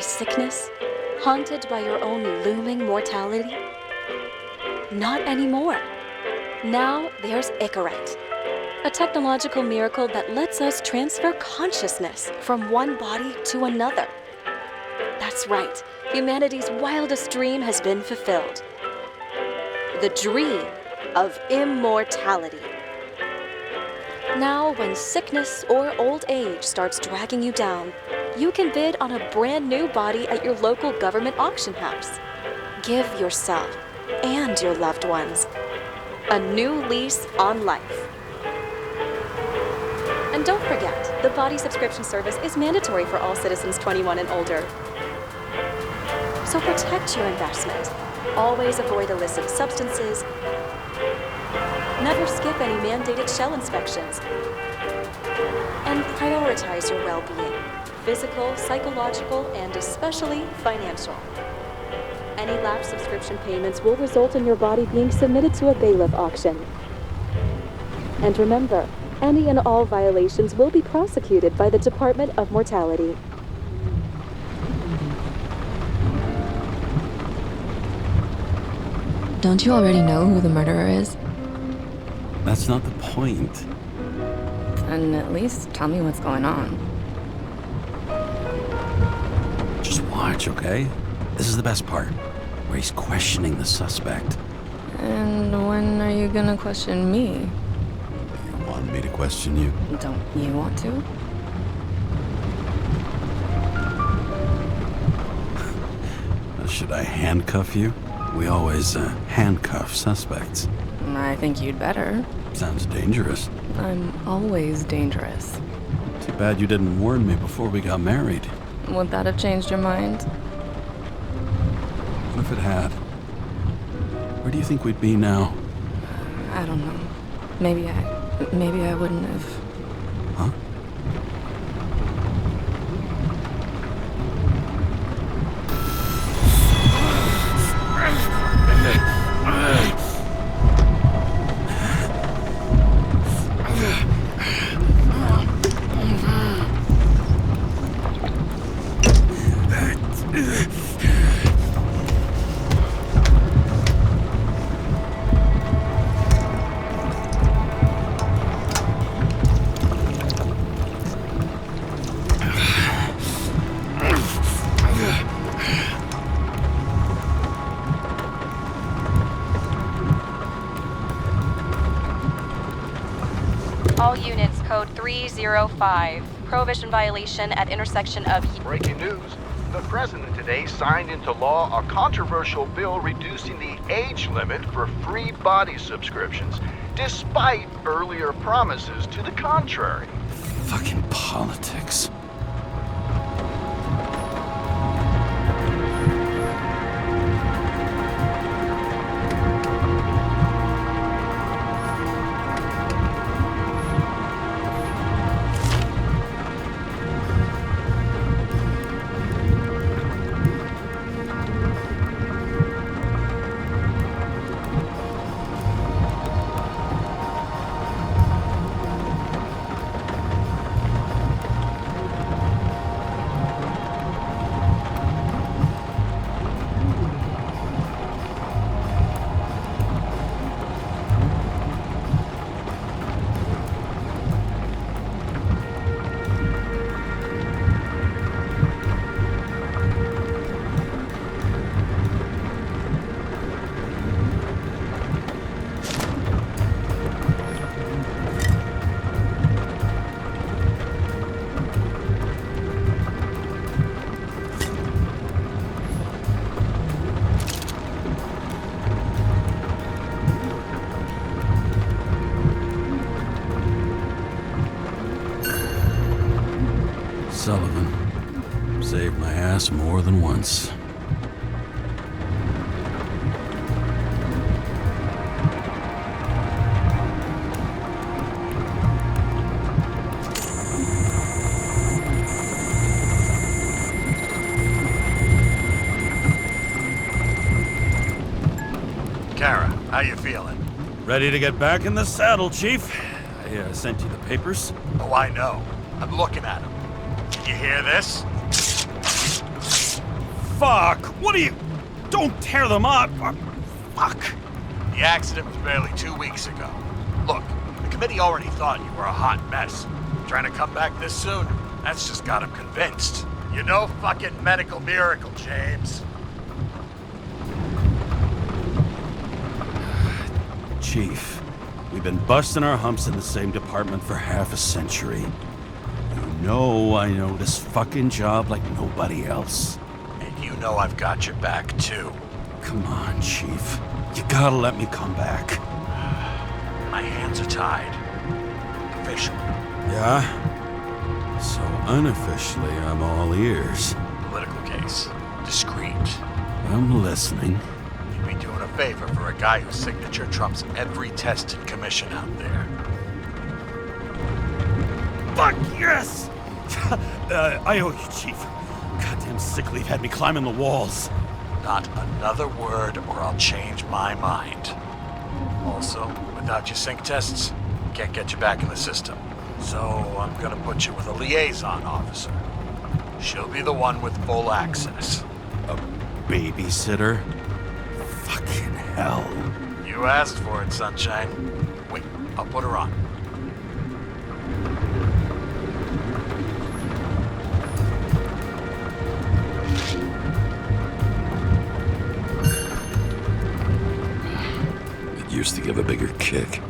sickness? Haunted by your own looming mortality? Not anymore. Now there's Icarite, a technological miracle that lets us transfer consciousness from one body to another. That's right, humanity's wildest dream has been fulfilled. The dream of immortality. Now, when sickness or old age starts dragging you down, you can bid on a brand new body at your local government auction house. Give yourself and your loved ones a new lease on life. And don't forget, the body subscription service is mandatory for all citizens 21 and older. So protect your investment. Always avoid illicit substances. Never skip any mandated shell inspections. And prioritize your well-being, physical, psychological, and especially financial. Any lapsed subscription payments will result in your body being submitted to a bailiff auction. And remember, any and all violations will be prosecuted by the Department of Mortality. Don't you already know who the murderer is? That's not the point. And at least tell me what's going on. Just watch, okay? This is the best part, where he's questioning the suspect. And when are you gonna question me? You want me to question you? Don't you want to? Should I handcuff you? We always handcuff suspects. I think you'd better. Sounds dangerous. I'm always dangerous. Too bad you didn't warn me before we got married. Would that have changed your mind? What if it had? Where do you think we'd be now? I don't know. Maybe I wouldn't have. Huh? All units, code 305. Prohibition violation at intersection of... Breaking news. The president today signed into law a controversial bill reducing the age limit for free body subscriptions, despite earlier promises to the contrary. Fucking politics. Sullivan saved my ass more than once. Kara, how you feeling? Ready to get back in the saddle, Chief. I sent you the papers. Oh, I know. I'm looking at them. Can you hear this? fuck? What are you... Don't tear them up! Fuck! The accident was barely 2 weeks ago. Look, the committee already thought you were a hot mess. Trying to come back this soon, that's just got them convinced. You're no fucking medical miracle, James. Chief, we've been busting our humps in the same department for half a century. You know I know this fucking job like nobody else. And you know I've got your back, too. Come on, Chief. You gotta let me come back. My hands are tied. Officially. Yeah? So unofficially, I'm all ears. Political case. Discreet. I'm listening. You'd be doing a favor for a guy whose signature trumps every test and commission out there. Fuck yes! I owe you, Chief. Goddamn sick leave had me climbing the walls. Not another word or I'll change my mind. Also, without your sync tests, can't get you back in the system. So I'm gonna put you with a liaison officer. She'll be the one with full access. A babysitter? Fucking hell. You asked for it, Sunshine. Wait, I'll put her on. It used to give a bigger kick.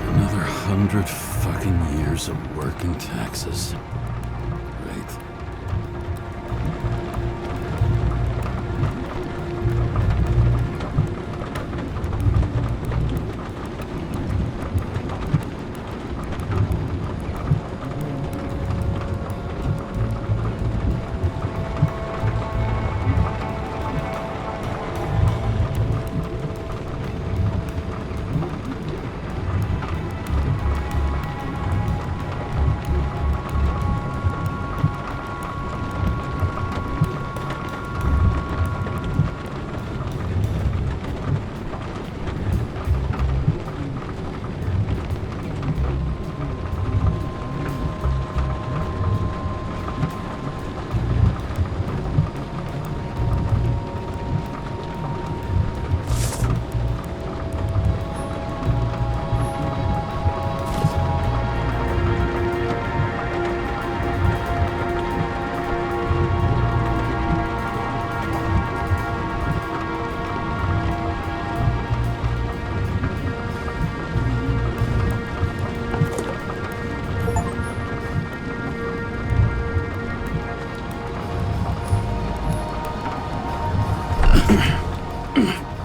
Another 100 fucking years of work and taxes. Right.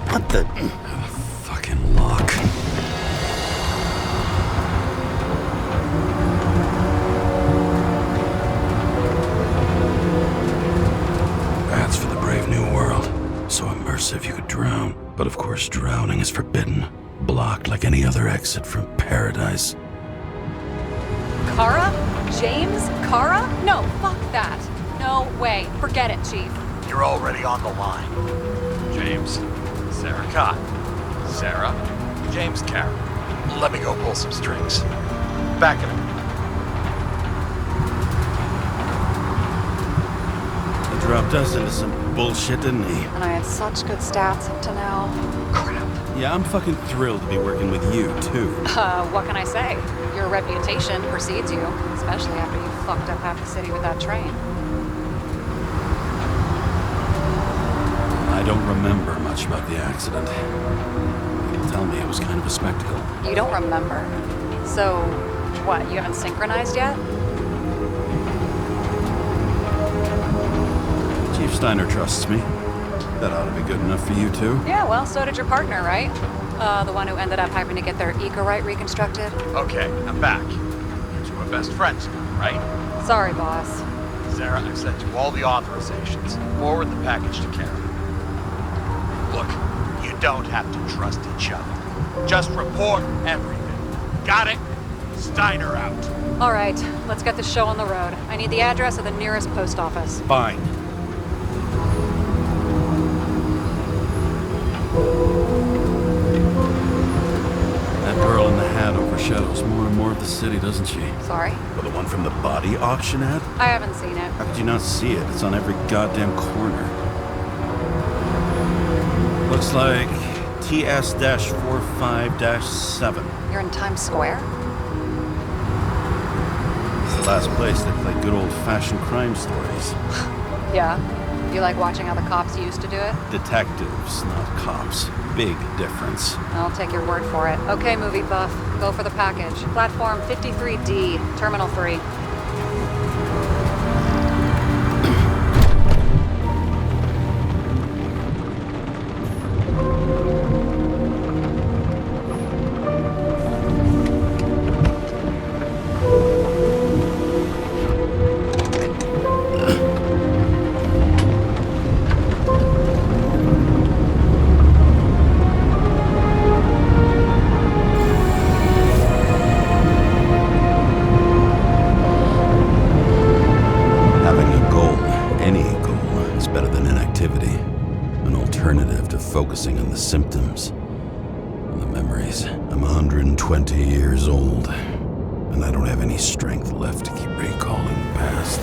What the... fucking lock. That's for the brave new world. So immersive you could drown. But of course drowning is forbidden. Blocked like any other exit from paradise. Kara? James? Kara? No, fuck that. No way. Forget it, Chief. You're already on the line. James, Sarah Cott. Sarah, James Carroll. Let me go pull some strings. Back it up. He dropped us into some bullshit, didn't he? And I had such good stats up to now. Crap. Yeah, I'm fucking thrilled to be working with you, too. What can I say? Your reputation precedes you, especially after you fucked up half the city with that train. I don't remember much about the accident. You can tell me it was kind of a spectacle. You don't remember. So, what, you haven't synchronized yet? Chief Steiner trusts me. That ought to be good enough for you, too. Yeah, well, so did your partner, right? The one who ended up having to get their eco-right reconstructed. Okay, I'm back. You two are best friends now, right? Sorry, boss. Sarah, I've sent you all the authorizations. Forward the package to Kara. Look, you don't have to trust each other. Just report everything. Got it? Steiner out. All right, let's get this show on the road. I need the address of the nearest post office. Fine. That girl in the hat overshadows more and more of the city, doesn't she? Sorry? Well, the one from the body auction ad? I haven't seen it. How could you not see it? It's on every goddamn corner. Looks like TS-45-7. You're in Times Square? It's the last place they play good old-fashioned crime stories. Yeah. You like watching how the cops used to do it? Detectives, not cops. Big difference. I'll take your word for it. Okay, movie buff. Go for the package. Platform 53D, Terminal 3. Focusing on the symptoms and the memories. I'm 120 years old, and I don't have any strength left to keep recalling the past.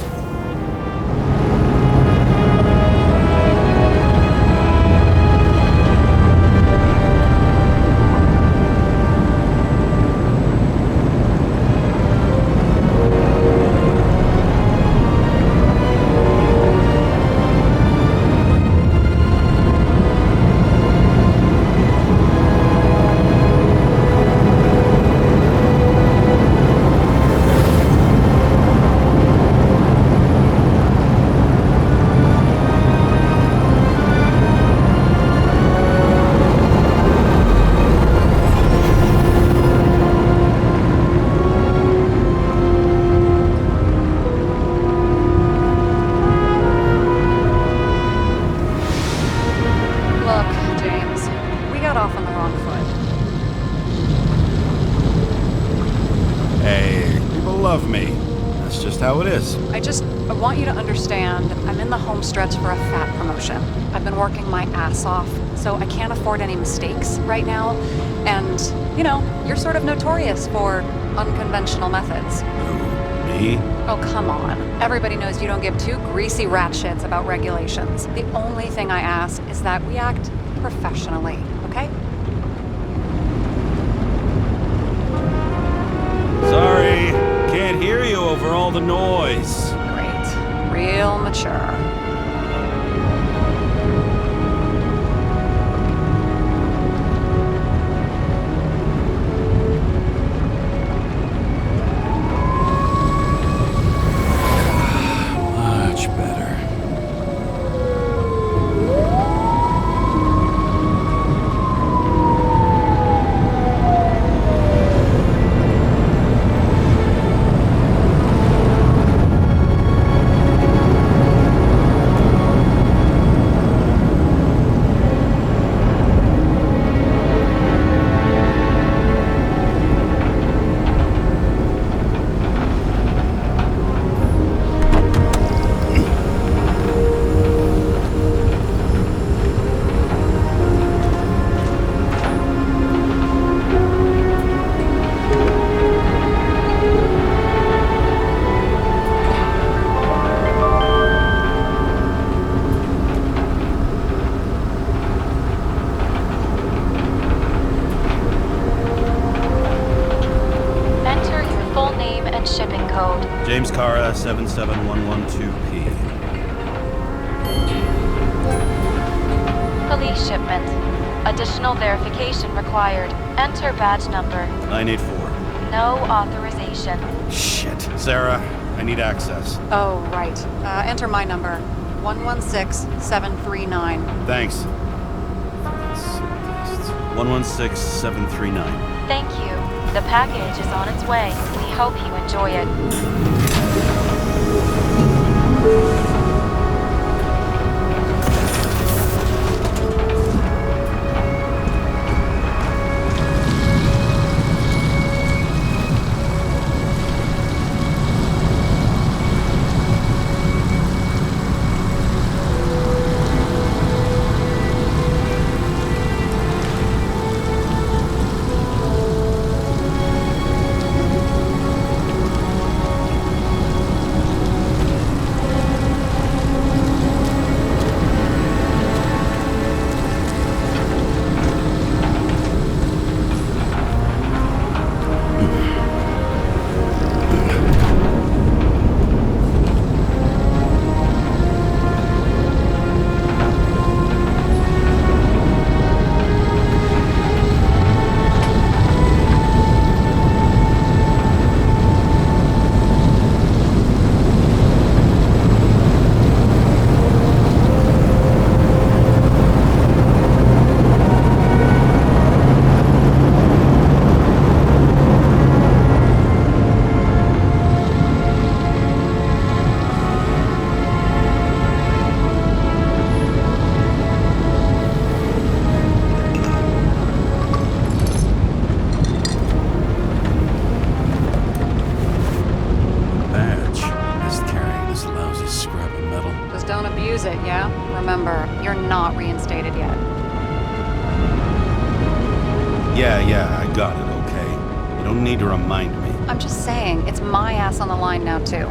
How it is. I want you to understand, I'm in the home stretch for a fat promotion. I've been working my ass off, so I can't afford any mistakes right now. And, you know, you're sort of notorious for unconventional methods. Who, me? Oh, come on. Everybody knows you don't give two greasy rat shits about regulations. The only thing I ask is that we act professionally, okay? Sorry. Can't hear you over all the noise. Great. Real mature. Much better. James Cara, 77112P. Police shipment. Additional verification required. Enter badge number. 984. No authorization. Shit. Sarah, I need access. Oh, right. Enter my number. 116739. Thanks. 116739. Thank you. The package is on its way. We hope you enjoy it. Is it, yeah? Remember, you're not reinstated yet. Yeah, I got it, okay? You don't need to remind me. I'm just saying, it's my ass on the line now, too.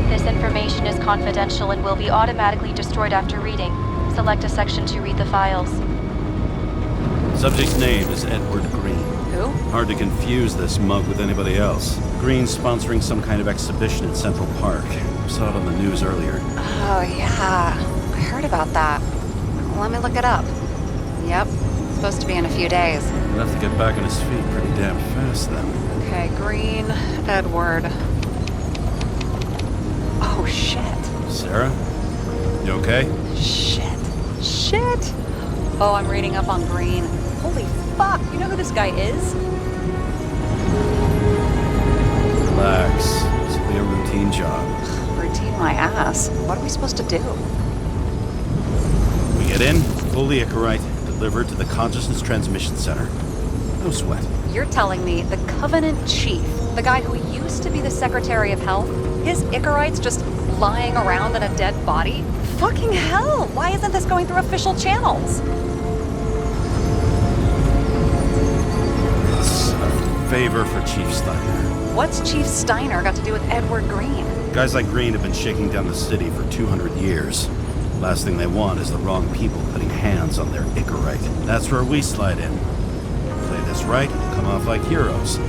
This information is confidential and will be automatically destroyed after reading. Select a section to read the files. Subject's name is Edward Green. Who? Hard to confuse this mug with anybody else. Green's sponsoring some kind of exhibition in Central Park. Saw it on the news earlier. Oh, yeah. I heard about that. Let me look it up. Yep. Supposed to be in a few days. He'll have to get back on his feet pretty damn fast then. Okay, Green, Edward. Oh, shit. Sarah? You okay? Shit. Oh, I'm reading up on Green. Holy fuck, you know who this guy is? Relax. This will be a routine job. Routine my ass. What are we supposed to do? We get in, fully Icarite, delivered to the Consciousness Transmission Center. No sweat. You're telling me the Covenant Chief, the guy who used to be the Secretary of Health, his Icarite's just lying around in a dead body? Fucking hell! Why isn't this going through official channels? It's a favor for Chief Steiner. What's Chief Steiner got to do with Edward Green? Guys like Green have been shaking down the city for 200 years. Last thing they want is the wrong people putting hands on their Icarite. That's where we slide in. Play this right, come off like heroes.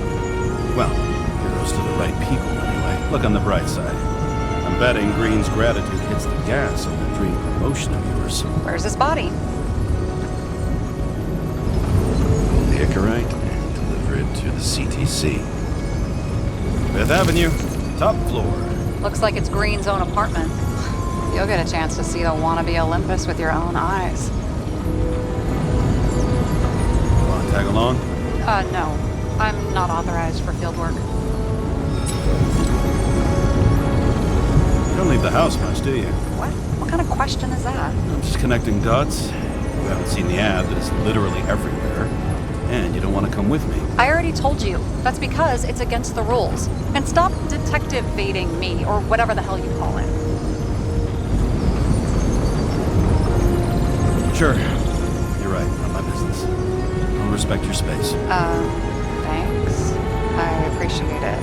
Well, heroes to the right people anyway. Look on the bright side. I'm betting Green's gratitude hits the gas on that dream promotion of yours. Where's his body? The Icarite and deliver it to the CTC. Fifth Avenue, top floor. Looks like it's Green's own apartment. You'll get a chance to see the wannabe Olympus with your own eyes. Want to tag along? No. I'm not authorized for field work. You don't leave the house much, do you? What? What kind of question is that? I'm just connecting dots. You haven't seen the ad that is literally everywhere. And you don't want to come with me. I already told you. That's because it's against the rules. And stop detective-baiting me, or whatever the hell you call it. Sure. You're right. Not my business. I'll respect your space. Thanks. I appreciate it.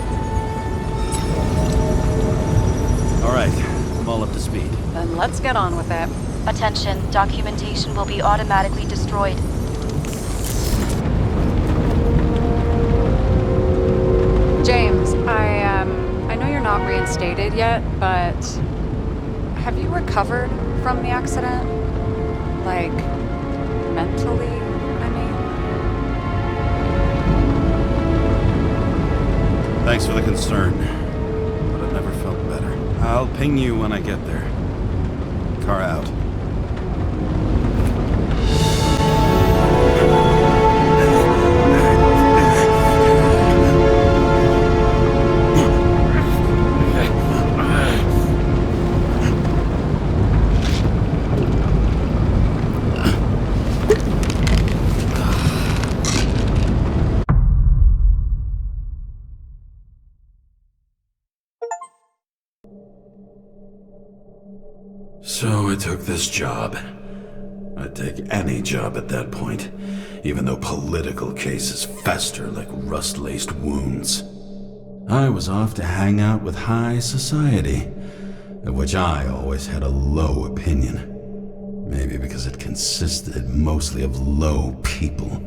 All right. I'm all up to speed. Then let's get on with it. Attention, documentation will be automatically destroyed. James, I know you're not reinstated yet, but have you recovered from the accident? Like, mentally, I mean? Thanks for the concern. But I've never felt better. I'll ping you when I get there. Car out. So I took this job. I'd take any job at that point, even though political cases fester like rust-laced wounds. I was off to hang out with high society, of which I always had a low opinion. Maybe because it consisted mostly of low people.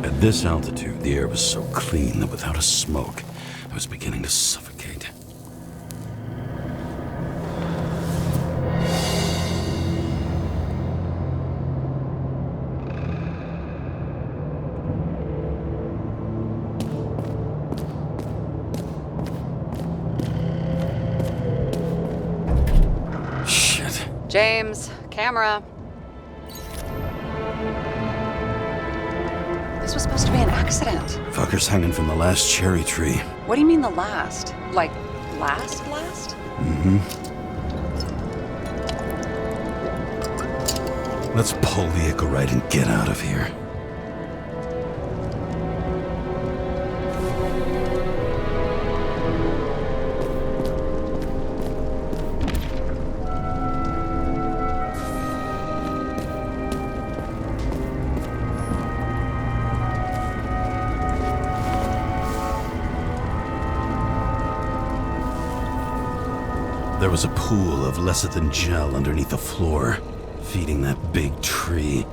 At this altitude, the air was so clean that without a smoke, I was beginning to suffocate. Shit. James, camera. This was supposed to be an accident. Fucker's hanging from the last cherry tree. What do you mean the last? Like, last? Mm-hmm. Let's pull the Icarite and get out of here. There was a pool of lecithin gel underneath the floor, feeding that big tree.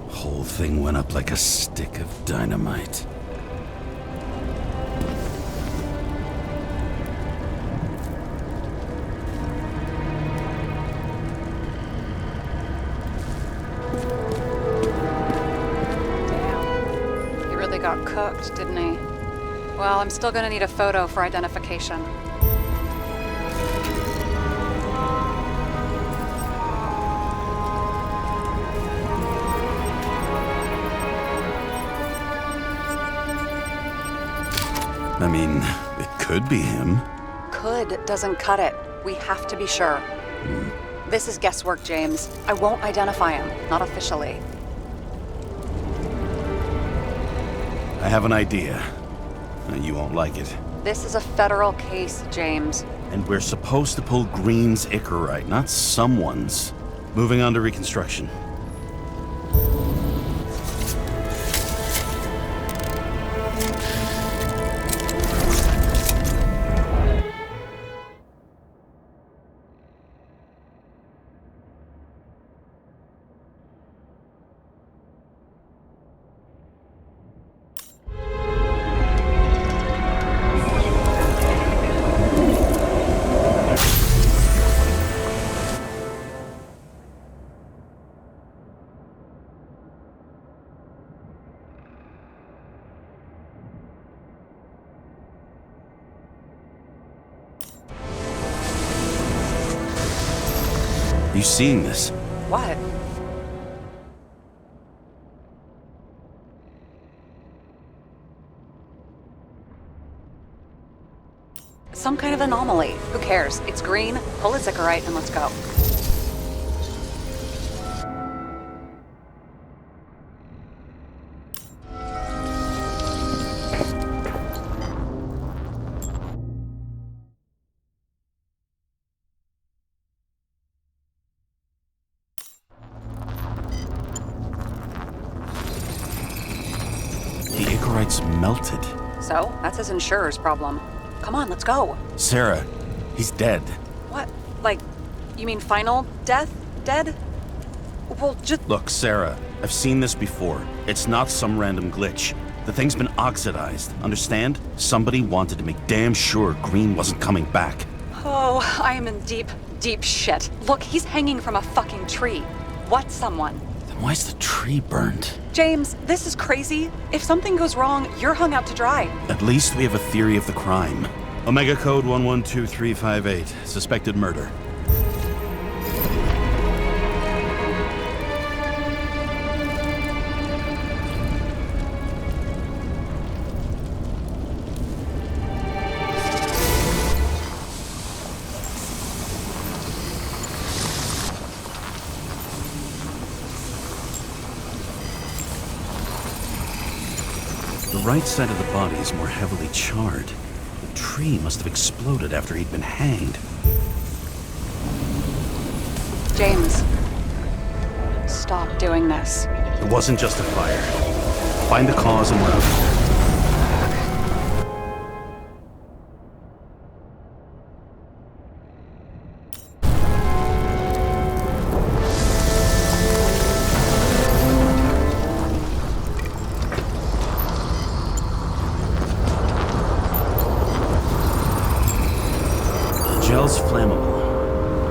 Whole thing went up like a stick of dynamite. Damn. He really got cooked, didn't he? Well, I'm still gonna need a photo for identification. I mean, it could be him. Could doesn't cut it. We have to be sure. This is guesswork, James. I won't identify him. Not officially. I have an idea. You won't like it. This is a federal case, James. And we're supposed to pull Green's Icarite, not someone's. Moving on to reconstruction. You seeing this? What? Some kind of anomaly. Who cares? It's green, pull its Icarite, and let's go. The Icarite's melted. So, that's his insurer's problem. Come on, let's go. Sarah, he's dead. What? Like, you mean final death? Dead? Well, just... Look, Sarah, I've seen this before. It's not some random glitch. The thing's been oxidized, understand? Somebody wanted to make damn sure Green wasn't coming back. Oh, I am in deep, deep shit. Look, he's hanging from a fucking tree. What's someone? Then why's the tree burned? James, this is crazy. If something goes wrong, you're hung out to dry. At least we have a theory of the crime. Omega Code 112358, suspected murder. The right side of the body is more heavily charred. The tree must have exploded after he'd been hanged. James, stop doing this. It wasn't just a fire. Find the cause and we're out of here. Gel's flammable.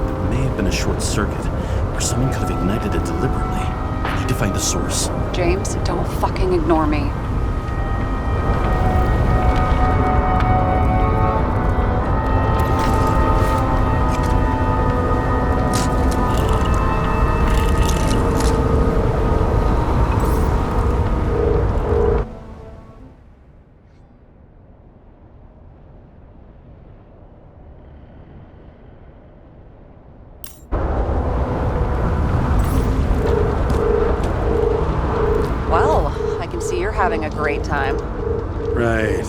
It may have been a short circuit, or someone could have ignited it deliberately. I need to find the source. James, don't fucking ignore me. having a great time. Right.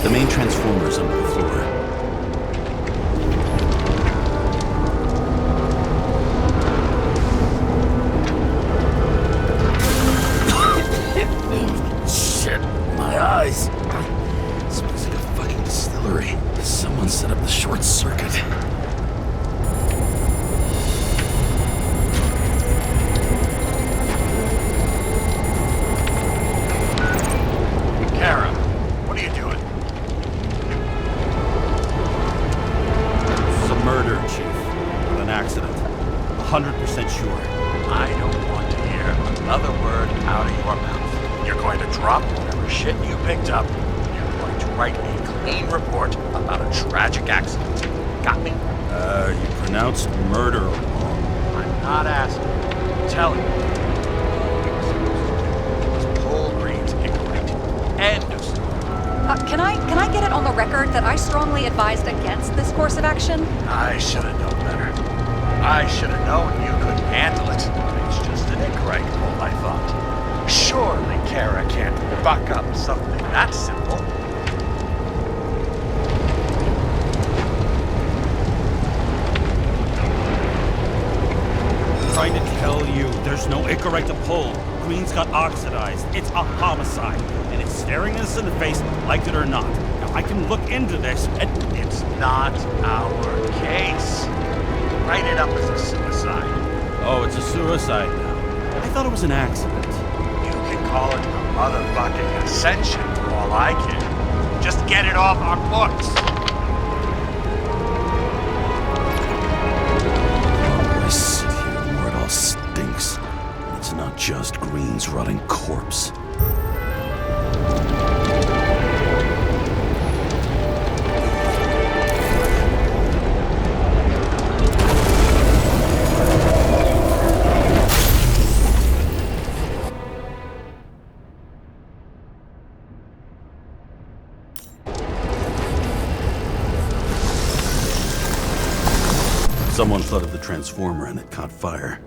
The main transformer's under the floor. Shit, my eyes. Smells like a fucking distillery. Someone set up the short circuit. Kara, what are you doing? It's a murder, Chief. With an accident. 100% sure. I don't want to hear another word out of your mouth. You're going to drop whatever shit you picked up. You're going to write a clean report about a tragic accident. Got me? You pronounced murder wrong. I'm not asking. I'm telling you. What you were supposed to do was pull Green's incorrect. End of story. Can I get it on the record that I strongly advised against this course of action? I should have known better. I should have known you couldn't handle it. It's just an incorrect pull, I thought. Surely Kara can't buck up something that simple. Trying to tell you, there's no incorrect to pull. Green's got oxidized. It's a homicide. And it's staring us in the face, like it or not. Now, I can look into this, and It's not our case. Write it up as a suicide. oh, it's a suicide now. I thought it was an accident. You can call it a motherfucking ascension for all I care. Just get it off our books. The more I sit here, the more it all stinks. And it's not just Green's rotting corpse. Someone flooded the transformer and it caught fire.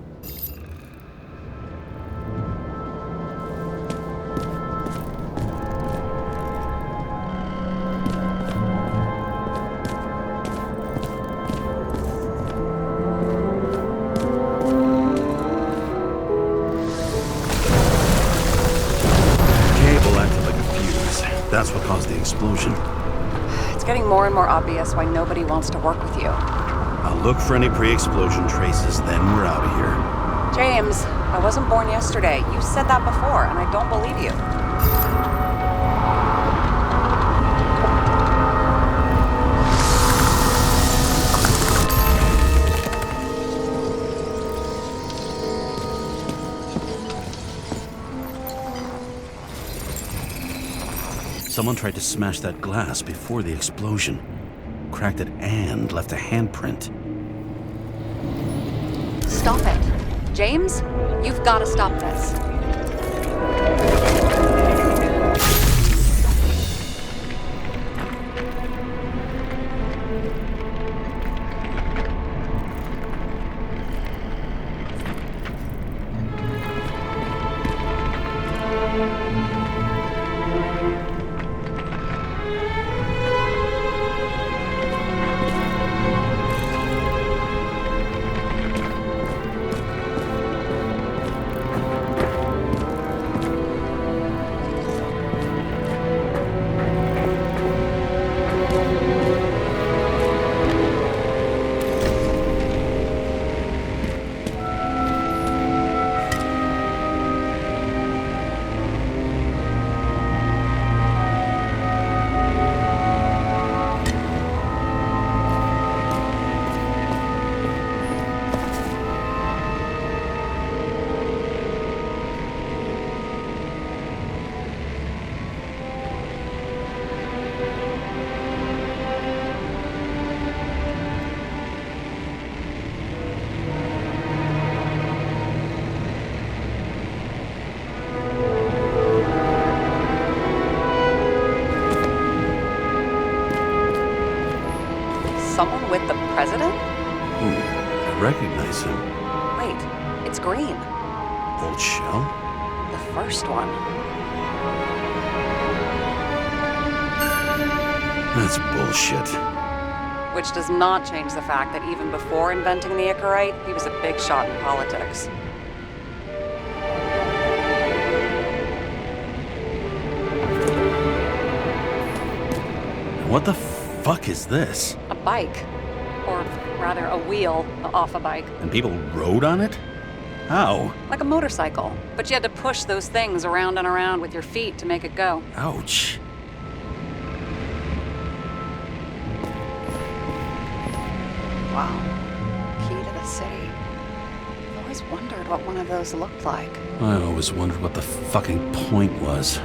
Cable acted like a fuse. That's what caused the explosion. It's getting more and more obvious why nobody wants to work with you. I'll look for any pre-explosion traces, then we're out of here. James, I wasn't born yesterday. You said that before, and I don't believe you. Someone tried to smash that glass before the explosion. Cracked it and left a handprint. Stop it. James, you've got to stop this. Someone with the president? I recognize him. Wait, it's Green. Old Shell? The first one. That's bullshit. Which does not change the fact that even before inventing the Icarite, he was a big shot in politics. What the fuck is this? A bike. Or rather, a wheel off a bike. And people rode on it? How? Like a motorcycle. But you had to push those things around and around with your feet to make it go. Ouch. Wow. Key to the city. I've always wondered what one of those looked like. I always wondered what the fucking point was.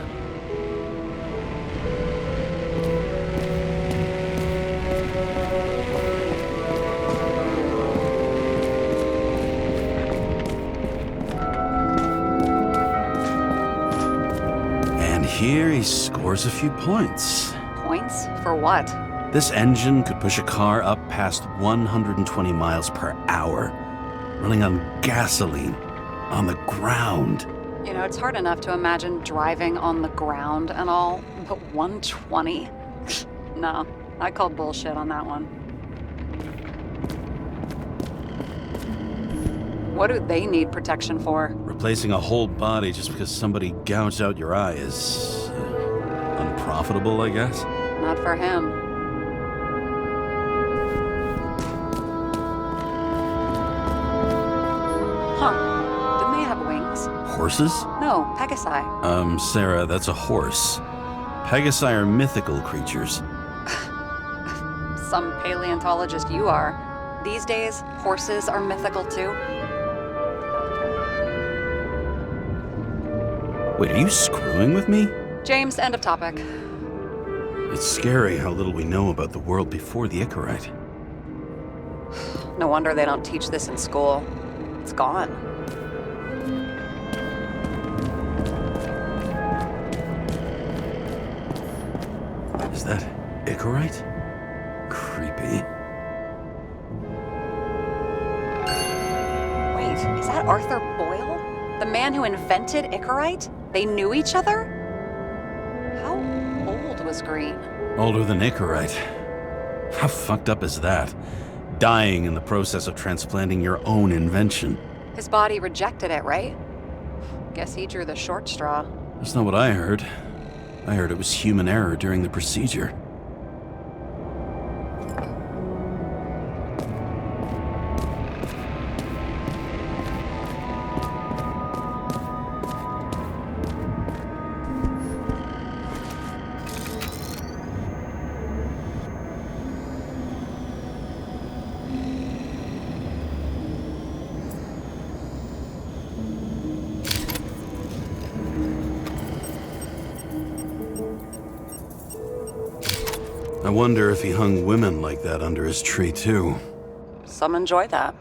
And here he scores a few points. Points? For what? This engine could push a car up past 120 miles per hour, running on gasoline, on the ground. You know, it's hard enough to imagine driving on the ground and all, but 120? No, I call bullshit on that one. What do they need protection for? Replacing a whole body just because somebody gouged out your eye is unprofitable, I guess. Not for him. Huh. Didn't they have wings? Horses? No, Pegasi. Sarah, that's a horse. Pegasi are mythical creatures. Some paleontologist you are. These days, horses are mythical too. Wait, are you screwing with me? James, end of topic. It's scary how little we know about the world before the Icarite. No wonder they don't teach this in school. It's gone. Is that Icarite? Creepy. Wait, is that Arthur Boyle? The man who invented Icarite? They knew each other? How old was Green? Older than Icarite. How fucked up is that? Dying in the process of transplanting your own invention. His body rejected it, right? Guess he drew the short straw. That's not what I heard. I heard it was human error during the procedure. I wonder if he hung women like that under his tree, too. Some enjoy that.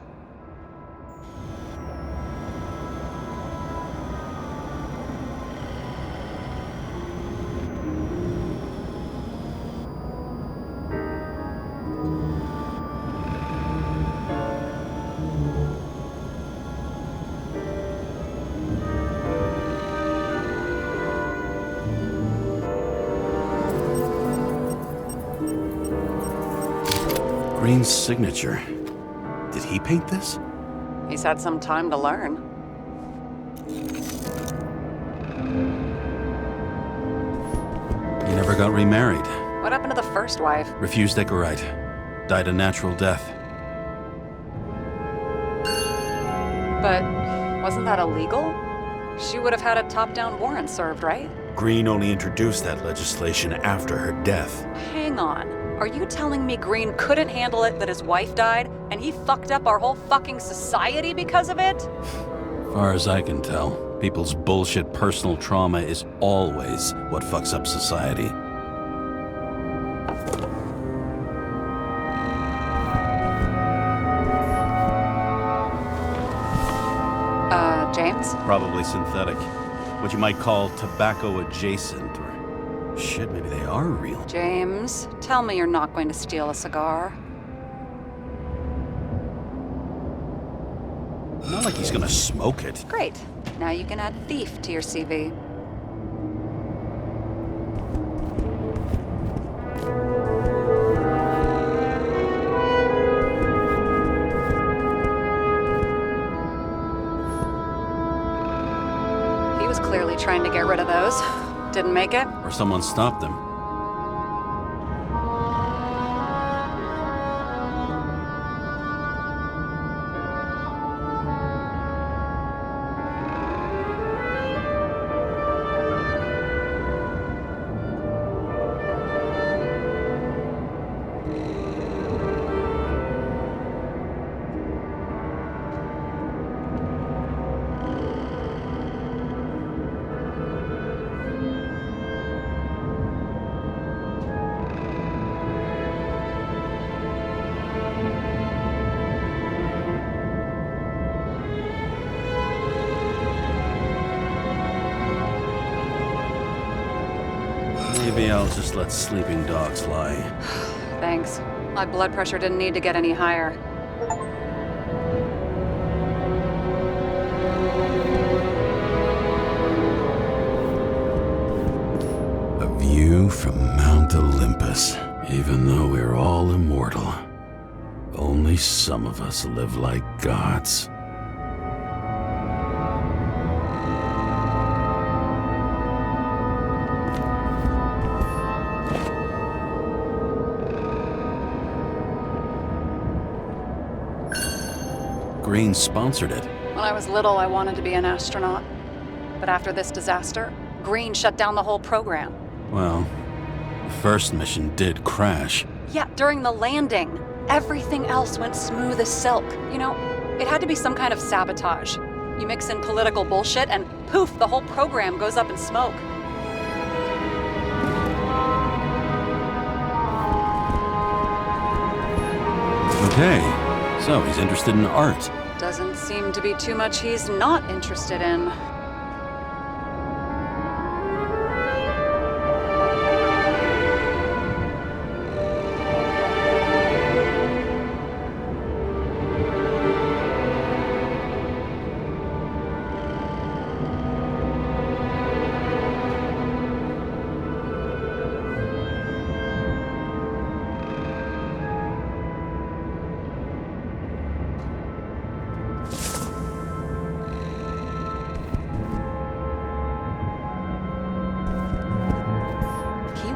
Green's signature. Did he paint this? He's had some time to learn. He never got remarried. What happened to the first wife? Refused Icarite. Died a natural death. But wasn't that illegal? She would have had a top-down warrant served, right? Green only introduced that legislation after her death. Hang on. Are you telling me Green couldn't handle it that his wife died, and he fucked up our whole fucking society because of it? Far as I can tell, people's bullshit personal trauma is always what fucks up society. James? Probably synthetic. What you might call tobacco adjacent, or shit, maybe they are real. James, tell me you're not going to steal a cigar. Not like he's gonna smoke it. Great. Now you can add thief to your CV. He was clearly trying to get rid of those. Didn't make it. Or someone stopped him. Maybe I'll just let sleeping dogs lie. Thanks. My blood pressure didn't need to get any higher. A view from Mount Olympus. Even though we're all immortal, only some of us live like gods. Green sponsored it. When I was little, I wanted to be an astronaut. But after this disaster, Green shut down the whole program. Well, the first mission did crash. Yeah, during the landing. Everything else went smooth as silk. You know, it had to be some kind of sabotage. You mix in political bullshit and poof, the whole program goes up in smoke. Okay, so he's interested in art. Doesn't seem to be too much he's not interested in.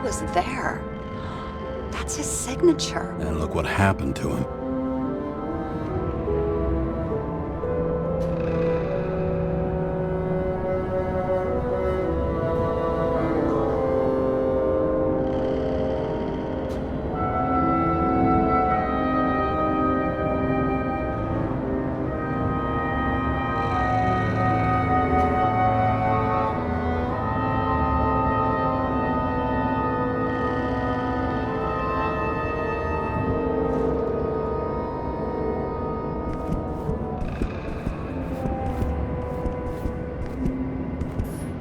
Was there. That's his signature. And look what happened to him.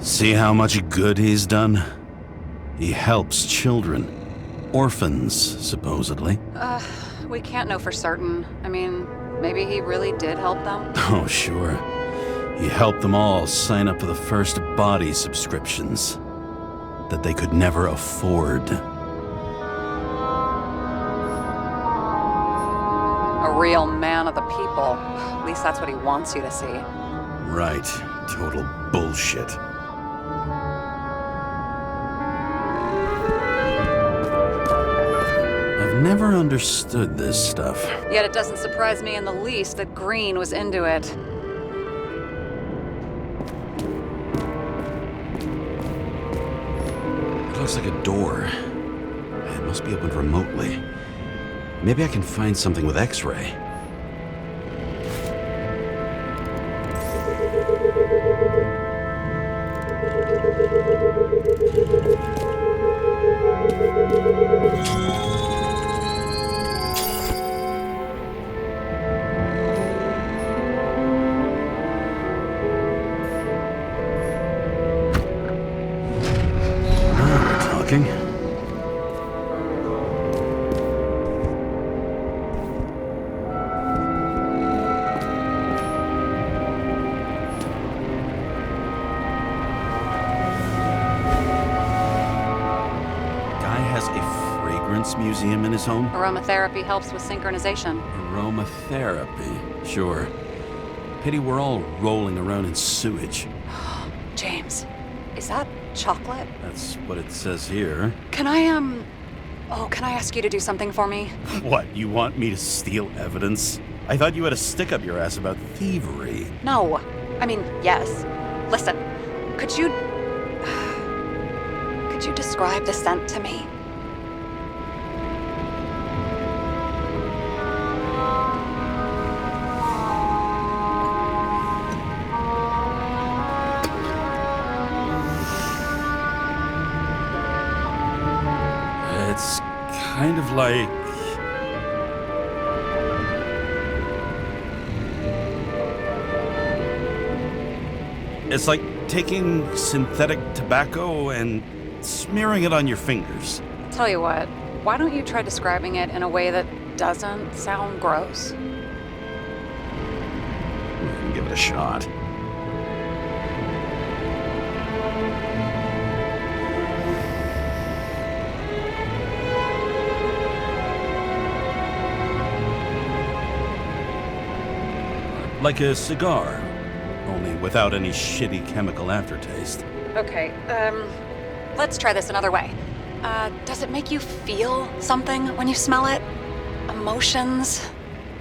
See how much good he's done? He helps children. Orphans, supposedly. We can't know for certain. I mean, maybe he really did help them. Oh, sure. He helped them all sign up for the first body subscriptions that they could never afford. A real man of the people. At least that's what he wants you to see. Right. Total bullshit. I've never understood this stuff. Yet it doesn't surprise me in the least that Green was into it. It looks like a door. It must be opened remotely. Maybe I can find something with X-ray. museum in his home? Aromatherapy helps with synchronization. Aromatherapy, sure. Pity we're all rolling around in sewage. James, is that chocolate? That's what it says here. Can I ask you to do something for me? What, you want me to steal evidence? I thought you had a stick up your ass about thievery. No. I mean, yes. Listen, could you describe the scent to me? It's kind of like... It's like taking synthetic tobacco and smearing it on your fingers. Tell you what, why don't you try describing it in a way that doesn't sound gross? We can give it a shot. Like a cigar, only without any shitty chemical aftertaste. Okay, let's try this another way. Does it make you feel something when you smell it? Emotions?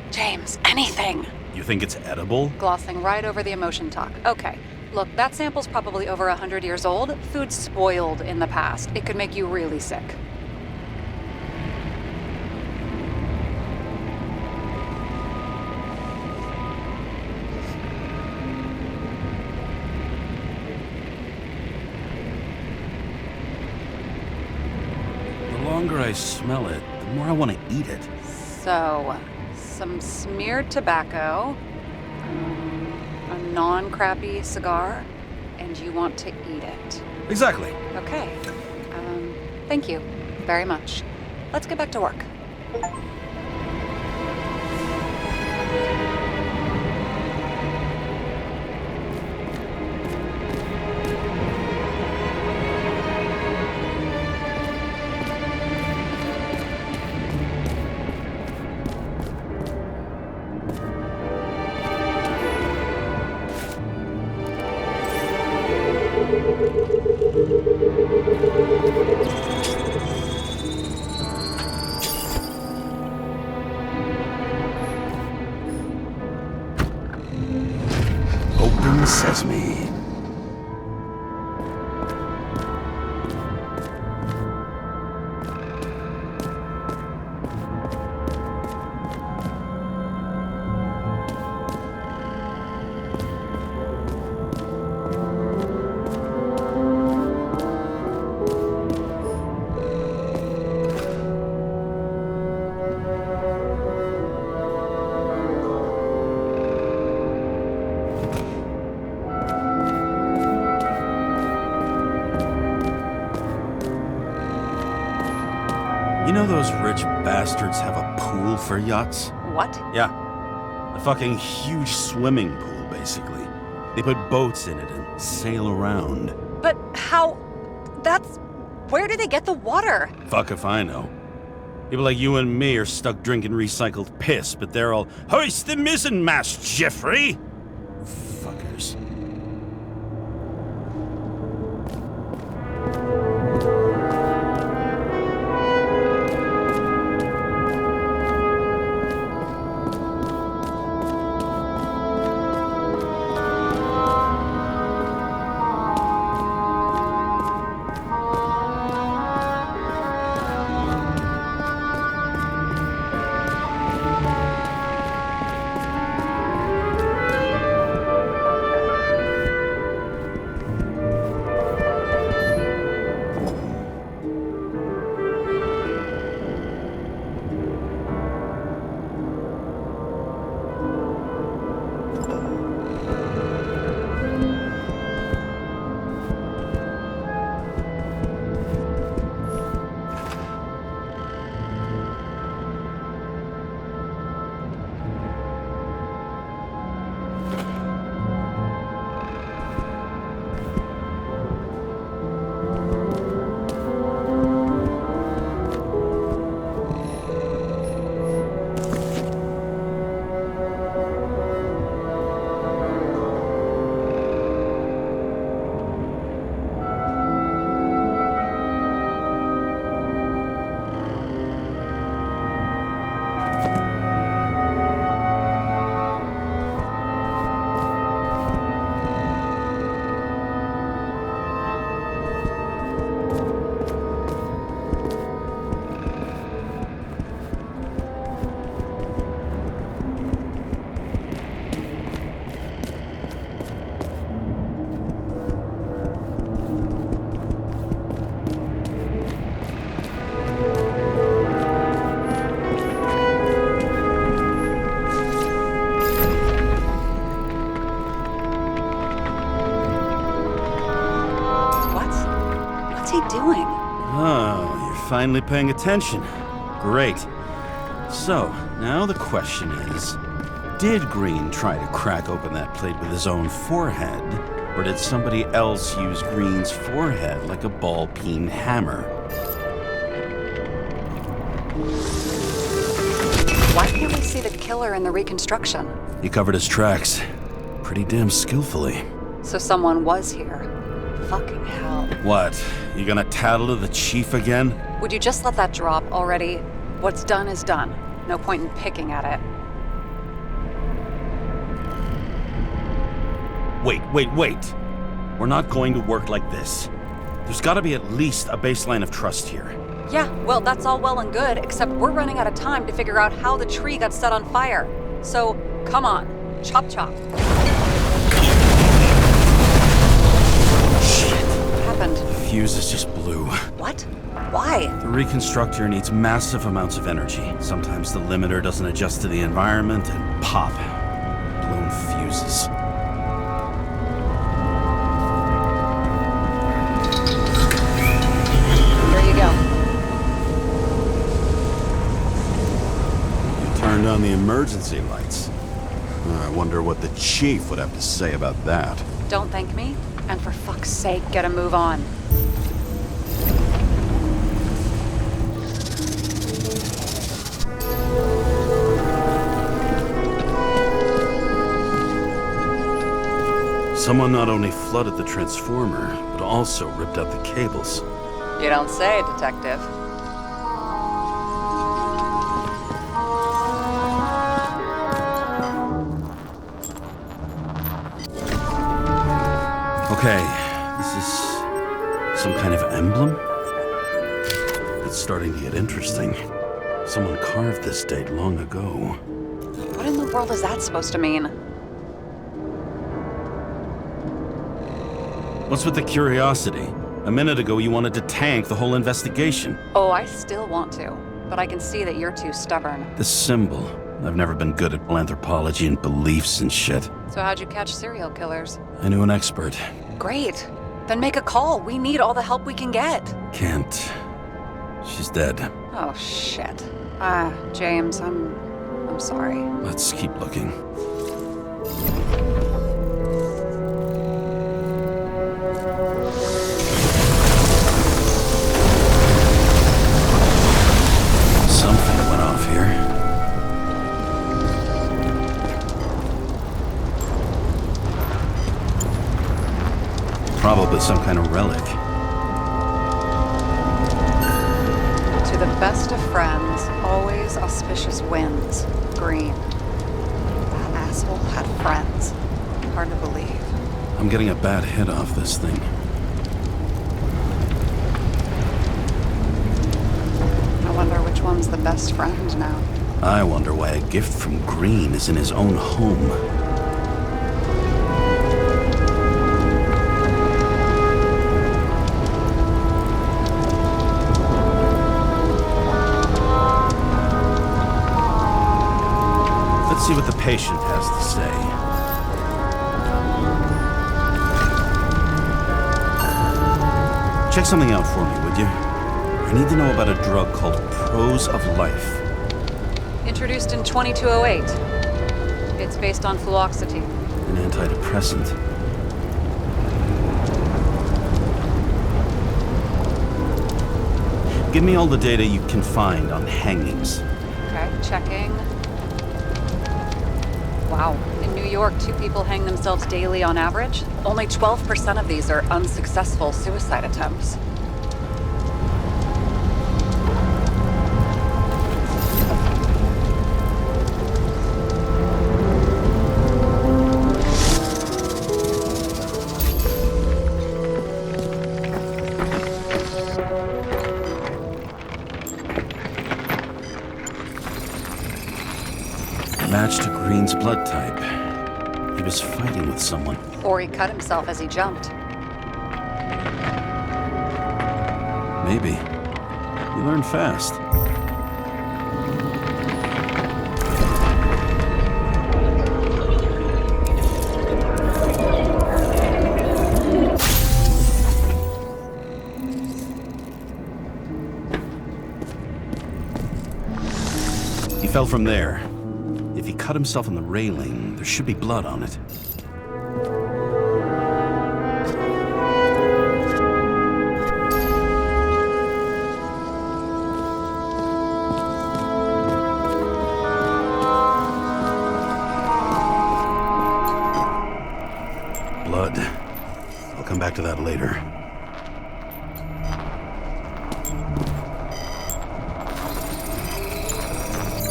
James, anything. You think it's edible? Glossing right over the emotion talk. Okay, look, that sample's probably over 100 years old. Food spoiled in the past. It could make you really sick. The longer I smell it, the more I want to eat it. So, some smeared tobacco, a non-crappy cigar, and you want to eat it. Exactly. Okay. Thank you very much. Let's get back to work. Open sesame. You know those rich bastards have a pool for yachts? What? Yeah. A fucking huge swimming pool, basically. They put boats in it and sail around. But how... Where do they get the water? Fuck if I know. People like you and me are stuck drinking recycled piss, but they're all, hoist the mizzenmast, Jeffrey! Fuckers. finally paying attention. Great. So, now the question is, did Green try to crack open that plate with his own forehead, or did somebody else use Green's forehead like a ball-peen hammer? Why can't we see the killer in the reconstruction? He covered his tracks pretty damn skillfully. So someone was here. Fucking hell. What? You gonna tattle to the chief again? Would you just let that drop already? What's done is done. No point in picking at it. Wait. We're not going to work like this. There's gotta be at least a baseline of trust here. Yeah, well, that's all well and good, except we're running out of time to figure out how the tree got set on fire. So, come on. Chop chop. Shit. What happened? Fuses just blew. What? Why? The reconstructor needs massive amounts of energy. Sometimes the limiter doesn't adjust to the environment and pop. Blown fuses. Here you go. You turned on the emergency lights. I wonder what the chief would have to say about that. Don't thank me, and for fuck's sake, get a move on. Someone not only flooded the transformer, but also ripped out the cables. You don't say, detective. Okay, this is some kind of emblem? It's starting to get interesting. Someone carved this date long ago. What in the world is that supposed to mean? What's with the curiosity? A minute ago you wanted to tank the whole investigation. Oh, I still want to, but I can see that you're too stubborn. The symbol. I've never been good at anthropology and beliefs and shit. So how'd you catch serial killers? I knew an expert. Great. Then make a call. We need all the help we can get. Can't. She's dead. Oh, shit. James, I'm sorry. Let's keep looking. Something went off here. Probably some kind of relic. To the best of friends, always auspicious winds. Green. That asshole had friends. Hard to believe. I'm getting a bad hit off this thing. I wonder which one's the best friend now. I wonder why a gift from Green is in his own home. Let's see what the patient has to say. Check something out for me, would you? I need to know about a drug called Prose of Life. Introduced in 2208. It's based on fluoxetine. An antidepressant. Give me all the data you can find on hangings. Okay, checking. Wow. In New York, 2 people hang themselves daily on average. Only 12% of these are unsuccessful suicide attempts. Match to Green's blood type. He was fighting with someone. Or he cut himself as he jumped. Maybe. You learn fast. fell from there. If he cut himself on the railing, there should be blood on it. Blood. I'll come back to that later.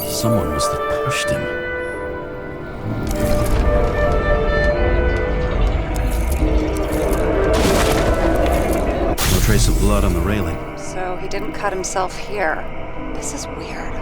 Someone must have pushed him. No trace of blood on the railing. So he didn't cut himself here. This is weird.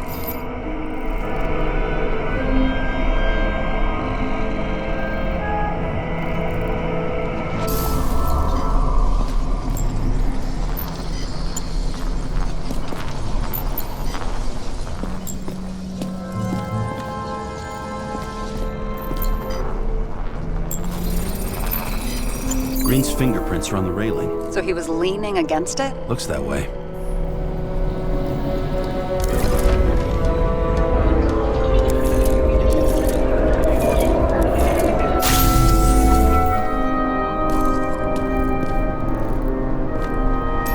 Green's fingerprints are on the railing. So he was leaning against it? Looks that way.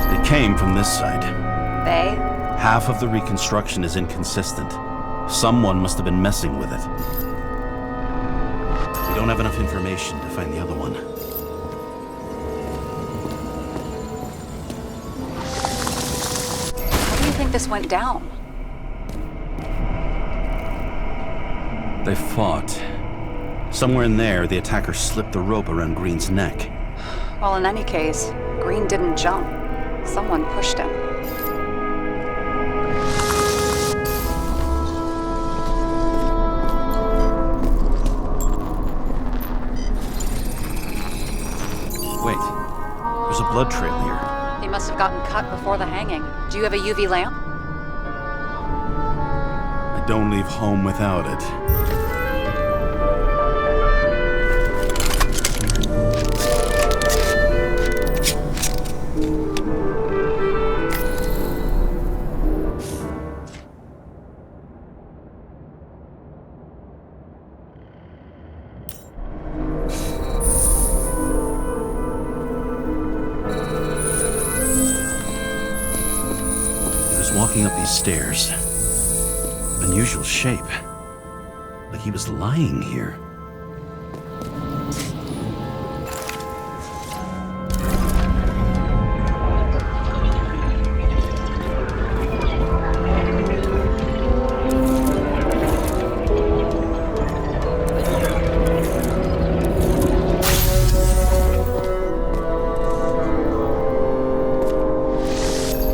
They came from this side. They? Half of the reconstruction is inconsistent. Someone must have been messing with it. We don't have enough information to find the other one. How do you think this went down? They fought. Somewhere in there, the attacker slipped the rope around Green's neck. Well, in any case, Green didn't jump. Someone pushed him. Wait, there's a blood trail here. He must have gotten cut before the hanging. Do you have a UV lamp? I don't leave home without it. Walking up these stairs. Unusual shape. Like he was lying here.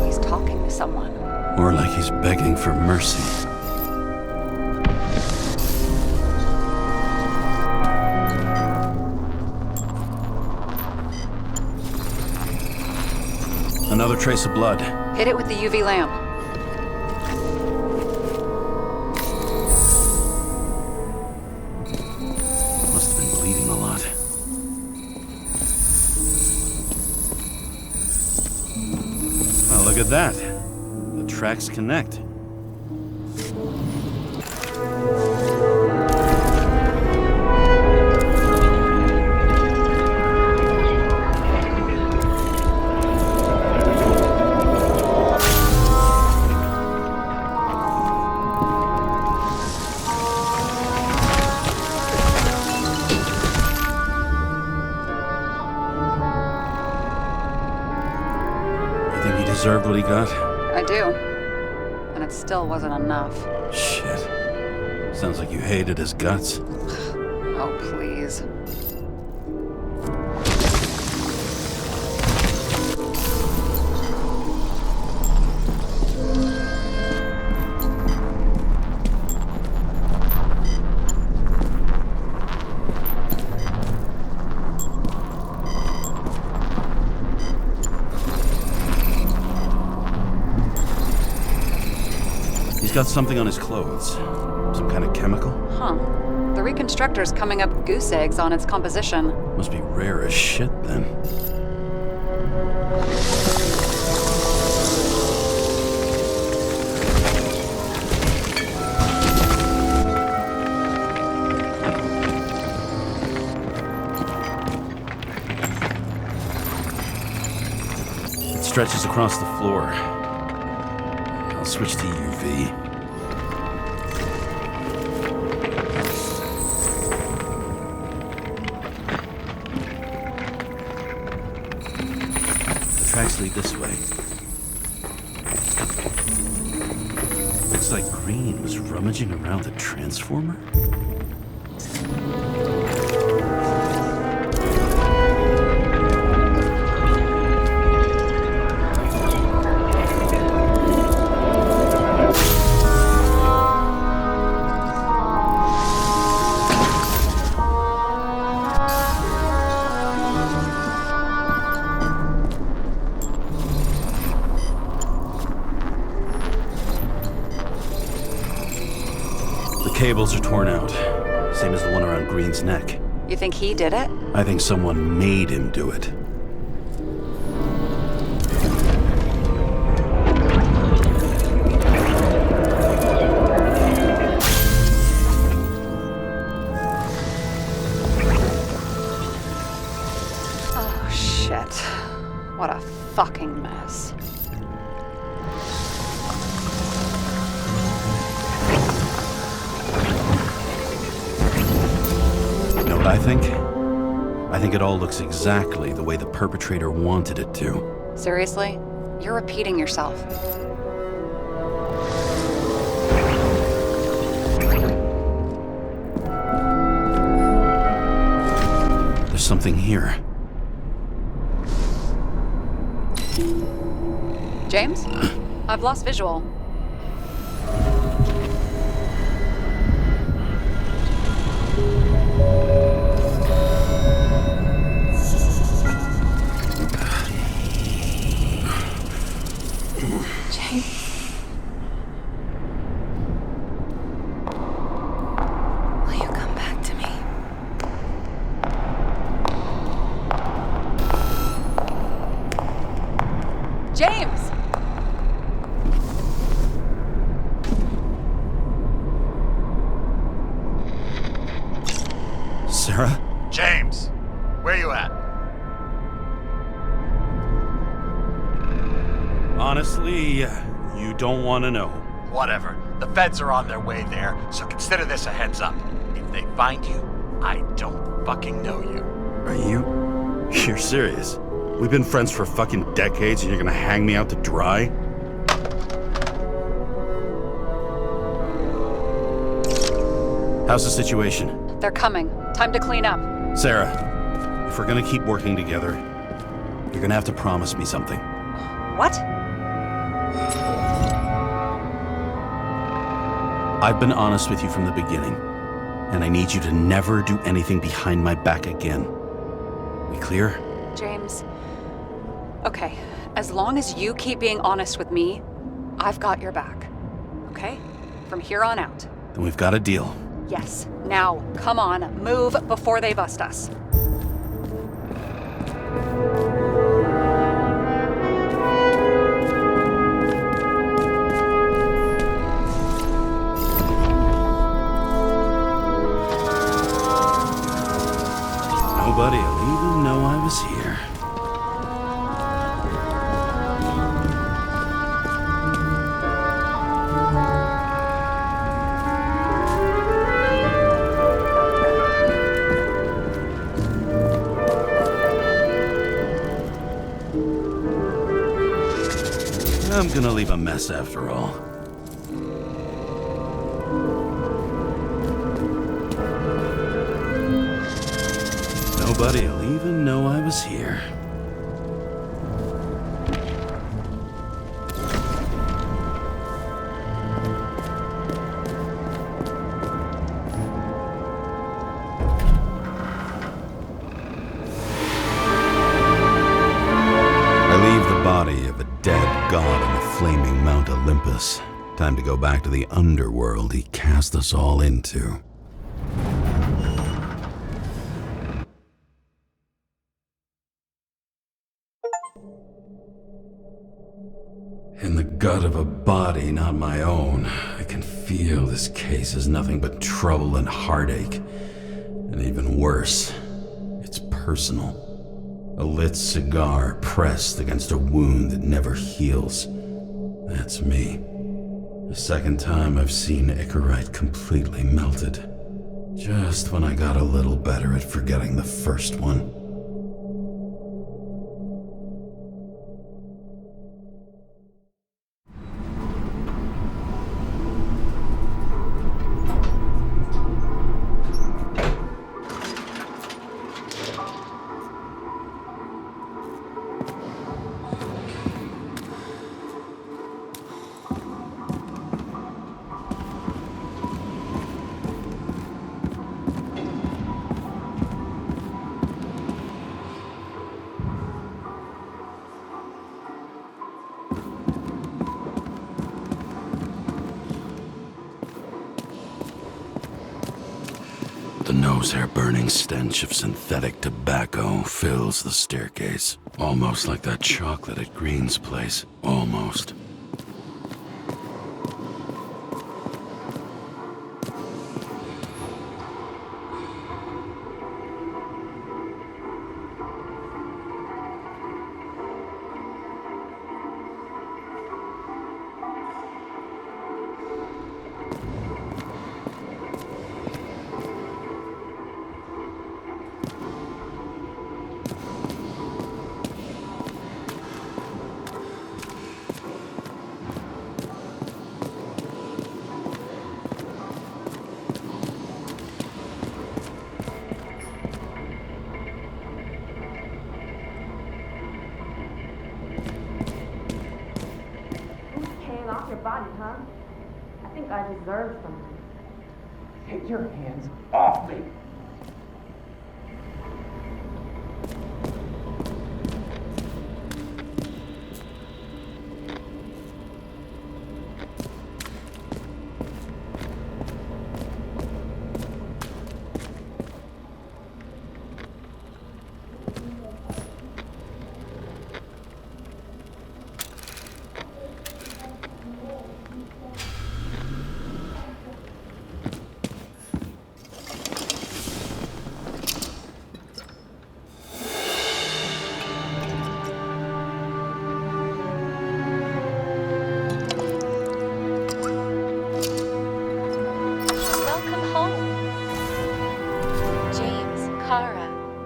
He's talking to someone. Or like he's begging for mercy. Another trace of blood. Hit it with the UV lamp. Must have been bleeding a lot. Well, look at that. The tracks connect. You think he deserved what he got? I do. And it still wasn't enough. Shit. Sounds like you hated his guts. Oh, please. He's got something on his clothes. Some kind of chemical? Huh. The reconstructor's coming up goose eggs on its composition. Must be rare as shit then. stretches across the floor. I'll switch to UV. The tracks lead this way. Looks like Green was rummaging around the transformer. Cables are torn out, same as the one around Green's neck. You think he did it? I think someone made him do it. Oh, shit. What a fucking mess. What I think? I think it all looks exactly the way the perpetrator wanted it to. Seriously? You're repeating yourself. There's something here. James? I've lost visual. Will you come back to me? James! Sarah? James, where you at? Honestly, you don't want to know. Whatever. The feds are on their way there, so consider this a heads up. If they find you, I don't fucking know you. Are you? You're serious? We've been friends for fucking decades and you're gonna hang me out to dry? How's the situation? They're coming. Time to clean up. Sarah, if we're gonna keep working together, you're gonna have to promise me something. What? I've been honest with you from the beginning, and I need you to never do anything behind my back again. We clear? James. Okay, as long as you keep being honest with me, I've got your back. Okay? From here on out. Then we've got a deal. Yes. Now, come on, move before they bust us. Nobody'll even know I was here. I'm gonna leave a mess after all. Nobody'll even know I was here. I leave the body of a dead god on the flaming Mount Olympus. Time to go back to the underworld he cast us all into. In the gut of a body not my own, I can feel this case is nothing but trouble and heartache. And even worse, it's personal. A lit cigar pressed against a wound that never heals. That's me. The second time I've seen Icarite completely melted. Just when I got a little better at forgetting the first one. The nose-hair-burning stench of synthetic tobacco fills the staircase. Almost like that chocolate at Green's place. Almost. Off your body, huh? I think I deserve something. Take your hands off me!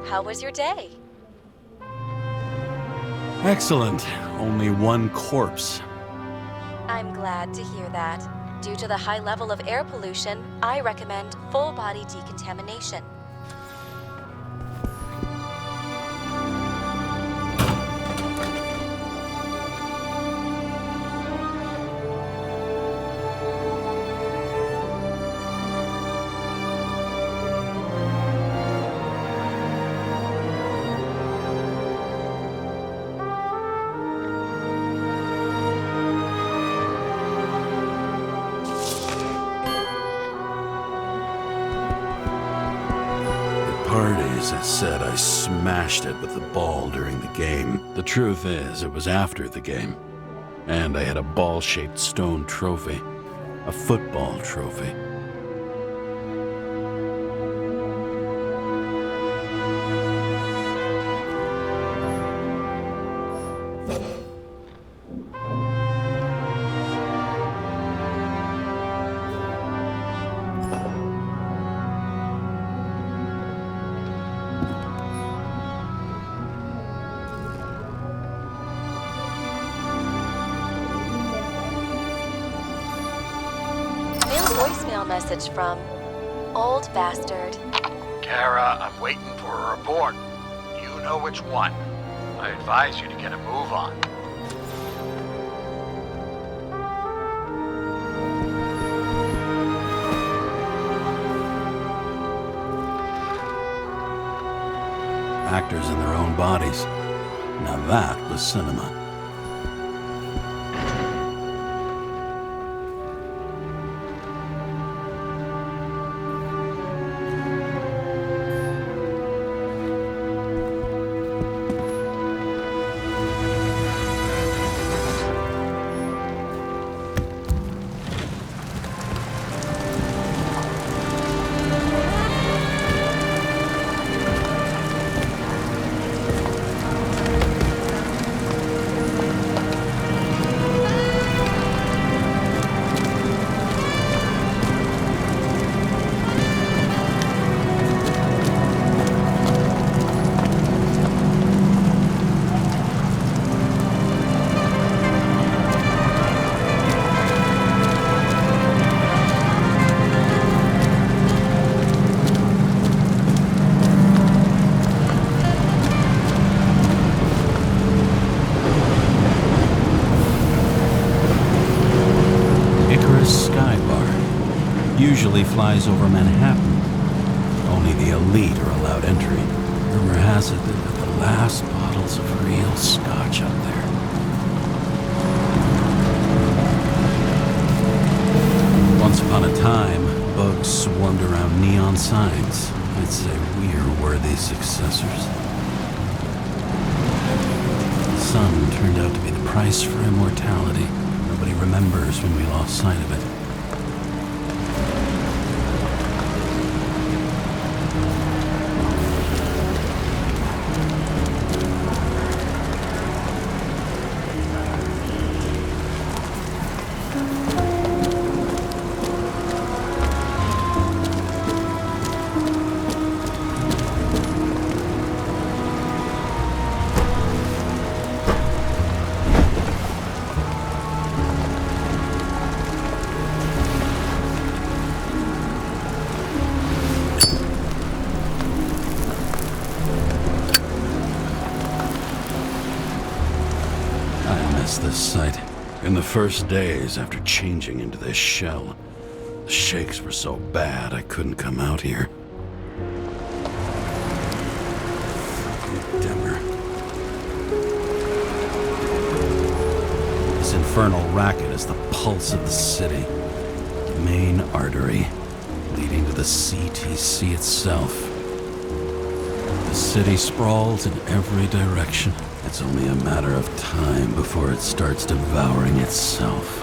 How was your day? Excellent. Only one corpse. I'm glad to hear that. Due to the high level of air pollution, I recommend full body decontamination. Parties, I said I smashed it with the ball during the game. The truth is, it was after the game. And I had a ball-shaped stone trophy. A football trophy. Voicemail message from Old Bastard. Kara, I'm waiting for a report. You know which one. I advise you to get a move on. Actors in their own bodies. Now that was cinema. Usually flies over Manhattan. Only the elite are allowed entry. Rumor has it that with the last bottles of real scotch up there. Once upon a time, bugs swarmed around neon signs. I'd say we are worthy successors. The sun turned out to be the price for immortality. Nobody remembers when we lost sight of it. This site. In the first days after changing into this shell, the shakes were so bad I couldn't come out here. Get dimmer. This infernal racket is the pulse of the city, the main artery leading to the CTC itself. The city sprawls in every direction. It's only a matter of time before it starts devouring itself.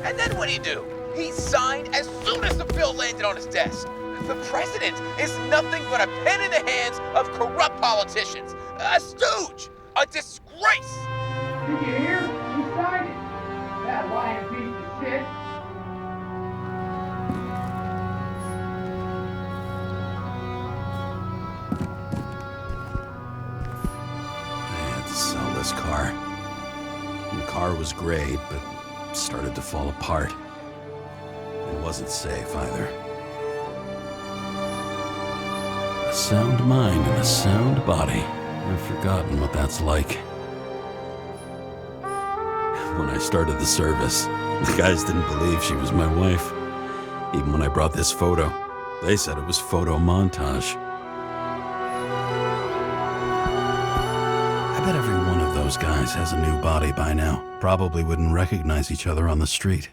And then what'd he do? He signed as soon as the bill landed on his desk. The president is nothing but a pen in the hands of corrupt politicians. A stooge! A disgrace! Did you hear? He signed it. That lying piece of shit. I had to sell this car. The car was great, but started to fall apart. It wasn't safe either. A sound mind and a sound body. I've forgotten what that's like. When I started the service, the guys didn't believe she was my wife. Even when I brought this photo, they said it was photo montage. I bet every one of those guys has a new body by now. Probably wouldn't recognize each other on the street.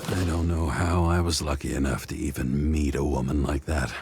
I don't know how I was lucky enough to even meet a woman like that.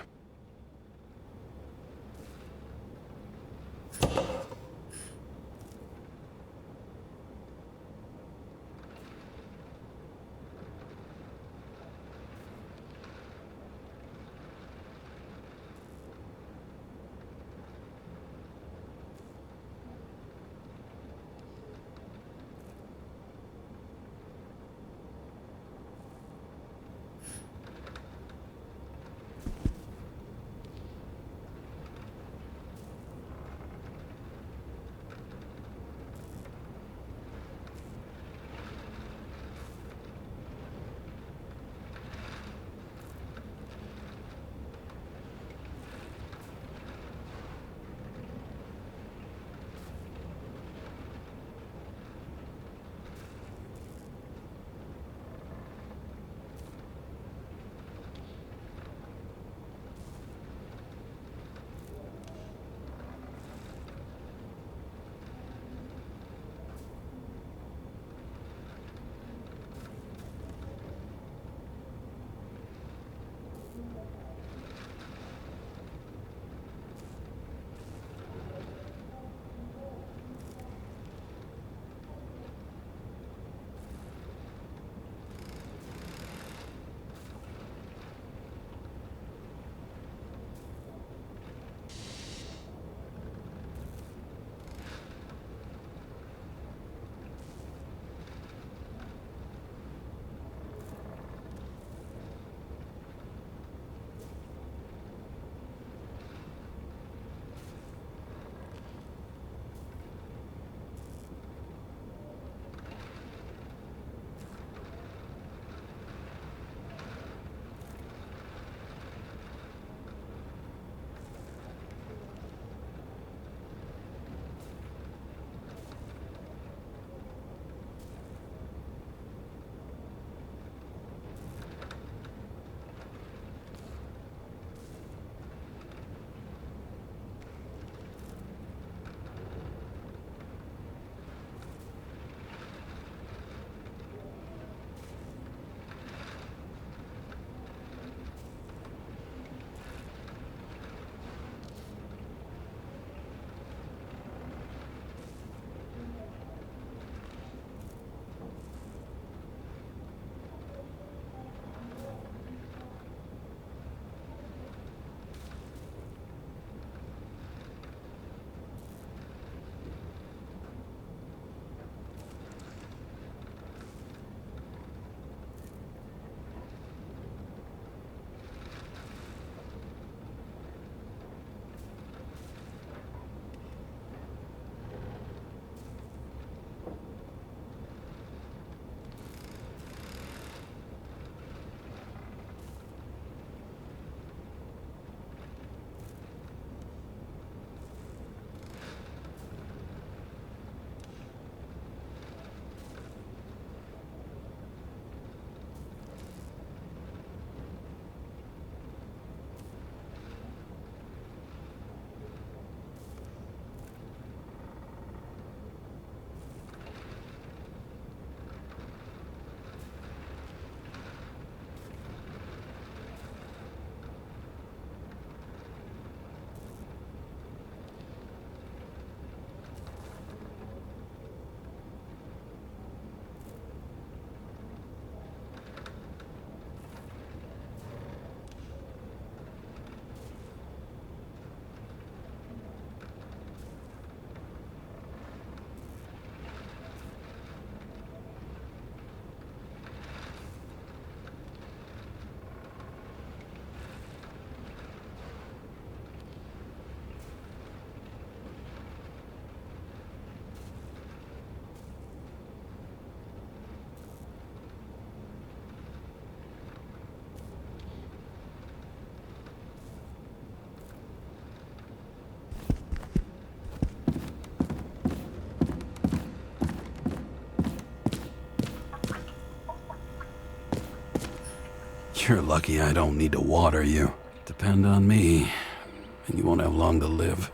You're lucky I don't need to water you. Depend on me, and you won't have long to live.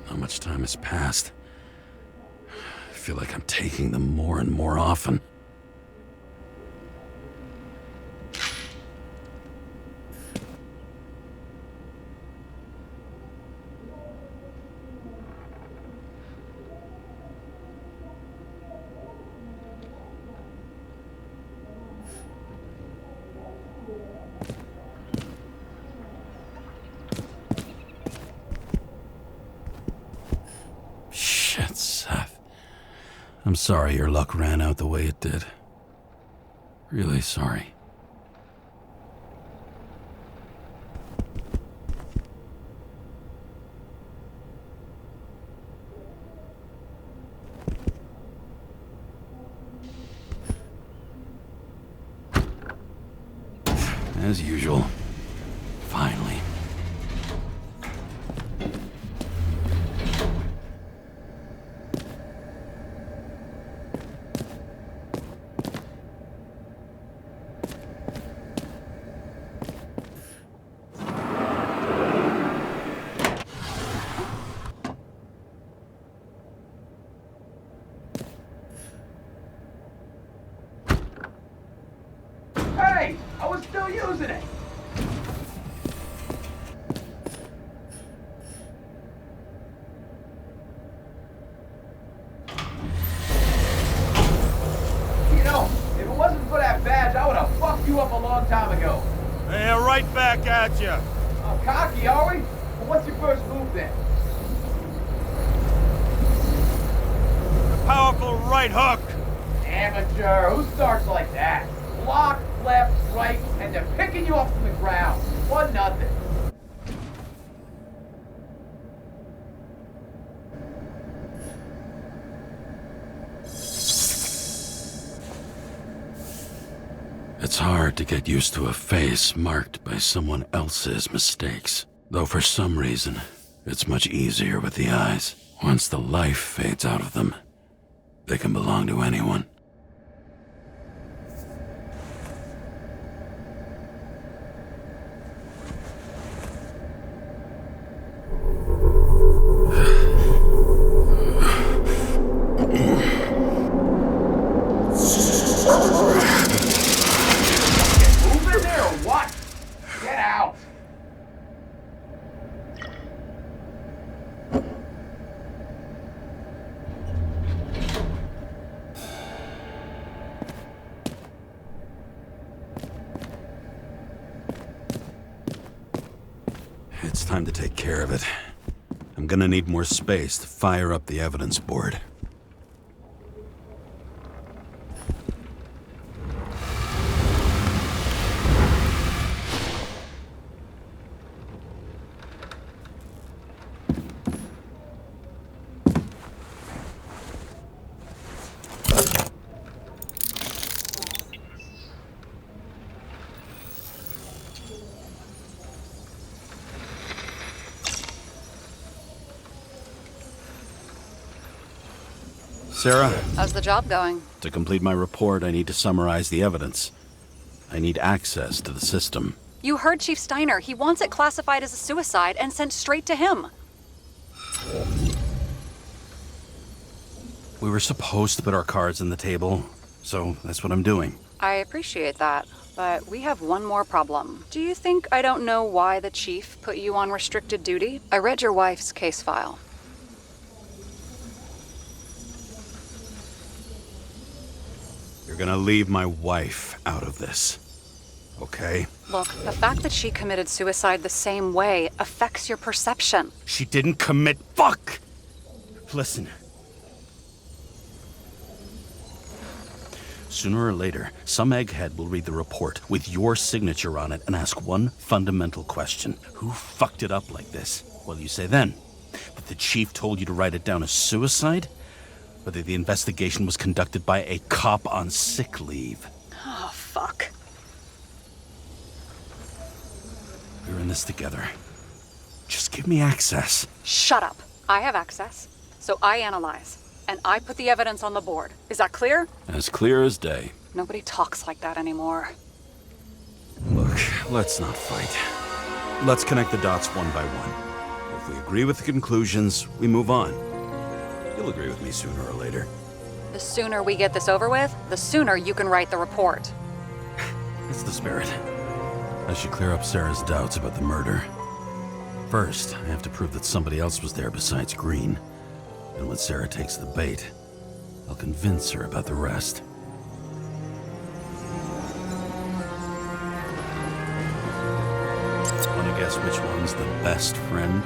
How much time has passed? I feel like I'm taking them more and more often. Seth. I'm sorry your luck ran out the way it did. Really sorry. As usual. Finally. Hey! I was still using it! You know, if it wasn't for that badge, I would have fucked you up a long time ago. Yeah, right back at you. Oh, cocky, are we? Well, what's your first move then? The powerful right hook. Amateur, who starts like that? Block, left, right, and they're picking you up from the ground. 1-0. It's hard to get used to a face marked by someone else's mistakes. Though for some reason, it's much easier with the eyes. Once the life fades out of them, they can belong to anyone. It's time to take care of it. I'm gonna need more space to fire up the evidence board. Sarah? How's the job going? To complete my report, I need to summarize the evidence. I need access to the system. You heard Chief Steiner. He wants it classified as a suicide and sent straight to him. We were supposed to put our cards on the table, so that's what I'm doing. I appreciate that, but we have one more problem. Do you think I don't know why the chief put you on restricted duty? I read your wife's case file. You're gonna leave my wife out of this, okay? Look, the fact that she committed suicide the same way affects your perception. She didn't commit. Fuck! Listen. Sooner or later, some egghead will read the report with your signature on it and ask one fundamental question. Who fucked it up like this? What do you say then? That the chief told you to write it down as suicide? Or that the investigation was conducted by a cop on sick leave? Oh, fuck. We're in this together. Just give me access. Shut up. I have access, so I analyze. And I put the evidence on the board. Is that clear? As clear as day. Nobody talks like that anymore. Look, let's not fight. Let's connect the dots one by one. If we agree with the conclusions, we move on. You'll agree with me sooner or later. The sooner we get this over with, the sooner you can write the report. That's the spirit. I should clear up Sarah's doubts about the murder. First, I have to prove that somebody else was there besides Green. And when Sarah takes the bait, I'll convince her about the rest. Want to guess which one's the best friend?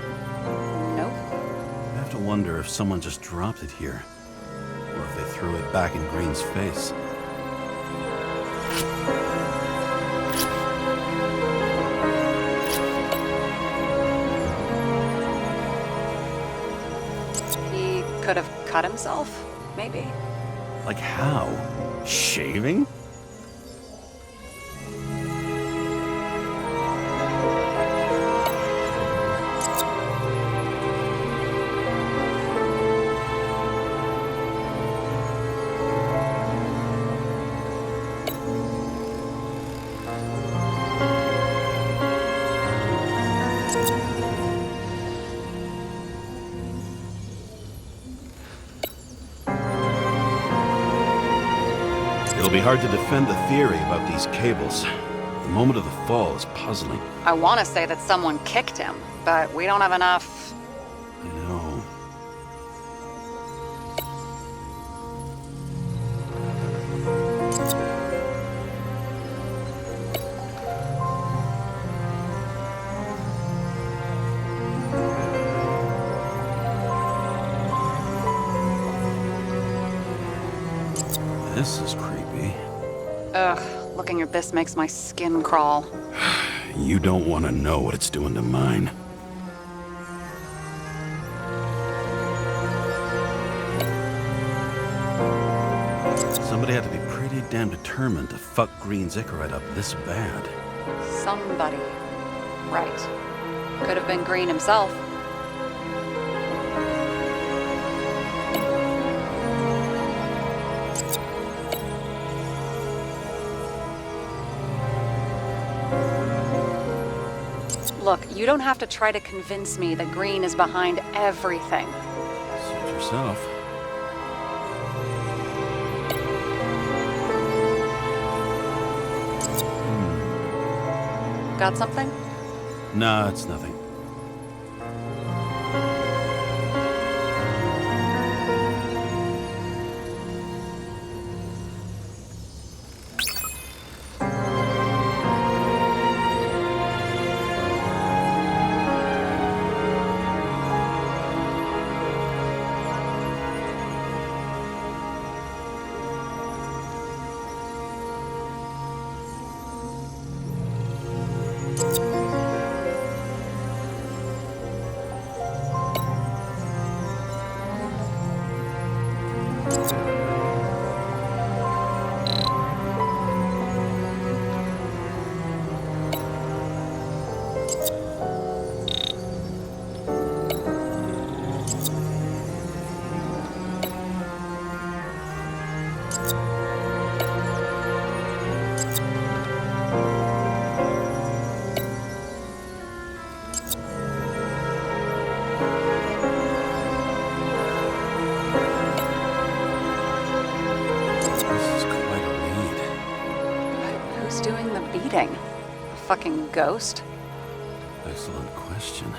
Nope. I have to wonder if someone just dropped it here, or if they threw it back in Green's face. He could have cut himself, maybe. Like how? Shaving? It'll be hard to defend the theory about these cables. The moment of the fall is puzzling. I want to say that someone kicked him, but we don't have enough. I know. This is creepy. Ugh, looking at this makes my skin crawl. You don't want to know what it's doing to mine. Somebody had to be pretty damn determined to fuck Green's Icarite up this bad. Somebody. Right. Could have been Green himself. Look, you don't have to try to convince me that Green is behind everything. Suit yourself. Got something? Nah, it's nothing. fucking ghost? Excellent question.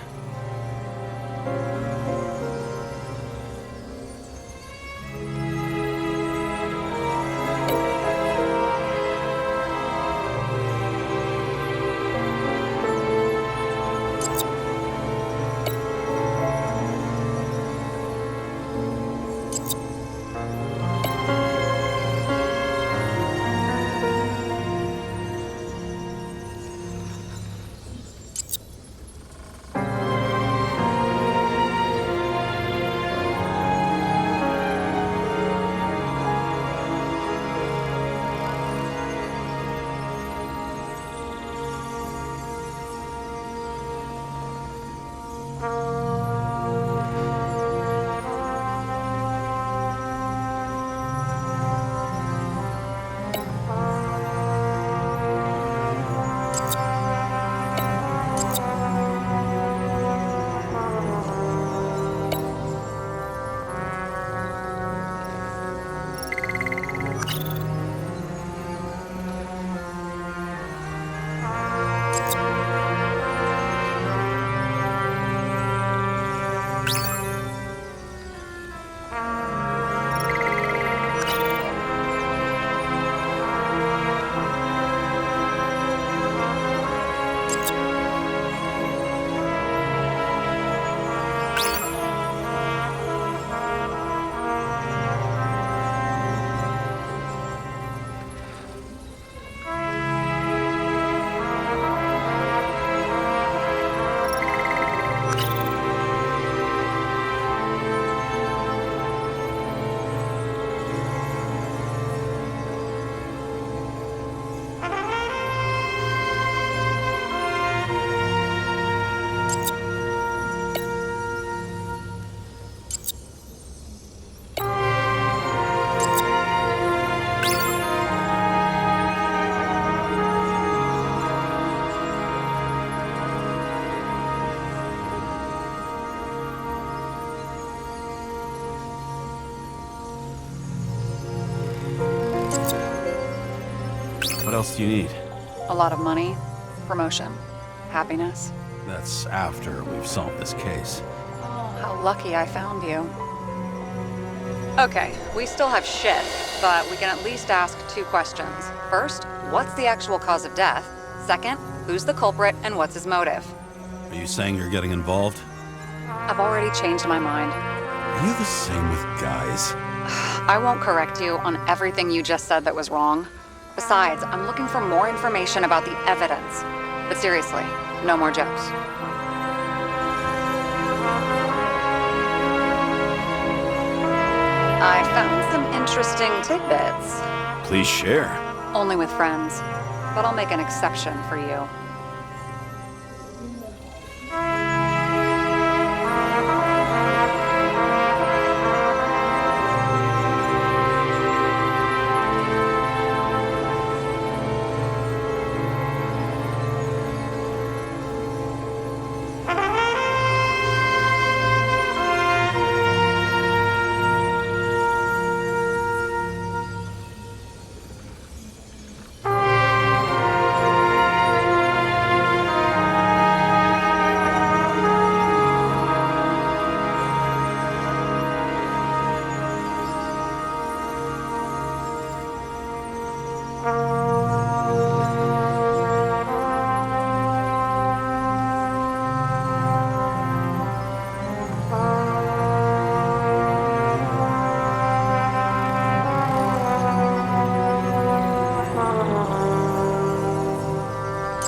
What else do you need? A lot of money, promotion, happiness. That's after we've solved this case. Oh, how lucky I found you. Okay, we still have shit, but we can at least ask 2 questions. First, what's the actual cause of death? Second, who's the culprit and what's his motive? Are you saying you're getting involved? I've already changed my mind. Are you the same with guys? I won't correct you on everything you just said that was wrong. Besides, I'm looking for more information about the evidence. But seriously, no more jokes. I found some interesting tidbits. Please share. Only with friends. But I'll make an exception for you.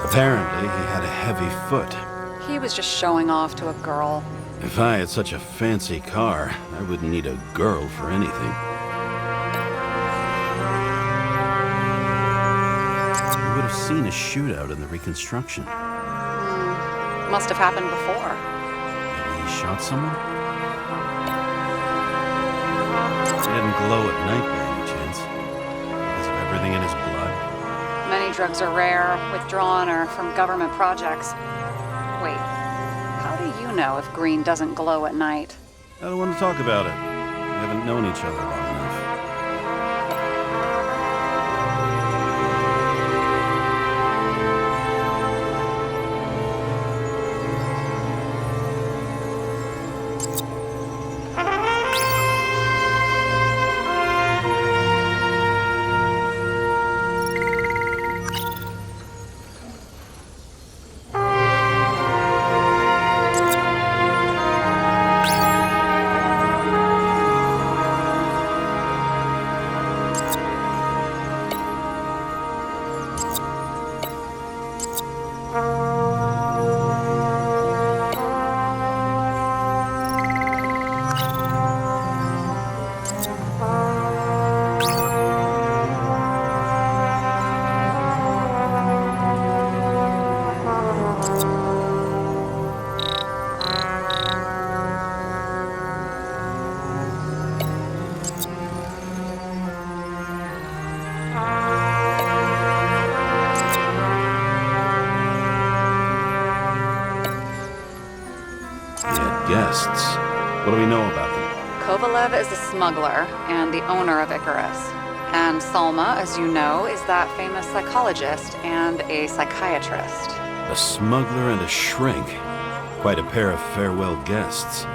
Apparently, he had a heavy foot. He was just showing off to a girl. If I had such a fancy car, I wouldn't need a girl for anything. You would have seen a shootout in the reconstruction. Must have happened before. Maybe he shot someone? He didn't glow at night by any chance. Because of everything in his blood. Many drugs are rare, withdrawn, or from government projects. Wait, how do you know if green doesn't glow at night? I don't want to talk about it. We haven't known each other long enough. Guests? What do we know about them? Kovalev is a smuggler and the owner of Icarus. And Salma, as you know, is that famous psychologist and a psychiatrist. A smuggler and a shrink. Quite a pair of farewell guests.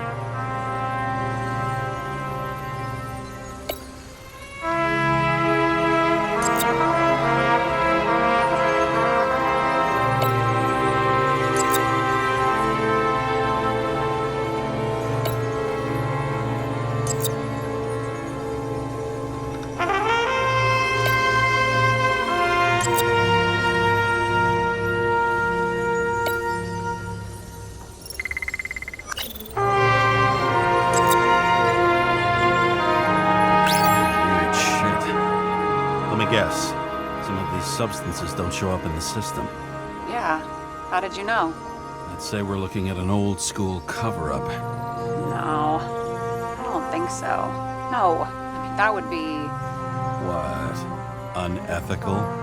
Guess. Some of these substances don't show up in the system. Yeah. How did you know? I'd say we're looking at an old school cover-up. No. I don't think so. No. I mean, that would be... What? Unethical?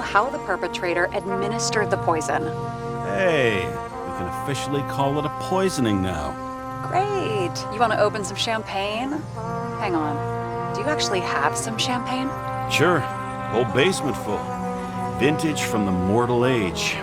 How the perpetrator administered the poison. Hey, we can officially call it a poisoning now. Great. You want to open some champagne? Hang on. Do you actually have some champagne? Sure. Whole basement full. Vintage from the mortal age.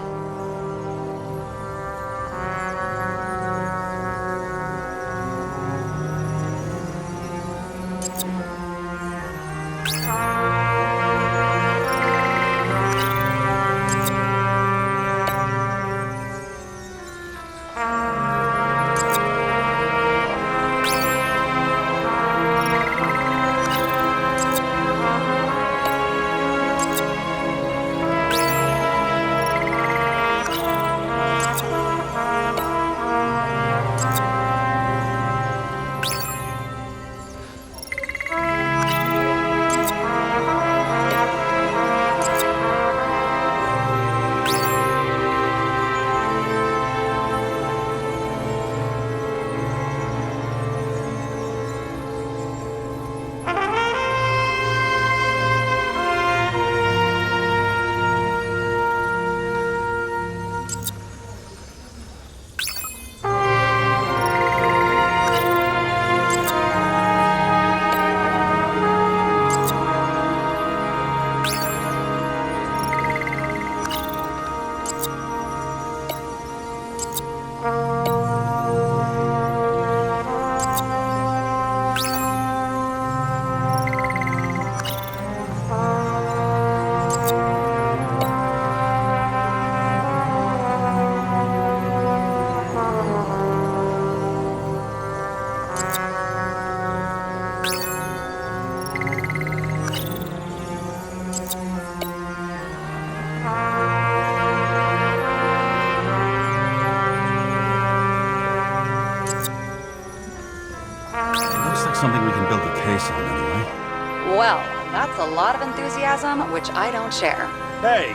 Something we can build a case on, anyway. Well, that's a lot of enthusiasm, which I don't share. Hey,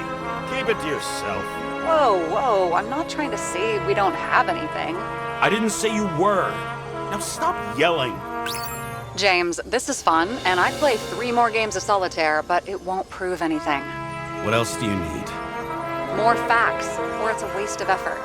keep it to yourself. Whoa, I'm not trying to say we don't have anything. I didn't say you were. Now stop yelling. James, this is fun, and I'd play 3 more games of solitaire, but it won't prove anything. What else do you need? More facts, or it's a waste of effort.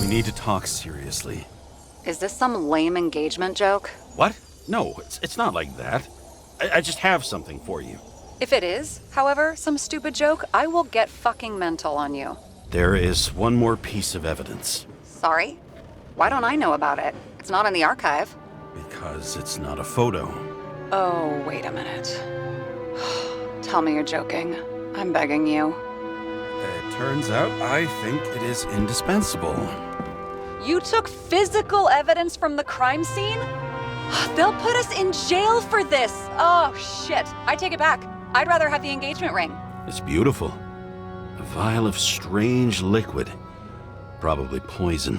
We need to talk seriously. Is this some lame engagement joke? What? No, it's not like that. I just have something for you. If it is, however, some stupid joke, I will get fucking mental on you. There is one more piece of evidence. Sorry? Why don't I know about it? It's not in the archive. Because it's not a photo. Oh, wait a minute. Tell me you're joking. I'm begging you. It turns out I think it is indispensable. You took physical evidence from the crime scene? They'll put us in jail for this. Oh, shit. I take it back. I'd rather have the engagement ring. It's beautiful. A vial of strange liquid. Probably poison.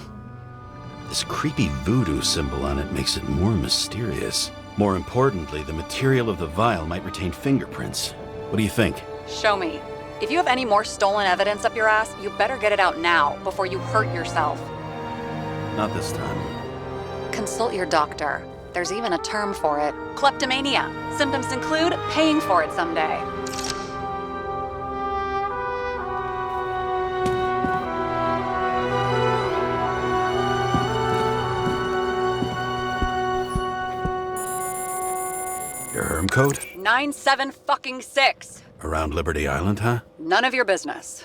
This creepy voodoo symbol on it makes it more mysterious. More importantly, the material of the vial might retain fingerprints. What do you think? Show me. If you have any more stolen evidence up your ass, you better get it out now before you hurt yourself. Not this time. Consult your doctor. There's even a term for it. Kleptomania. Symptoms include paying for it someday. Your herm code? 97-fucking-6. Around Liberty Island, huh? None of your business.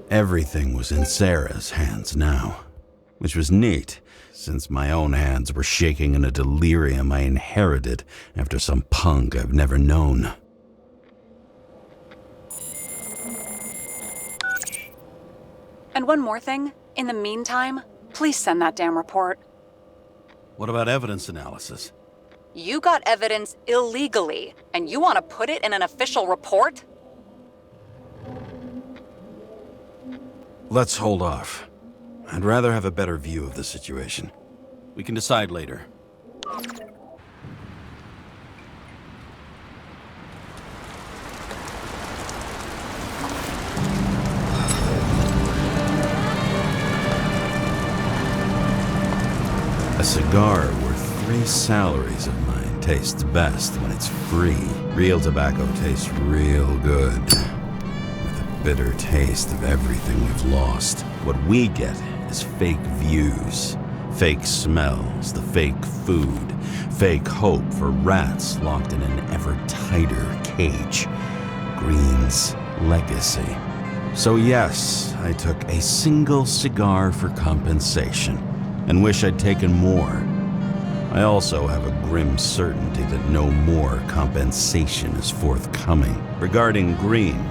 Everything was in Sarah's hands now, which was neat, since my own hands were shaking in a delirium I inherited after some punk I've never known. And one more thing. In the meantime, please send that damn report. What about evidence analysis? You got evidence illegally, and you want to put it in an official report? Let's hold off. I'd rather have a better view of the situation. We can decide later. A cigar worth 3 salaries of mine tastes best when it's free. Real tobacco tastes real good. With a bitter taste of everything we've lost. What we get is fake views, fake smells, the fake food, fake hope for rats locked in an ever tighter cage. Green's legacy. So yes, I took a single cigar for compensation, and wish I'd taken more. I also have a grim certainty that no more compensation is forthcoming. Regarding Green,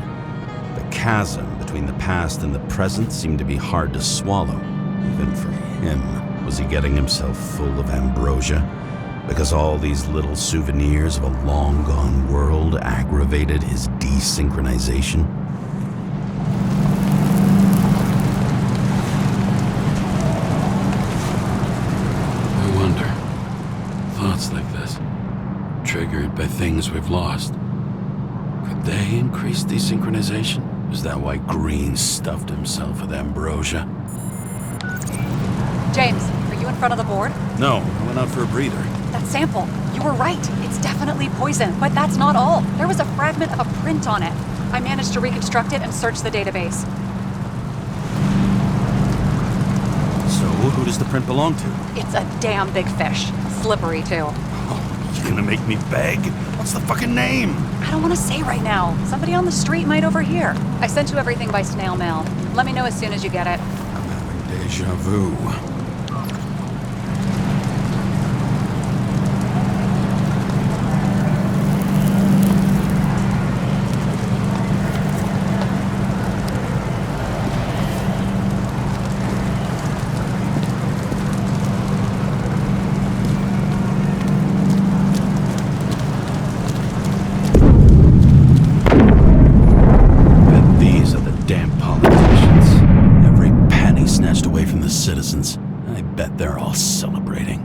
the chasm between the past and the present seemed to be hard to swallow, even for him. Was he getting himself full of ambrosia? Because all these little souvenirs of a long-gone world aggravated his desynchronization? Thoughts like this, triggered by things we've lost, could they increase desynchronization, Is that why Green stuffed himself with ambrosia? James, are you in front of the board? No, I went out for a breather. That sample. You were right. It's definitely poison, but that's not all. There was a fragment of a print on it. I managed to reconstruct it and search the database. So, who does the print belong to? It's a damn big fish. Slippery, too. Oh, you gonna make me beg? What's the fucking name? I don't want to say right now. Somebody on the street might overhear. I sent you everything by snail mail. Let me know as soon as you get it. I'm having deja vu. Citizens. I bet they're all celebrating.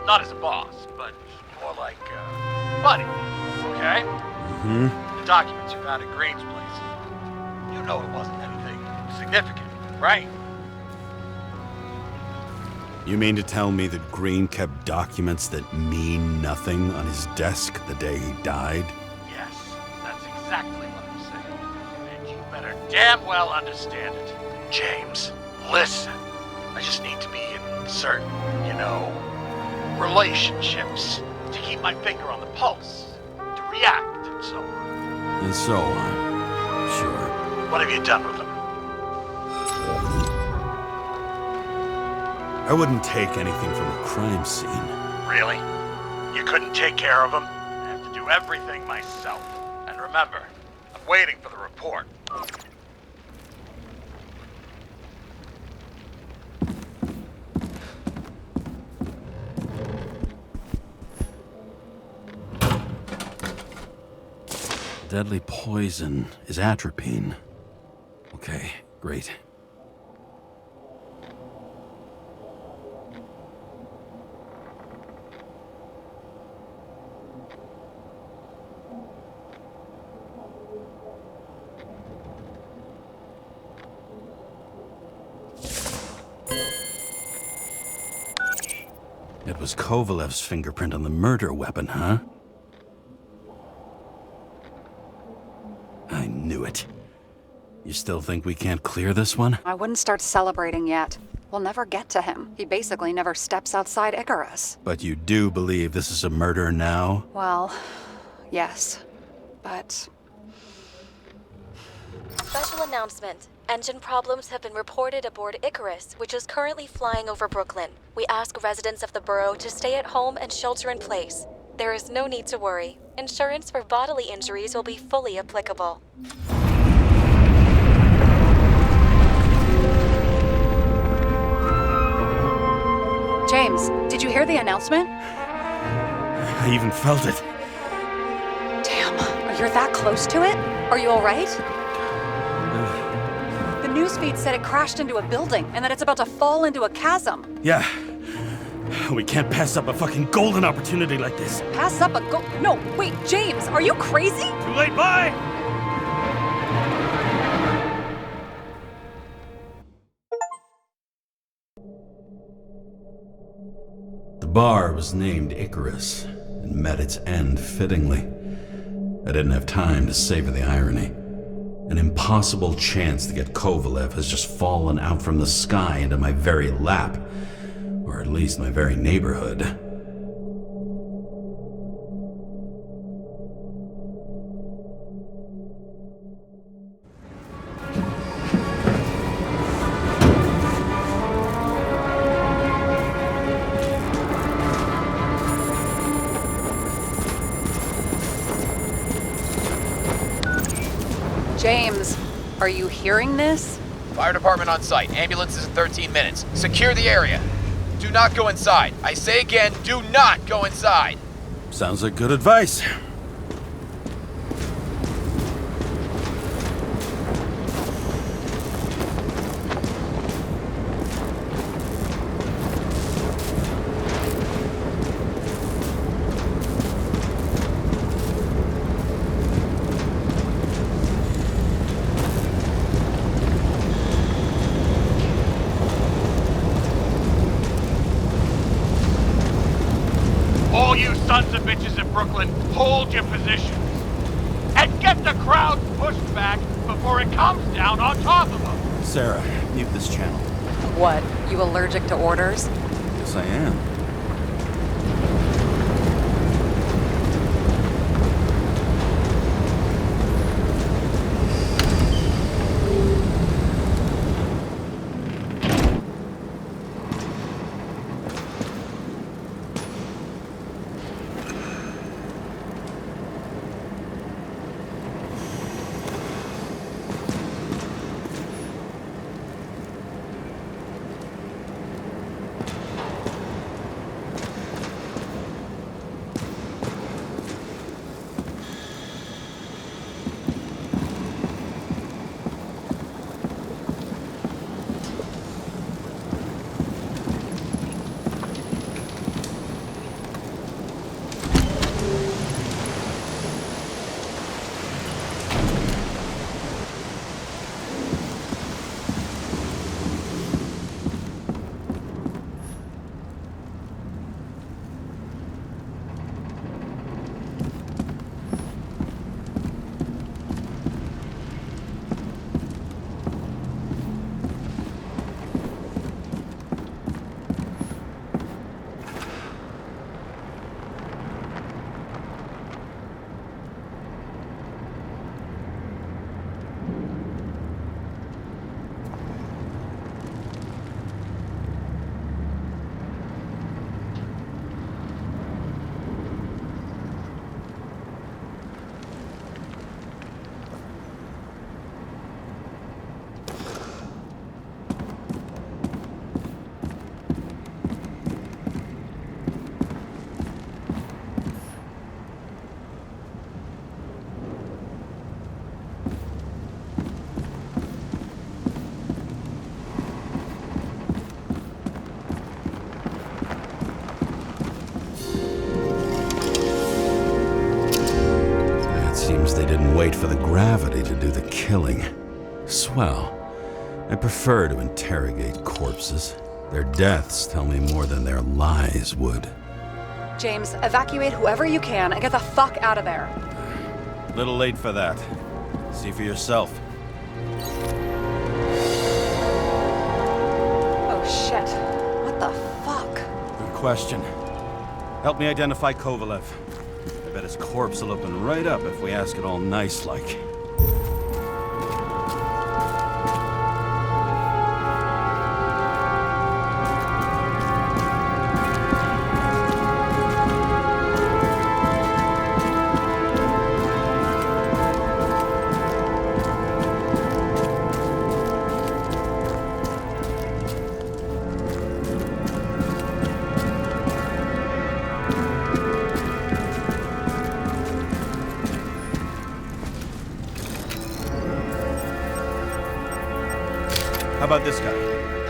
Not as a boss, but more like, buddy, okay? The documents you found at Green's place. You know it wasn't anything significant, right? You mean to tell me that Green kept documents that mean nothing on his desk the day he died? Yes, that's exactly what I'm saying. And you better damn well understand it. James, listen. I just need to be in certain, relationships to keep my finger on the pulse, to react, and so on. And so on. Sure. What have you done with them? I wouldn't take anything from a crime scene. Really? You couldn't take care of them? I have to do everything myself. And remember, I'm waiting for the report. Deadly poison is atropine. Okay, great. It was Kovalev's fingerprint on the murder weapon, huh? I knew it. You still think we can't clear this one? I wouldn't start celebrating yet. We'll never get to him. He basically never steps outside Icarus. But you do believe this is a murder now? Well, yes. But... Special announcement. Engine problems have been reported aboard Icarus, which is currently flying over Brooklyn. We ask residents of the borough to stay at home and shelter in place. There is no need to worry. Insurance for bodily injuries will be fully applicable. James, did you hear the announcement? I even felt it. Damn, you're that close to it? Are you all right? The newsfeed said it crashed into a building and that it's about to fall into a chasm. Yeah. We can't pass up a fucking golden opportunity like this. Pass up a No, wait, James, are you crazy? Too late, bye! The bar was named Icarus and met its end fittingly. I didn't have time to savor the irony. An impossible chance to get Kovalev has just fallen out from the sky into my very lap. Or at least my very neighborhood. James, are you hearing this? Fire department on site. Ambulances in 13 minutes. Secure the area. Do not go inside. I say again, do not go inside. Sounds like good advice. All you sons of bitches in Brooklyn, hold your positions. And get the crowd pushed back before it comes down on top of them. Sarah, mute this channel. What, you allergic to orders? Yes, I am. They didn't wait for the gravity to do the killing. Swell. I prefer to interrogate corpses. Their deaths tell me more than their lies would. James, evacuate whoever you can and get the fuck out of there. Little late for that. See for yourself. Oh shit. What the fuck? Good question. Help me identify Kovalev. I bet his corpse will open right up if we ask it all nice-like. How about this guy?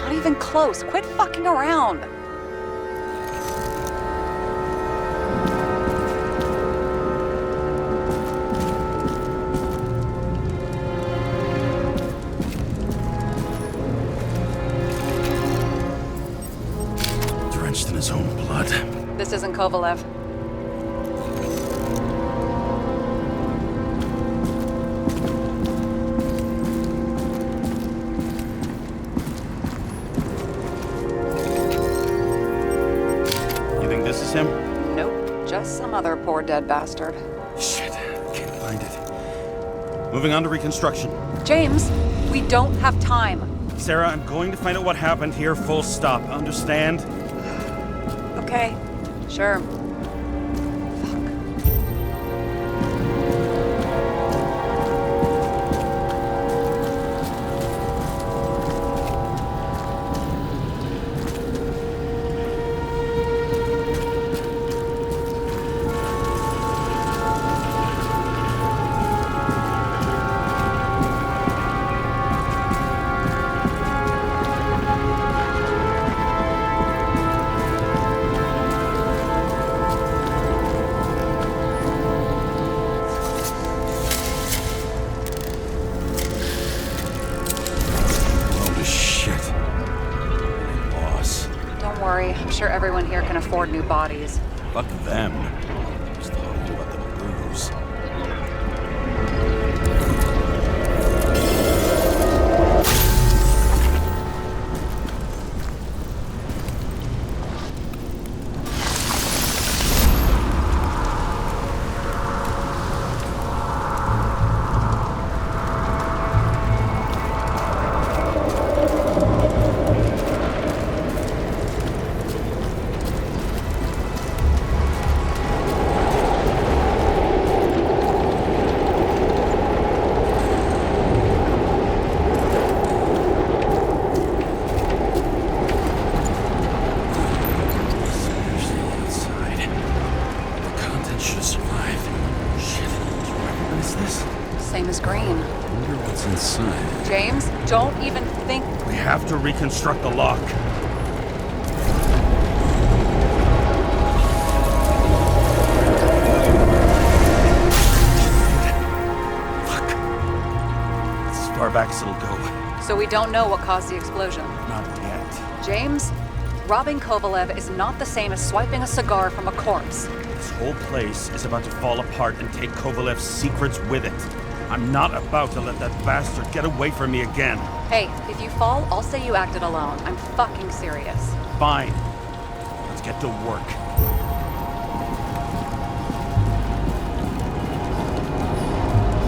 Not even close. Quit fucking around. Drenched in his own blood. This isn't Kovalev. Him? Nope, just some other poor dead bastard. Shit, can't find it. Moving on to reconstruction. James, we don't have time. Sarah, I'm going to find out what happened here, full stop. Understand? Okay, sure. Fuck. sure everyone here can afford new bodies. Fuck them. Just talking about the booze. James, don't even think... We have to reconstruct the lock. Fuck. It's as far back as it'll go. So we don't know what caused the explosion? Not yet. James, robbing Kovalev is not the same as swiping a cigar from a corpse. This whole place is about to fall apart and take Kovalev's secrets with it. I'm not about to let that bastard get away from me again. Hey, if you fall, I'll say you acted alone. I'm fucking serious. Fine. Let's get to work.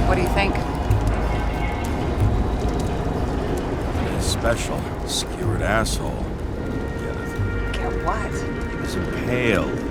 What do you think? A special, skewered asshole. Get it? Get what? He was impaled.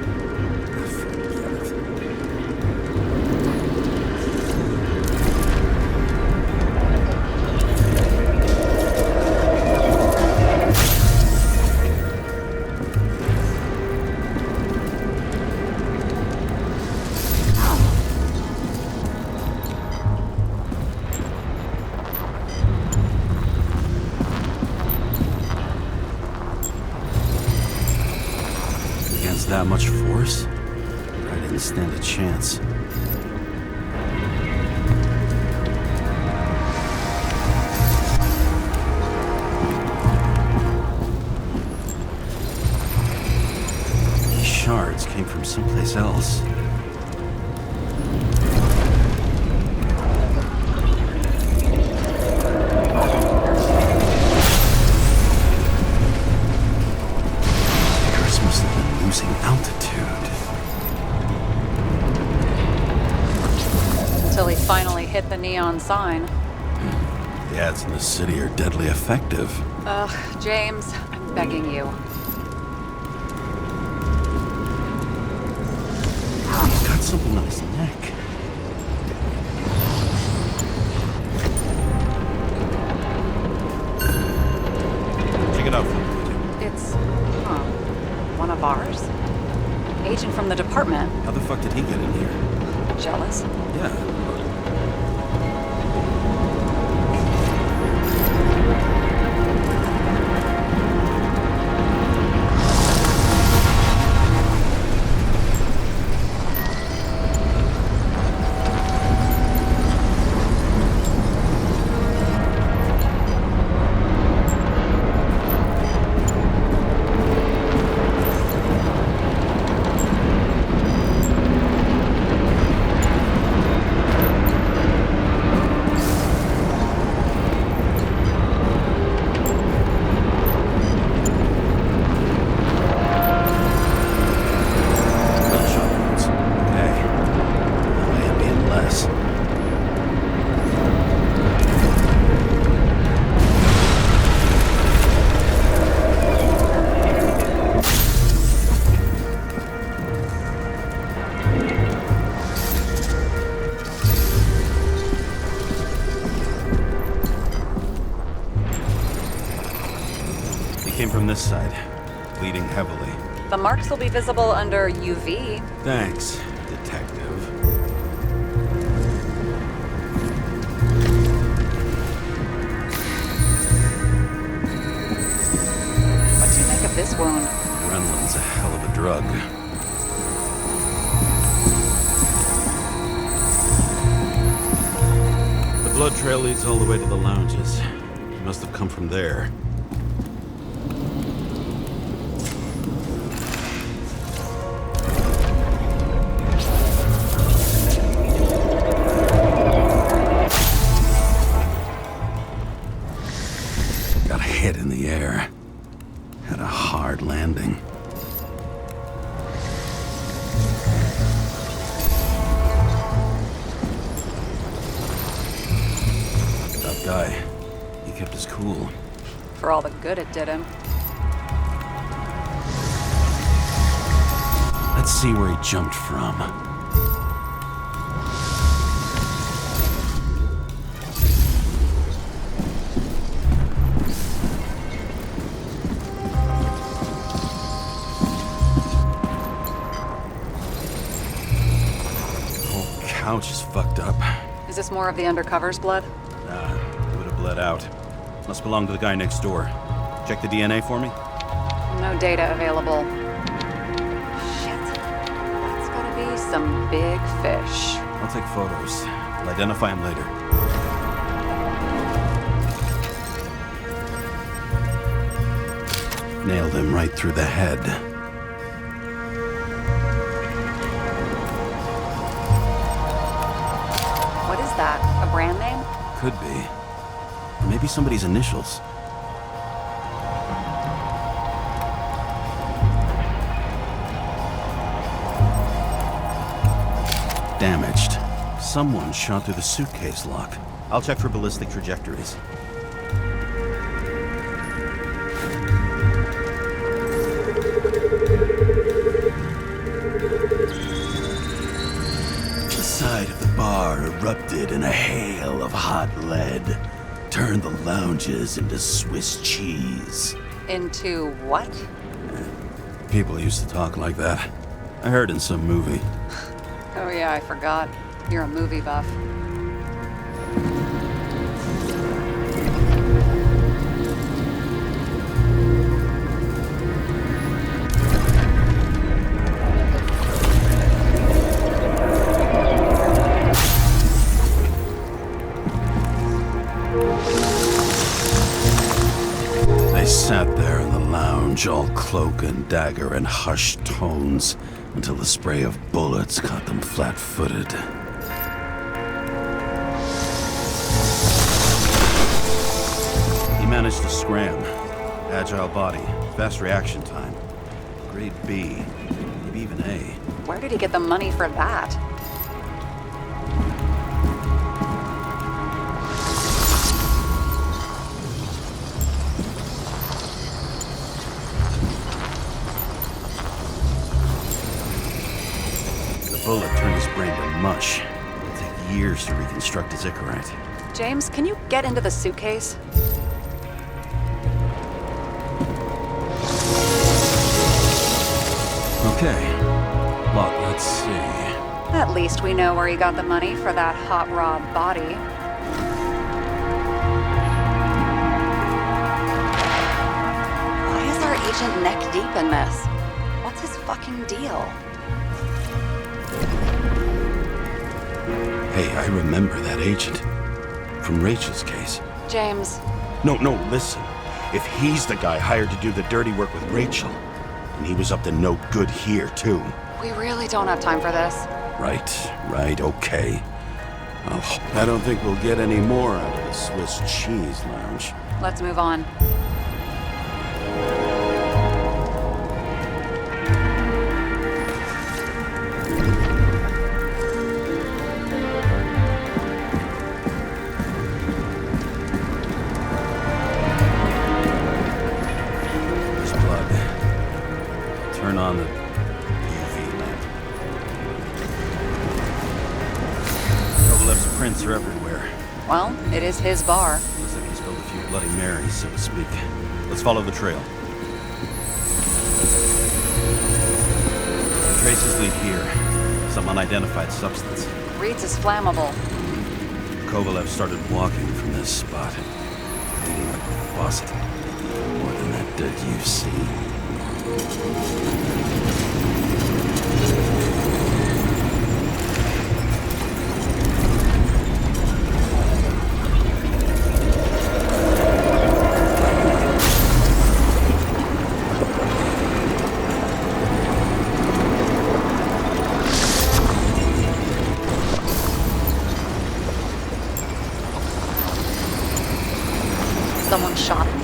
That much force? I didn't stand a chance. These shards came from someplace else. Losing altitude. Until he finally hit the neon sign. The ads in the city are deadly effective. Ugh, James, I'm begging you. He's got something on his neck. Check it out for me. It's... one of ours? Agent from the department. How the fuck did he get in here? Jealous? Yeah. Came from this side, bleeding heavily. The marks will be visible under UV. Thanks, detective. What do you make of this wound? Adrenaline's a hell of a drug. The blood trail leads all the way to the lounges. He must have come from there. cool. For all the good it did him. Let's see where he jumped from. Whole couch is fucked up. Is this more of the undercover's blood? Nah, it would have bled out. Must belong to the guy next door. Check the DNA for me? No data available. Shit. That's gotta be some big fish. I'll take photos. I'll identify him later. Nailed him right through the head. What is that? A brand name? Could be. Or maybe somebody's initials. Damaged. Someone shot through the suitcase lock. I'll check for ballistic trajectories. The side of the bar erupted in a hail of hot lead. Turned the lounges into Swiss cheese. Into what? People used to talk like that. I heard in some movie. Oh yeah, I forgot. You're a movie buff. They sat there in the lounge, all cloak and dagger and hushed tones, until the spray of bullets caught them flat-footed. He managed to scram. Agile body, fast reaction time. Grade B, maybe even A. Where did he get the money for that? The bullet turned his brain to mush. It'll take years to reconstruct his Icarite. James, can you get into the suitcase? Okay. Look, let's see. At least we know where he got the money for that hot rod body. Why is our agent neck deep in this? What's his fucking deal? Hey, I remember that agent. From Rachel's case. James. No, listen. If he's the guy hired to do the dirty work with Rachel, and he was up to no good here, too. We really don't have time for this. Right, okay. Oh, I don't think we'll get any more out of the Swiss cheese lounge. Let's move on. There's blood. Turn on the UV lamp. Kovalev's prints are everywhere. Well, it is his bar. Looks like he spilled a few Bloody Marys, so to speak. Let's follow the trail. The traces lead here. Some unidentified substance. Reeds is flammable. Kovalev started walking from this spot. Bleeding like a faucet. More than that dirt you've seen. Someone shot him.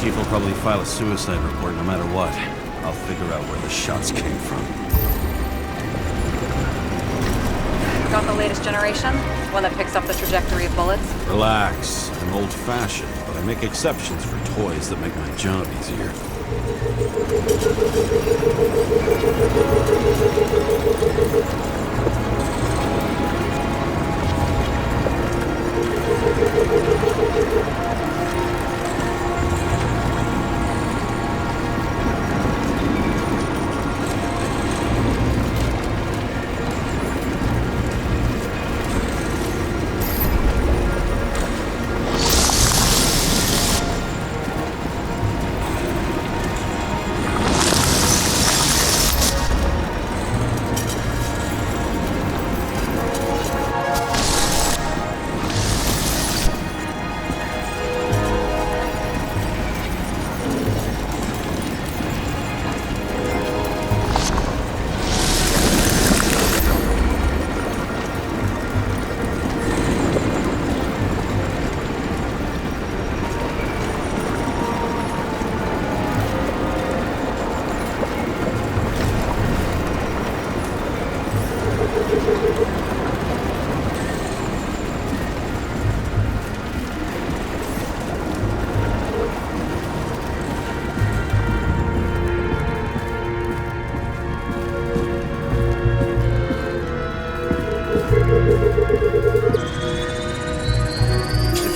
Chief will probably file a suicide report no matter what. I'll figure out where the shots came from. Got the latest generation? One that picks up the trajectory of bullets? Relax. I'm old-fashioned, but I make exceptions for toys that make my job easier.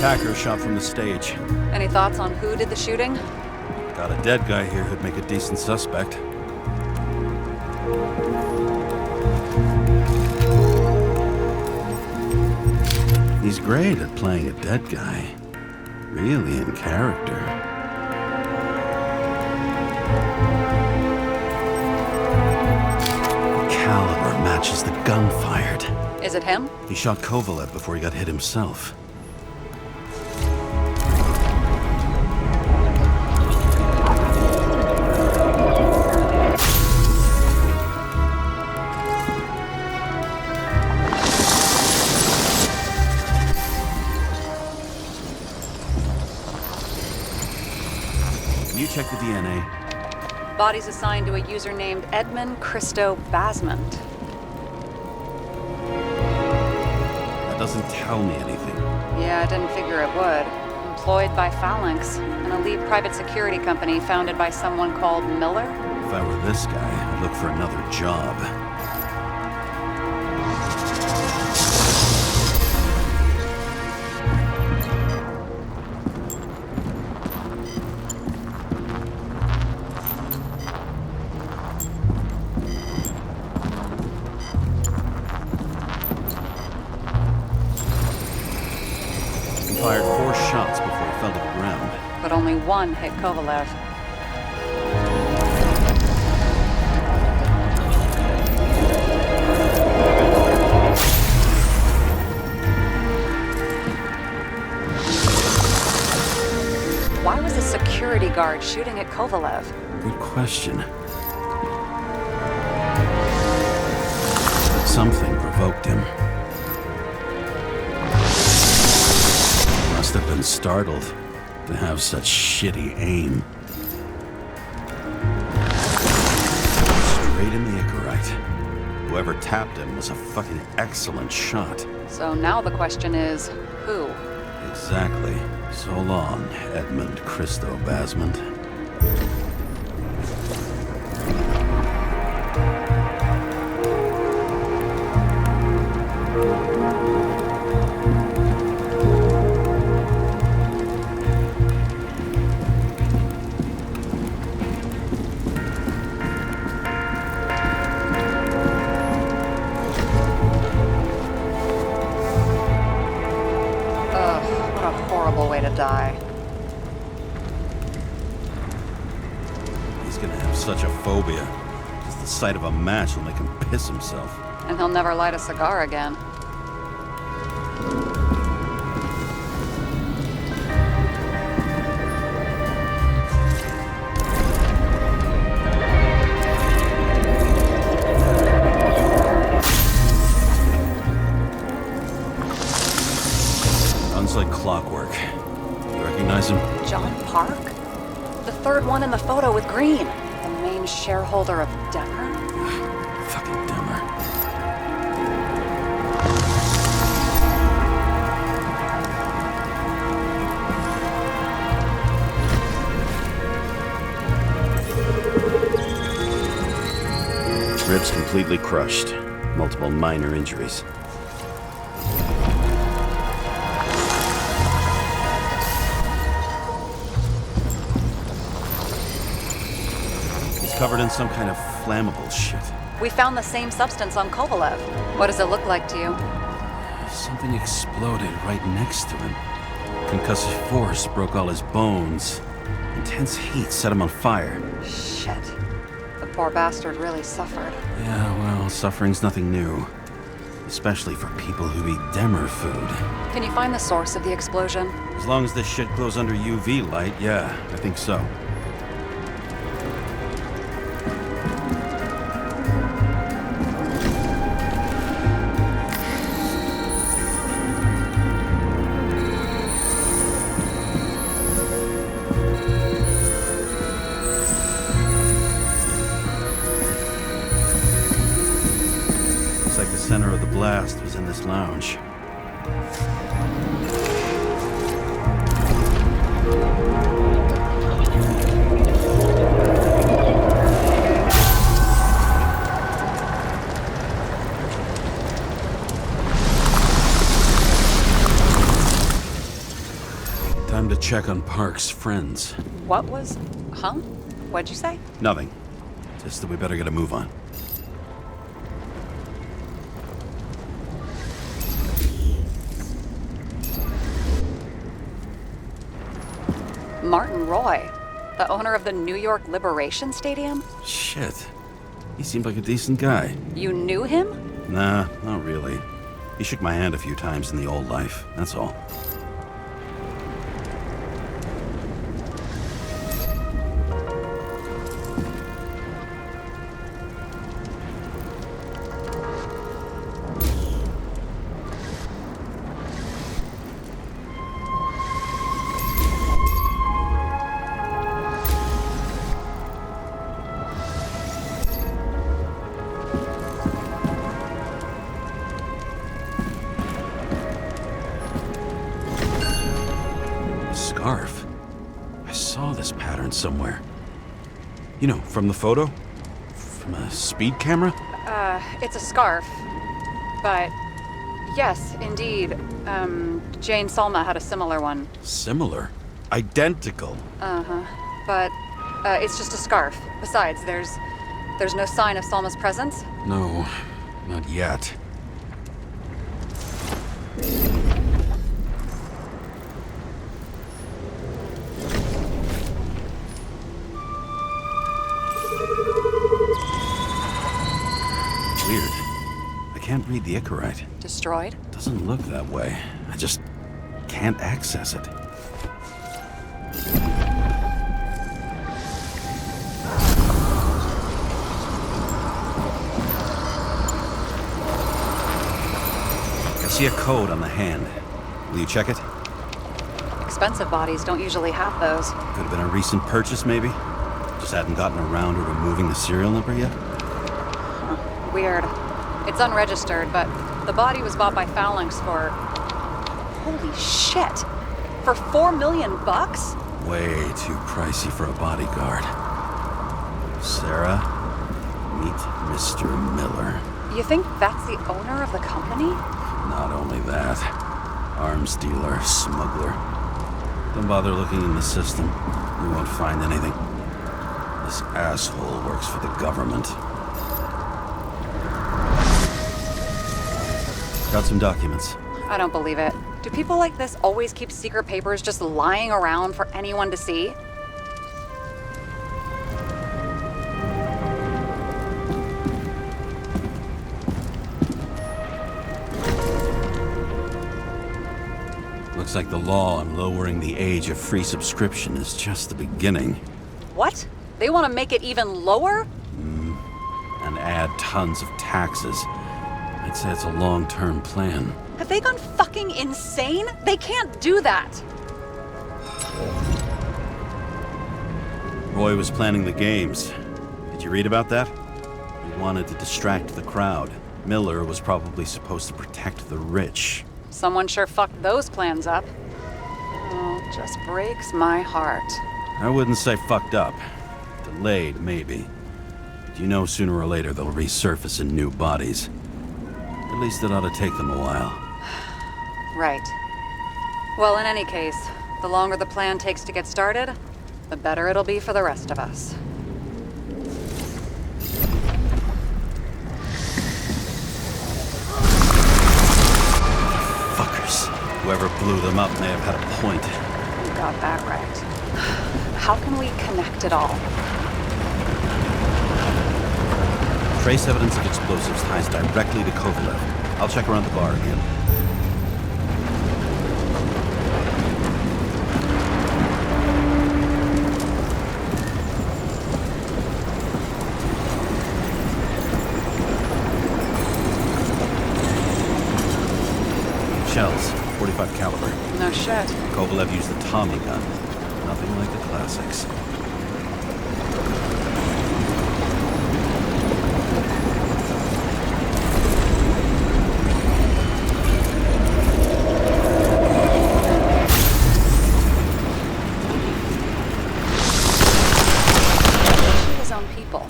Attacker shot from the stage. Any thoughts on who did the shooting? Got a dead guy here who'd make a decent suspect. He's great at playing a dead guy. Really in character. The caliber matches the gun fired. Is it him? He shot Kovalev before he got hit himself. You check the DNA. Body's assigned to a user named Edmund Christo Basment. That doesn't tell me anything. Yeah, I didn't figure it would. Employed by Phalanx, an elite private security company founded by someone called Miller. If I were this guy, I'd look for another job. Fired 4 shots before he fell to the ground. But only one hit Kovalev. Why was a security guard shooting at Kovalev? Good question. Something provoked him. Must have been startled to have such shitty aim. Straight in the Icarite. Whoever tapped him was a fucking excellent shot. So now the question is, who? Exactly. So long, Edmund Christo Basment. Way to die. He's gonna have such a phobia. Just the sight of a match will make him piss himself. And he'll never light a cigar again. Guns like clockwork. You recognize him? John Park? The third one in the photo with Green. The main shareholder of Denver? Fucking Denver. Ribs completely crushed. Multiple minor injuries. He's covered in some kind of flammable shit. We found the same substance on Kovalev. What does it look like to you? Something exploded right next to him. Concussive force broke all his bones. Intense heat set him on fire. Shit. The poor bastard really suffered. Yeah, well, suffering's nothing new. Especially for people who eat Demer food. Can you find the source of the explosion? As long as this shit glows under UV light, yeah, I think so. The center of the blast was in this lounge. Time to check on Park's friends. What was... Huh? What'd you say? Nothing. Just that we better get a move on. Martin Roy, the owner of the New York Liberation Stadium? Shit. He seemed like a decent guy. You knew him? Nah, not really. He shook my hand a few times in the old life, that's all. Scarf. I saw this pattern somewhere. You know, from the photo? From a speed camera? It's a scarf. But, yes, indeed. Jane Salma had a similar one. Similar? Identical? Uh-huh. But, it's just a scarf. Besides, there's no sign of Salma's presence? No, not yet. Weird. I can't read the Icarite. Destroyed? Doesn't look that way. I just can't access it. I see a code on the hand. Will you check it? Expensive bodies don't usually have those. Could have been a recent purchase, maybe? Just hadn't gotten around to removing the serial number yet? Weird. It's unregistered, but the body was bought by Phalanx for... Holy shit! For $4 million? Way too pricey for a bodyguard. Sarah, meet Mr. Miller. You think that's the owner of the company? Not only that, arms dealer, smuggler. Don't bother looking in the system. You won't find anything. This asshole works for the government. Got some documents. I don't believe it. Do people like this always keep secret papers just lying around for anyone to see? Looks like the law on lowering the age of free subscription is just the beginning. What? They want to make it even lower? And add tons of taxes. I'd say it's a long-term plan. Have they gone fucking insane? They can't do that! Roy was planning the games. Did you read about that? He wanted to distract the crowd. Miller was probably supposed to protect the rich. Someone sure fucked those plans up. Oh, it just breaks my heart. I wouldn't say fucked up. Delayed, maybe. You know sooner or later they'll resurface in new bodies. At least it ought to take them a while. Right. Well, in any case, the longer the plan takes to get started, the better it'll be for the rest of us. Fuckers. Whoever blew them up may have had a point. You got that right. How can we connect it all? Trace evidence of explosives ties directly to Kovalev. I'll check around the bar again. Shells, 45 caliber. No shit. Kovalev used the Tommy gun. Nothing like the classics. His own people.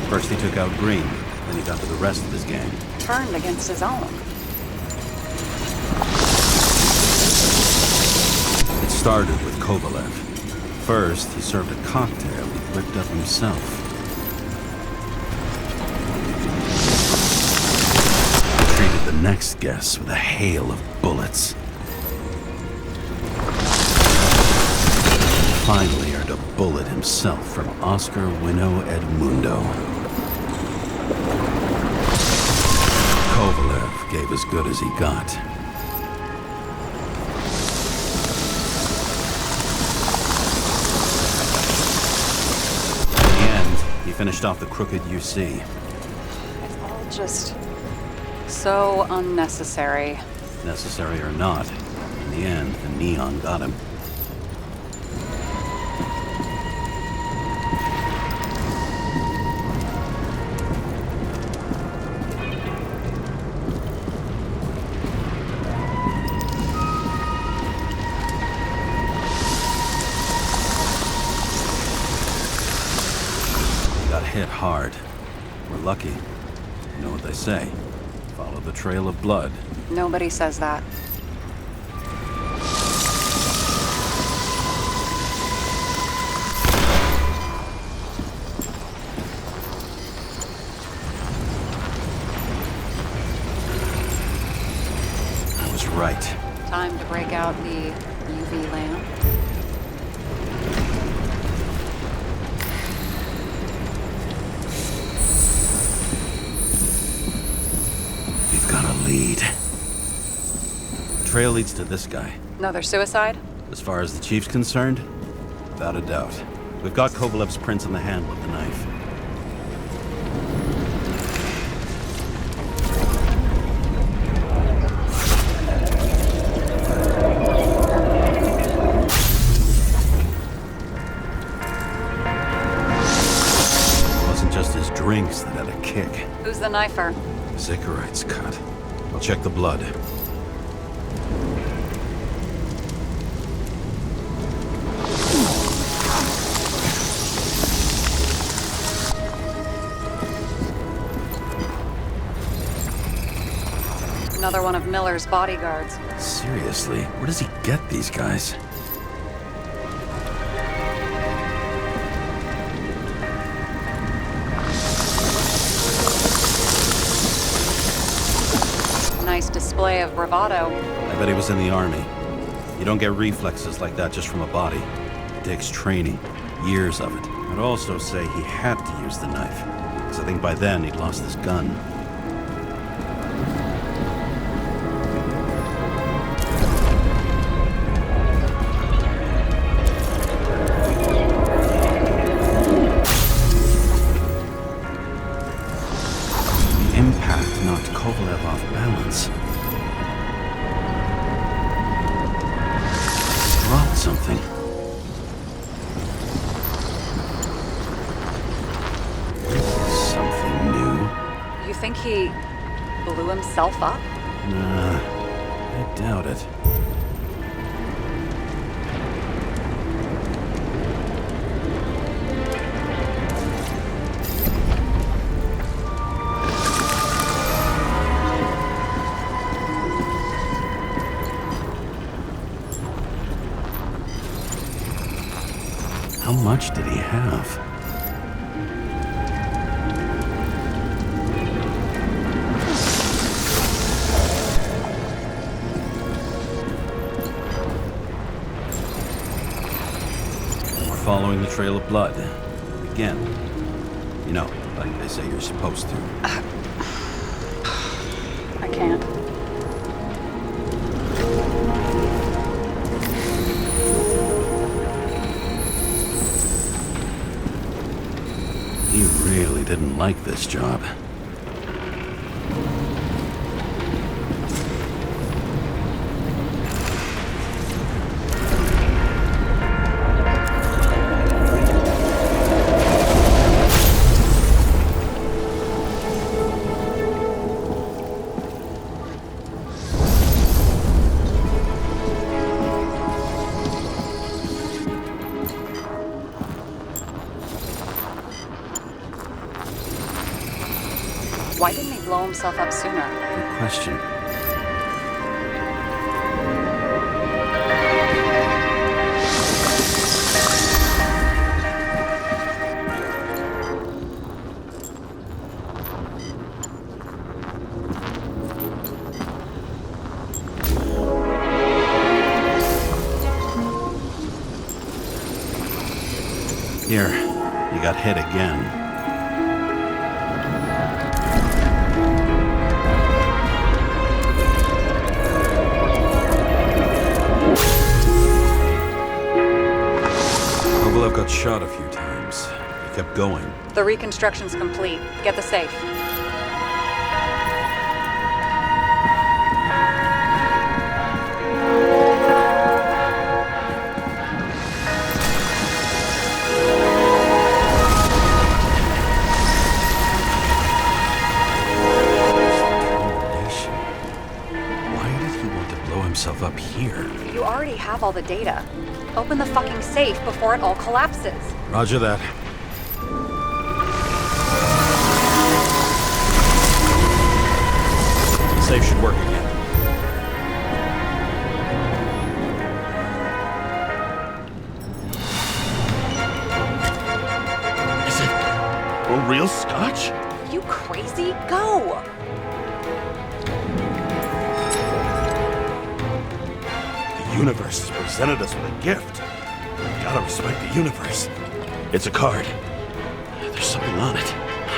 First he took out Green, then he got to the rest of his gang. Turned against his own. It started with Kovalev. First, he served a cocktail he whipped up himself. He treated the next guest with a hail of bullets. Finally earned a bullet himself from Oscar Wino Edmundo. Kovalev gave as good as he got. In the end, he finished off the crooked UC. It's all just so unnecessary. Necessary or not, in the end, the neon got him. Hit hard. We're lucky. You know what they say. Follow the trail of blood. Nobody says that. I was right. Time to break out the UV lamp. Lead. The trail leads to this guy. Another suicide? As far as the chief's concerned, without a doubt. We've got Kovalev's prints on the handle of the knife. It wasn't just his drinks that had a kick. Who's the knifer? Zicharites cut. I'll check the blood. Another one of Miller's bodyguards. Seriously, where does he get these guys? Nice display of bravado. I bet he was in the army. You don't get reflexes like that just from a body. It takes training, years of it. I'd also say he had to use the knife, because I think by then he'd lost his gun. The impact knocked Kovalev off balance. Dropped something. Something new. You think he blew himself up? Nah, I doubt it. How much did he have? We're following the trail of blood. Again. You know, like they say you're supposed to. I can't. He really didn't like this job. Why didn't he blow himself up sooner? Good question. Here, you got hit again. Kovalev got shot a few times. He kept going. The reconstruction's complete. Get the safe. Why did he want to blow himself up here? You already have all the data. Open the fucking safe before it all collapses. Roger that. The safe should work again. Is it a real scotch? You crazy? Go! The universe has presented us with a gift. We gotta respect the universe. It's a card. There's something on it,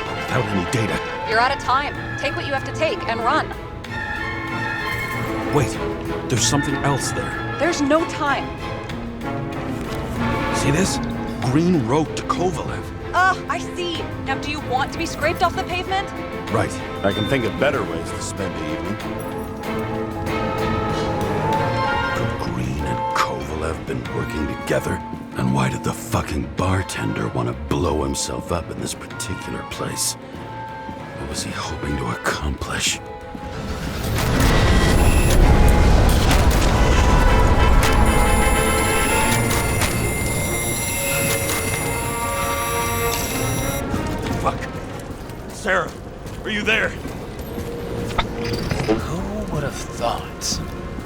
but without any data. You're out of time. Take what you have to take and run. Wait, there's something else there. There's no time. See this? Green wrote to Kovalev. I see. Now, do you want to be scraped off the pavement? Right. I can think of better ways to spend the evening. Could Green and Kovalev been working together? And why did the fucking bartender want to blow himself up in this particular place? What was he hoping to accomplish? Fuck. Sarah, are you there? Who would have thought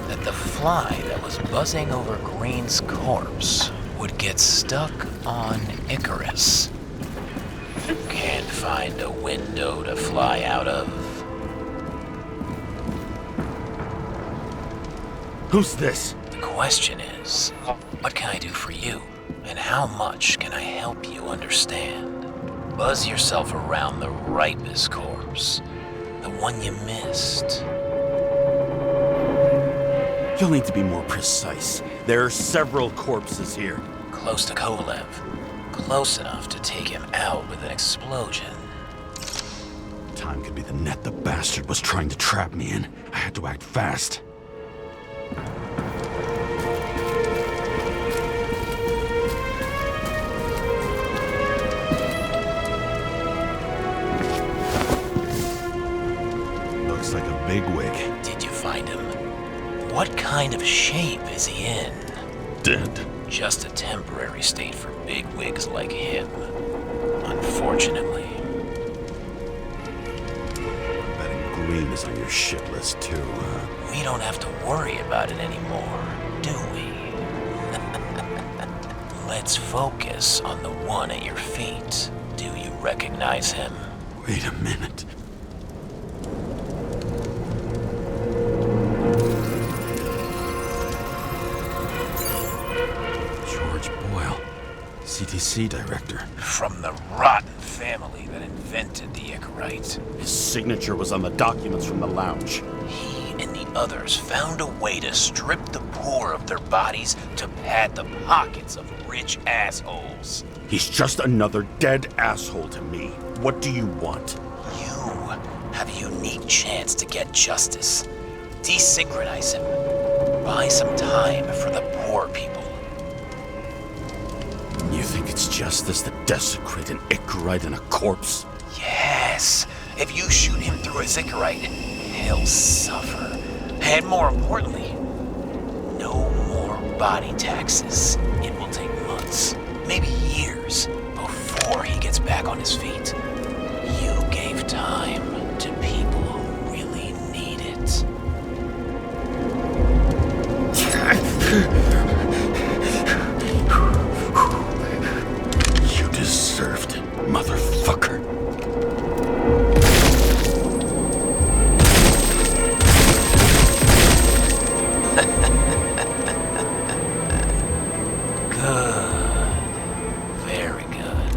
that the fly that was buzzing over Green's corpse would get stuck on Icarus? Can't find a window to fly out of. Who's this? The question is, what can I do for you? And how much can I help you understand? Buzz yourself around the ripest corpse. The one you missed. You'll need to be more precise. There are several corpses here. Close to Kovalev. Close enough to take him out with an explosion. Time could be the net the bastard was trying to trap me in. I had to act fast. Looks like a bigwig. Did you find him? What kind of shape is he in? Dead. Just a temporary state for bigwigs like him. Unfortunately. Betting Green is on your shit list too, huh? We don't have to worry about it anymore, do we? Let's focus on the one at your feet. Do you recognize him? Wait a minute. George Boyle, CTC director. From the rotten family that invented the Icarite. His signature was on the documents from the lounge. He and the others found a way to strip the poor of their bodies to pad the pockets of rich assholes. He's just another dead asshole to me. What do you want? You have a unique chance to get justice. Desynchronize him. Buy some time for the poor people. You think it's justice to desecrate an Icarite and a corpse? Yes. If you shoot him through a Icarite, he'll suffer. And more importantly, no more body taxes. It will take months, maybe years, before he gets back on his feet. You gave time to people who really need it. You deserved it, motherfucker. Very good.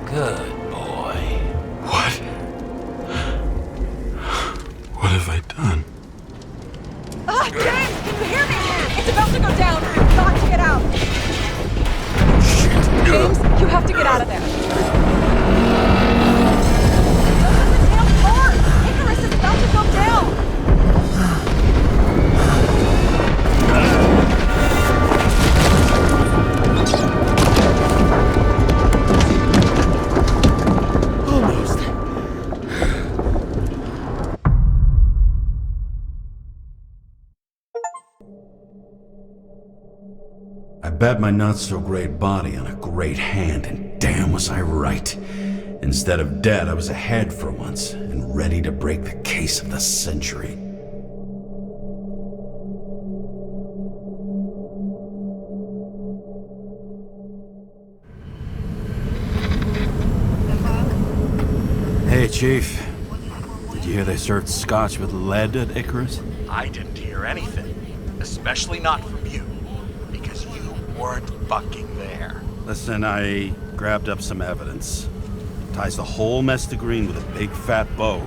Good boy. What? What have I done? Ah, James, can you hear me? It's about to go down. You've got to get out. Shit. James, you have to get out of there. Open the damn door! Icarus is about to go down! Almost. I bet my not-so-great body on a great hand, and damn was I right. Instead of dead, I was ahead for once, and ready to break the case of the century. Hey, Chief. Did you hear they served scotch with lead at Icarus? I didn't hear anything, especially not from you, because you weren't fucking there. Listen, I grabbed up some evidence. Ties the whole mess to green with a big fat bow.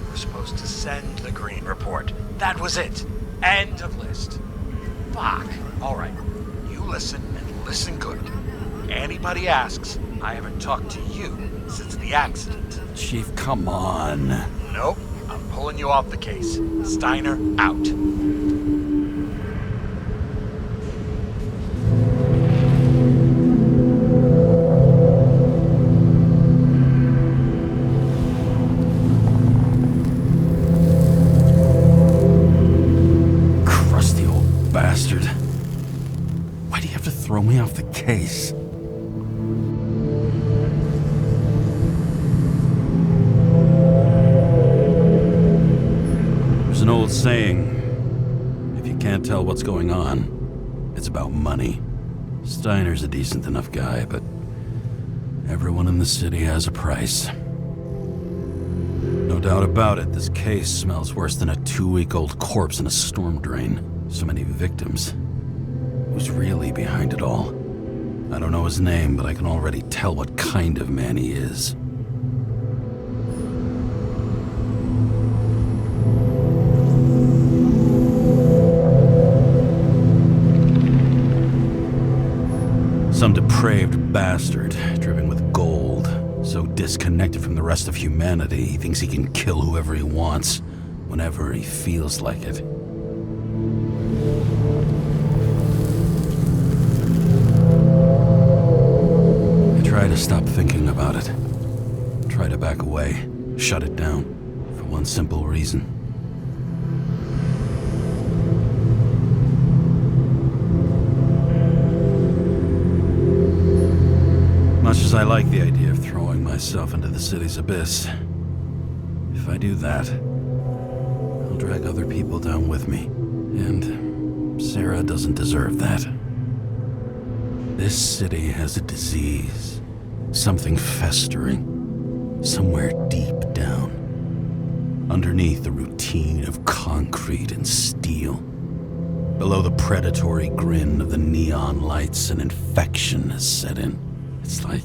We're supposed to send the green report. That was it. End of list. Fuck. All right. You listen and listen good. Anybody asks, I haven't talked to you since the accident. Chief, come on. Nope. I'm pulling you off the case. Steiner, out. Crusty old bastard. Why do you have to throw me off the case? There's an old saying, if you can't tell what's going on, it's about money. Steiner's a decent enough guy, but everyone in the city has a price. No doubt about it, this case smells worse than a 2-week-old corpse in a storm drain. So many victims. Who's really behind it all? I don't know his name, but I can already tell what kind of man he is. Some depraved bastard, driven with gold, so disconnected from the rest of humanity, he thinks he can kill whoever he wants, whenever he feels like it. I try to stop thinking about it. Try to back away, shut it down, for one simple reason. Much as I like the idea of throwing myself into the city's abyss, if I do that, I'll drag other people down with me. And Sarah doesn't deserve that. This city has a disease. Something festering. Somewhere deep down. Underneath the routine of concrete and steel. Below the predatory grin of the neon lights, an infection has set in. It's like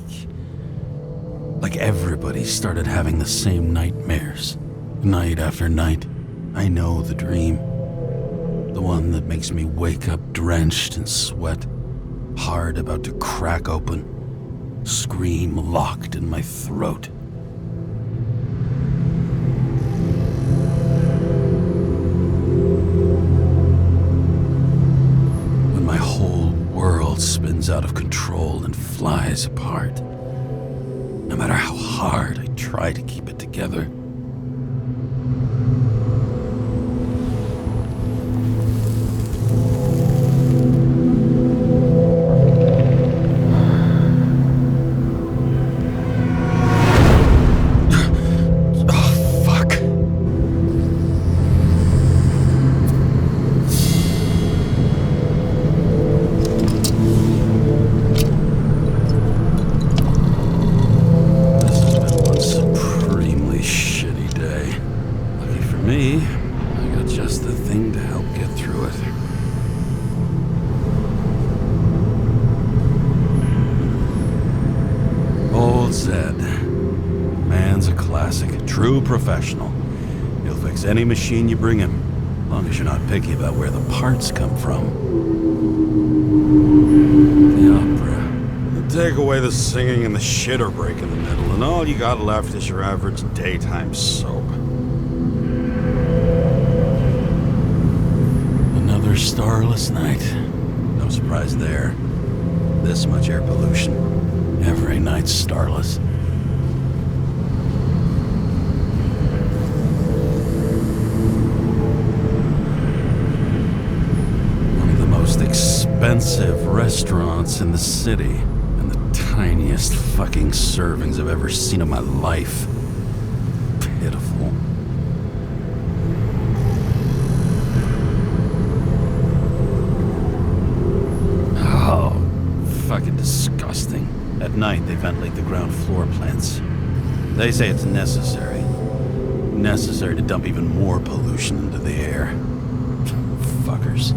everybody started having the same nightmares. Night after night. I know the dream. The one that makes me wake up drenched in sweat. Heart about to crack open. Scream locked in my throat. When my whole world spins out of control and flies apart. No matter how hard I try to keep it together. Professional. He'll fix any machine you bring him, as long as you're not picky about where the parts come from. The opera. Take away the singing and the shitter break in the middle, and all you got left is your average daytime soap. Another starless night. No surprise there. This much air pollution. Every night's starless. Expensive restaurants in the city, and the tiniest fucking servings I've ever seen in my life. Pitiful. Oh, fucking disgusting. At night, they ventilate the ground floor plants. They say it's necessary. Necessary to dump even more pollution into the air. Fuckers.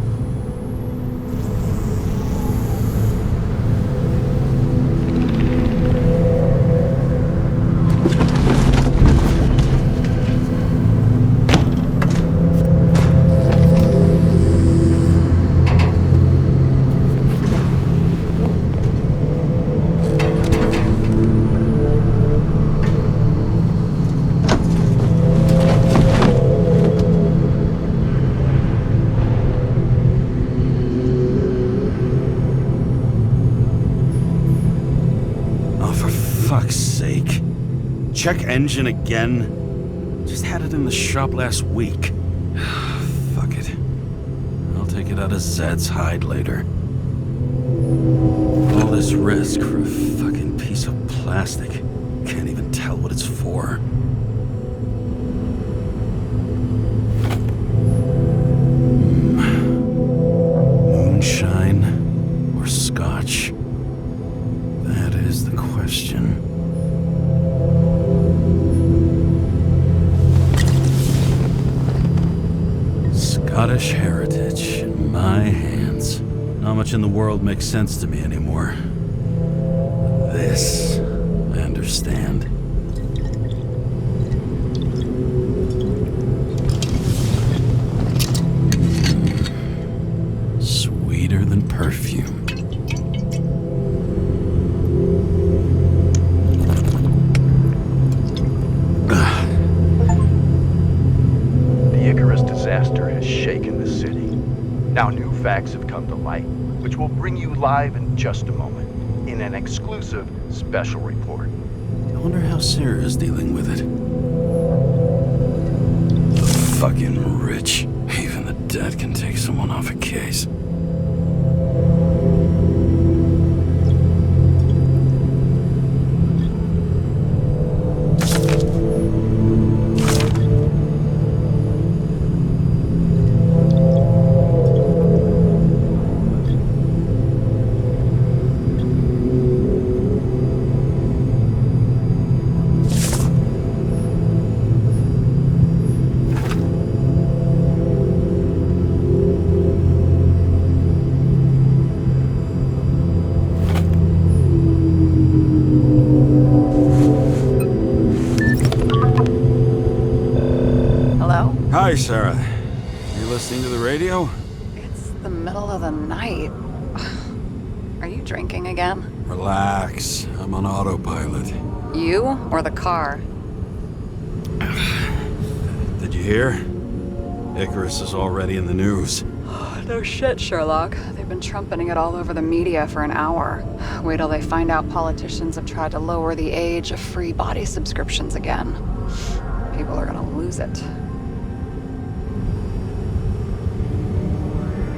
Check engine again? Just had it in the shop last week. Fuck it. I'll take it out of Zed's hide later. All this risk for a fucking piece of plastic. Can't even tell what it's for. Moonshine or scotch? That is the question. Scottish heritage in my hands. Not much in the world makes sense to me anymore. But this, I understand. Sweeter than perfume. Disaster has shaken the city. Now new facts have come to light, which will bring you live in just a moment, in an exclusive special report. I wonder how Sarah is dealing with it. The fucking rich. Even the dead can take someone off a case. Hi, Sarah. You listening to the radio? It's the middle of the night. Are you drinking again? Relax. I'm on autopilot. You or the car? Did you hear? Icarus is already in the news. No shit, Sherlock. They've been trumpeting it all over the media for an hour. Wait till they find out politicians have tried to lower the age of free body subscriptions again. People are gonna lose it.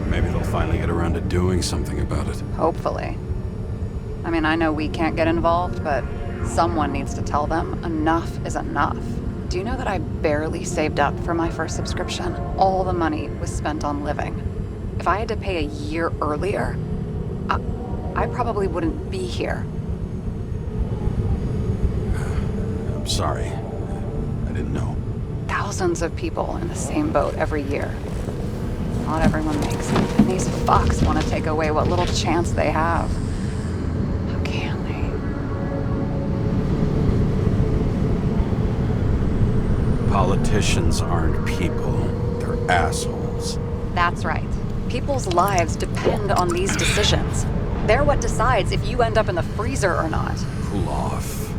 Maybe they'll finally get around to doing something about it. Hopefully. I mean, I know we can't get involved, but someone needs to tell them enough is enough. Do you know that I barely saved up for my first subscription? All the money was spent on living. If I had to pay a year earlier, I probably wouldn't be here. I'm sorry. I didn't know. Thousands of people in the same boat every year. Not everyone makes it, and these fucks want to take away what little chance they have. How can they? Politicians aren't people. They're assholes. That's right. People's lives depend on these decisions. They're what decides if you end up in the freezer or not. Cool off.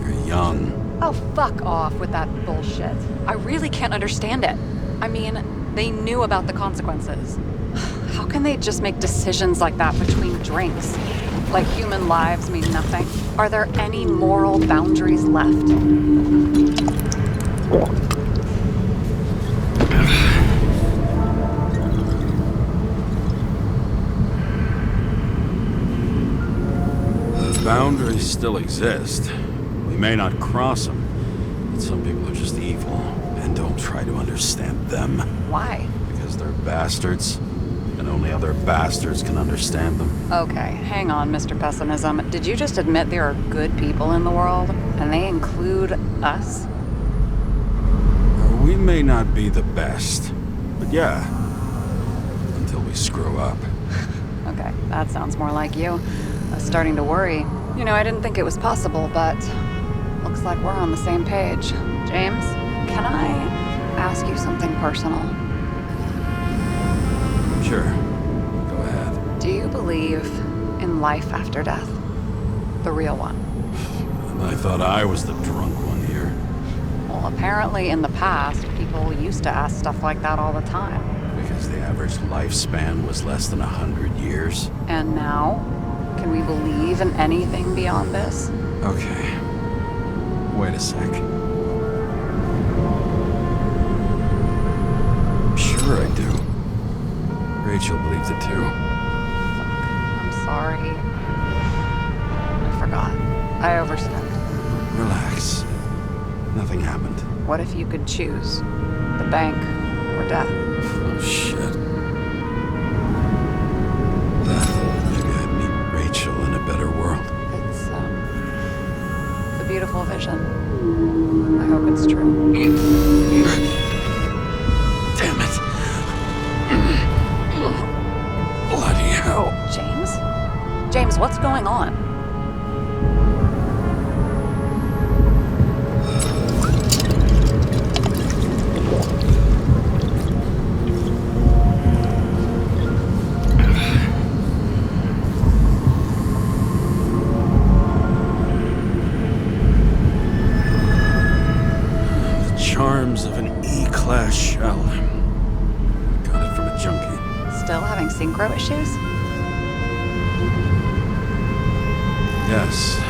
You're young. Oh, fuck off with that bullshit. I really can't understand it. I mean, they knew about the consequences. How can they just make decisions like that between drinks? Like human lives mean nothing? Are there any moral boundaries left? Boundaries still exist. We may not cross them, but some people are just evil and don't try to understand them. Why? Because they're bastards, and only other bastards can understand them. Okay, hang on, Mr. Pessimism. Did you just admit there are good people in the world, and they include us? We may not be the best, but yeah, until we screw up. Okay, that sounds more like you. I was starting to worry. You know, I didn't think it was possible, but looks like we're on the same page. James, can I ask you something personal? Sure. Go ahead. Do you believe in life after death? The real one? I thought I was the drunk one here. Well, apparently in the past, people used to ask stuff like that all the time. Because the average lifespan was less than 100 years. And now? Can we believe in anything beyond this? Okay. Wait a sec. Sure I do. Rachel believes it too. I'm sorry. I forgot. I overstepped. Relax. Nothing happened. What if you could choose? The bank or death? Oh, shit. Maybe I'd meet Rachel in a better world. It's a beautiful vision. I hope it's true. Damn it. Bloody hell. James? James, what's going on? Charms of an E-class shell. Got it from a junkie. Still having synchro issues? Yes. A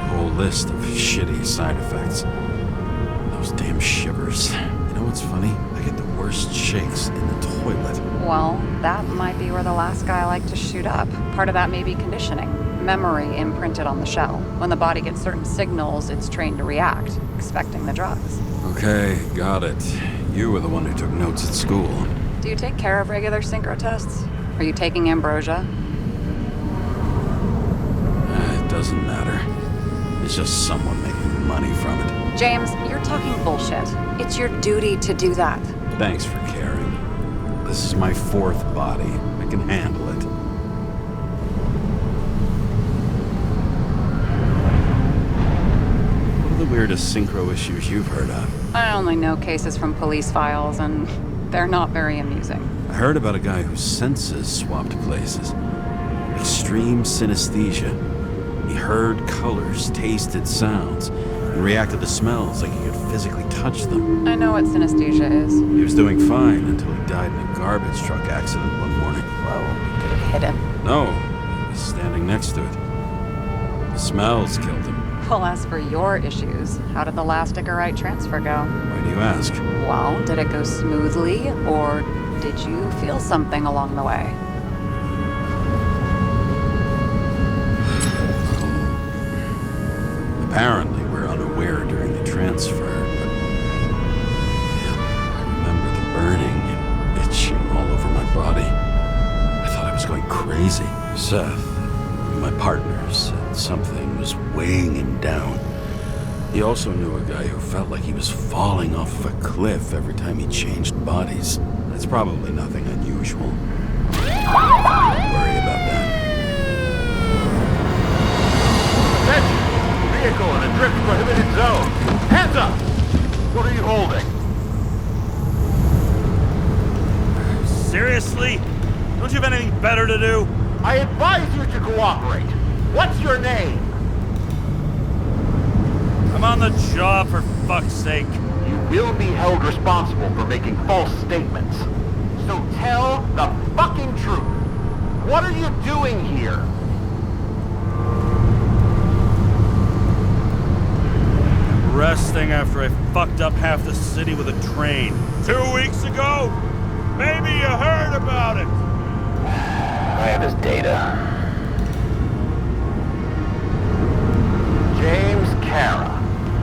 whole list of shitty side effects. Those damn shivers. You know what's funny? I get the worst shakes in the toilet. Well, that might be where the last guy liked to shoot up. Part of that may be conditioning. Memory imprinted on the shell. When the body gets certain signals, it's trained to react, expecting the drugs. Okay, got it. You were the one who took notes at school. Do you take care of regular synchro tests? Are you taking ambrosia? It doesn't matter. It's just someone making money from it. James, you're talking bullshit. It's your duty to do that. Thanks for caring. This is my fourth body. I can handle it. What are the weirdest synchro issues you've heard of? I only know cases from police files, and they're not very amusing. I heard about a guy whose senses swapped places. Extreme synesthesia. He heard colors, tasted sounds, and reacted to smells like he could physically touch them. I know what synesthesia is. He was doing fine until he died in a garbage truck accident one morning. Whoa, did it hit him? No, he was standing next to it. The smells killed him. Well, as for your issues, how did the last Icarite transfer go? Why do you ask? Well, did it go smoothly, or did you feel something along the way? Apparently, we're unaware during the transfer, but I remember the burning and itching all over my body. I thought I was going crazy. Seth, my partner, said something was weighing him down. He also knew a guy who felt like he was falling off of a cliff every time he changed bodies. It's probably nothing unusual. Don't worry about that. Attention! Vehicle in a drift prohibited zone. Hands up! What are you holding? Seriously? Don't you have anything better to do? I advise you to cooperate. What's your name? I'm on the job, for fuck's sake. You will be held responsible for making false statements. So tell the fucking truth. What are you doing here? Resting after I fucked up half the city with a train. 2 weeks ago? Maybe you heard about it. I have his data. James Cara,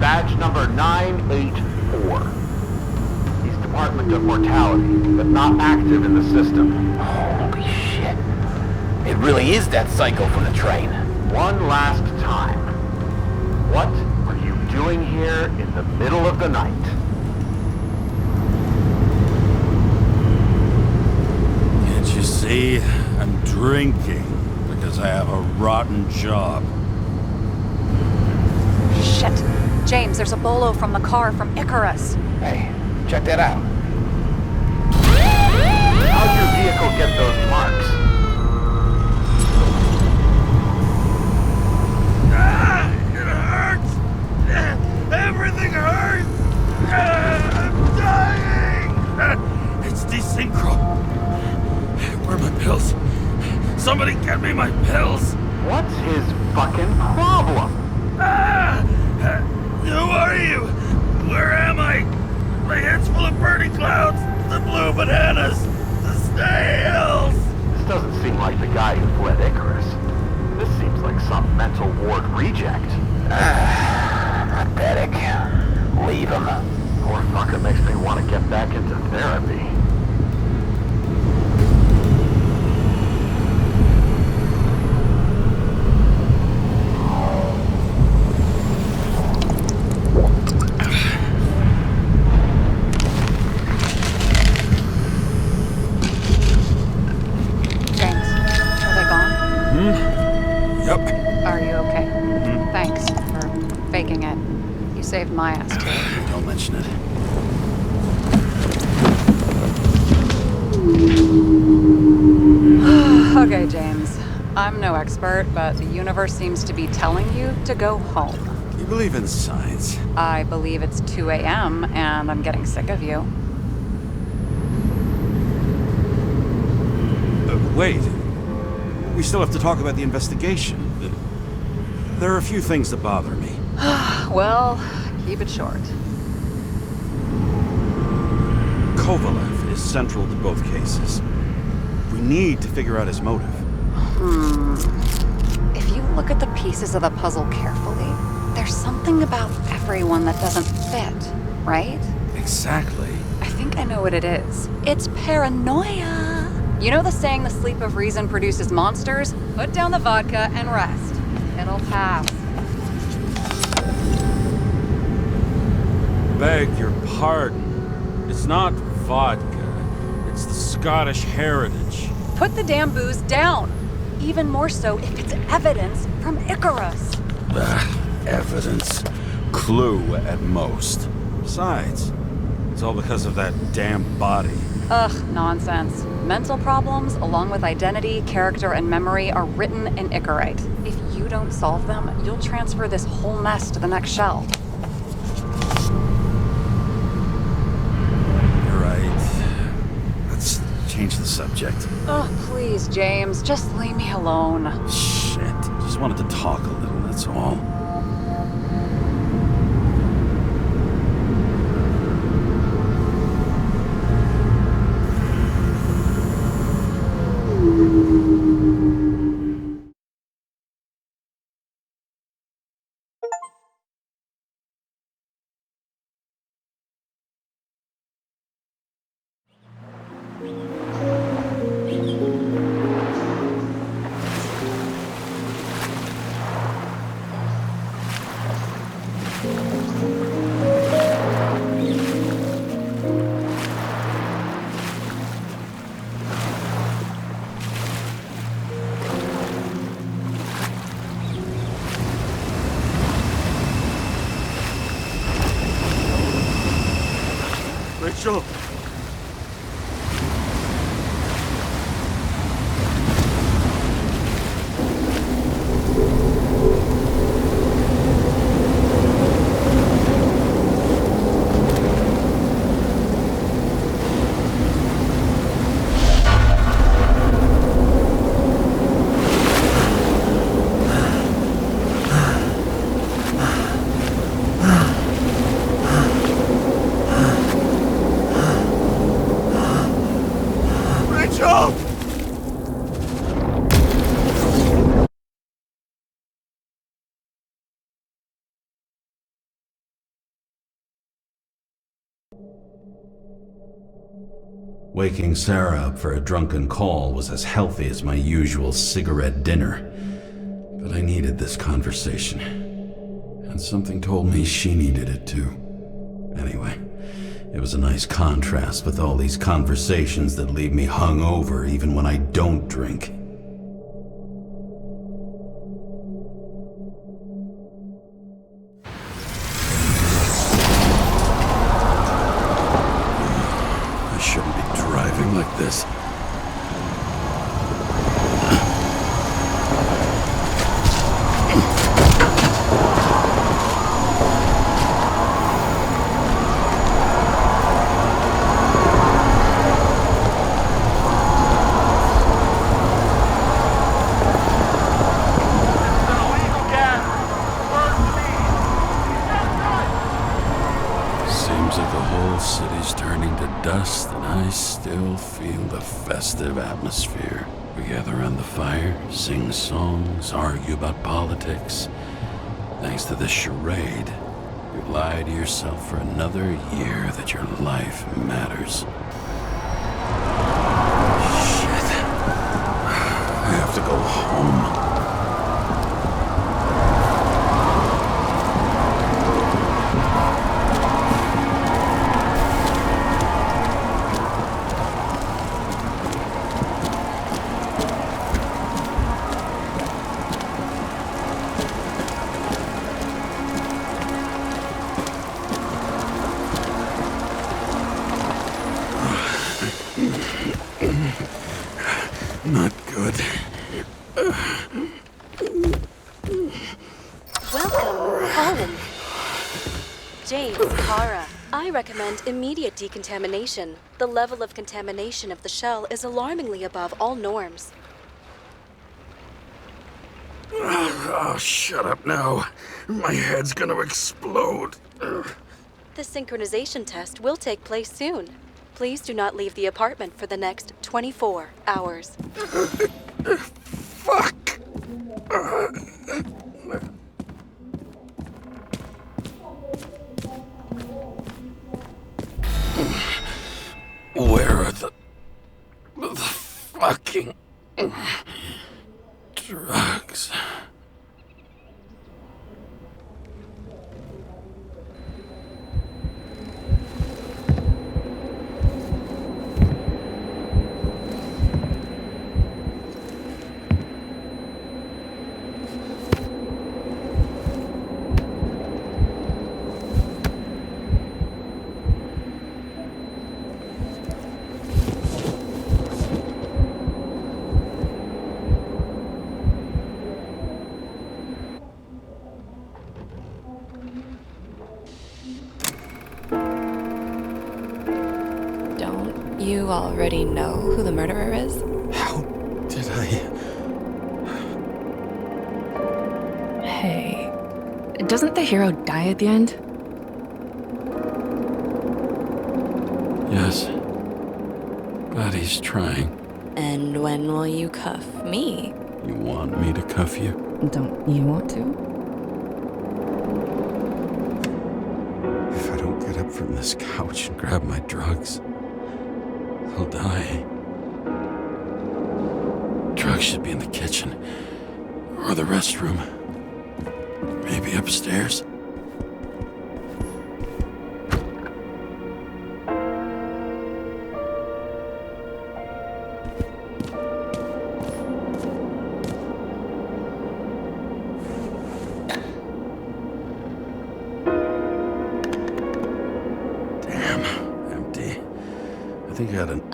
badge number 984. He's Department of Mortality, but not active in the system. Holy shit. It really is that psycho from the train. One last time. What are you doing here in the middle of the night? Can't you see? I'm drinking because I have a rotten job. Shit. James, there's a bolo from the car from Icarus. Hey, check that out. How'd your vehicle get those marks? It hurts! Everything hurts! I'm dying! It's desynchro. Where are my pills? Somebody get me my pills! What's his fucking problem? Who are you? Where am I? My head's full of burning clouds, the blue bananas, the snails! This doesn't seem like the guy who fled Icarus. This seems like some mental ward reject. Pathetic. Leave him. Poor fucker makes me want to get back into therapy. Saved my ass too. Don't mention it. Okay, James. I'm no expert, but the universe seems to be telling you to go home. You believe in science? I believe it's 2 a.m. and I'm getting sick of you. Wait. We still have to talk about the investigation. There are a few things that bother me. Well, keep it short. Kovalev is central to both cases. We need to figure out his motive. If you look at the pieces of the puzzle carefully, there's something about everyone that doesn't fit, right? Exactly. I think I know what it is. It's paranoia. You know the saying, the sleep of reason produces monsters? Put down the vodka and rest. It'll pass. Beg your pardon. It's not vodka. It's the Scottish heritage. Put the damn booze down. Even more so if it's evidence from Icarus. Evidence. clue at most. Besides, it's all because of that damn body. Ugh, nonsense. Mental problems, along with identity, character, and memory, are written in Icarite. If you don't solve them, you'll transfer this whole mess to the next shell. You're right. Let's change the subject. Oh, please, James, just leave me alone. Shit. Just wanted to talk a little, that's all. Rachel! Waking Sarah up for a drunken call was as healthy as my usual cigarette dinner. But I needed this conversation. And something told me she needed it too. Anyway, it was a nice contrast with all these conversations that leave me hungover even when I don't drink. Like this. Seems like the whole city's turning to dust, and I still feel the festive atmosphere. We gather around the fire, sing songs, argue about politics. Thanks to this charade, you've lied to yourself for another year that your life matters. Shit. I have to go home. Not good. Welcome home. James, Kara, I recommend immediate decontamination. The level of contamination of the shell is alarmingly above all norms. Oh, shut up now. My head's gonna explode. The synchronization test will take place soon. Please do not leave the apartment for the next 24 hours. Fuck! Where are the fucking drugs? you already know who the murderer is? How did I... Hey, doesn't the hero die at the end? Yes. But he's trying. And when will you cuff me? You want me to cuff you? Don't you want to? If I don't get up from this couch and grab my drugs, I'll die. Drugs should be in the kitchen. Or the restroom. Maybe upstairs.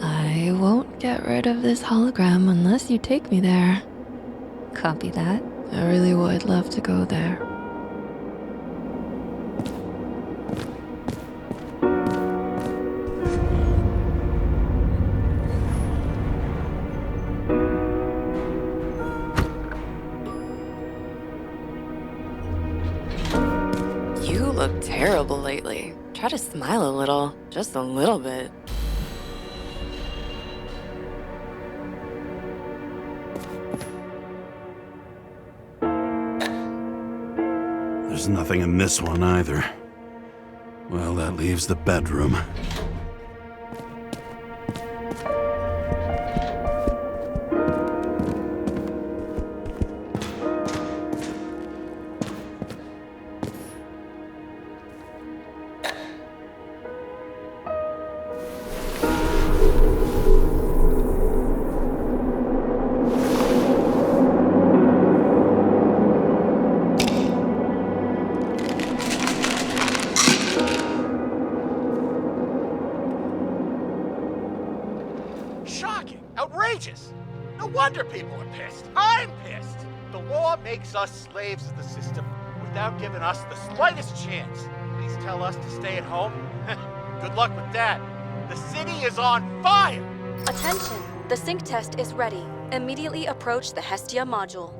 I won't get rid of this hologram unless you take me there. Copy that. I really would love to go there. You look terrible lately. Try to smile a little. Just a little bit. There's nothing in this one either. Well, that leaves the bedroom. Outrageous! No wonder people are pissed. I'm pissed! The law makes us slaves of the system without giving us the slightest chance. Please tell us to stay at home? Good luck with that. The city is on fire! Attention! The sync test is ready. Immediately approach the Hestia module.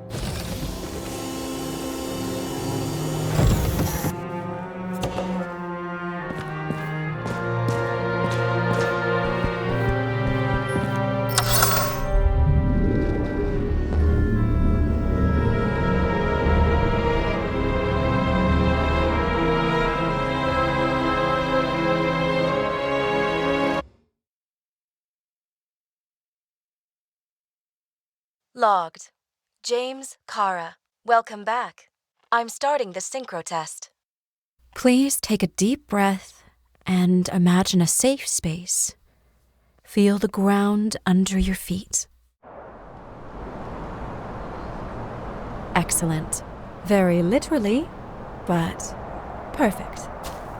Logged. James, Kara, welcome back. I'm starting the synchro test. Please take a deep breath and imagine a safe space. Feel the ground under your feet. Excellent. Very literally, but perfect.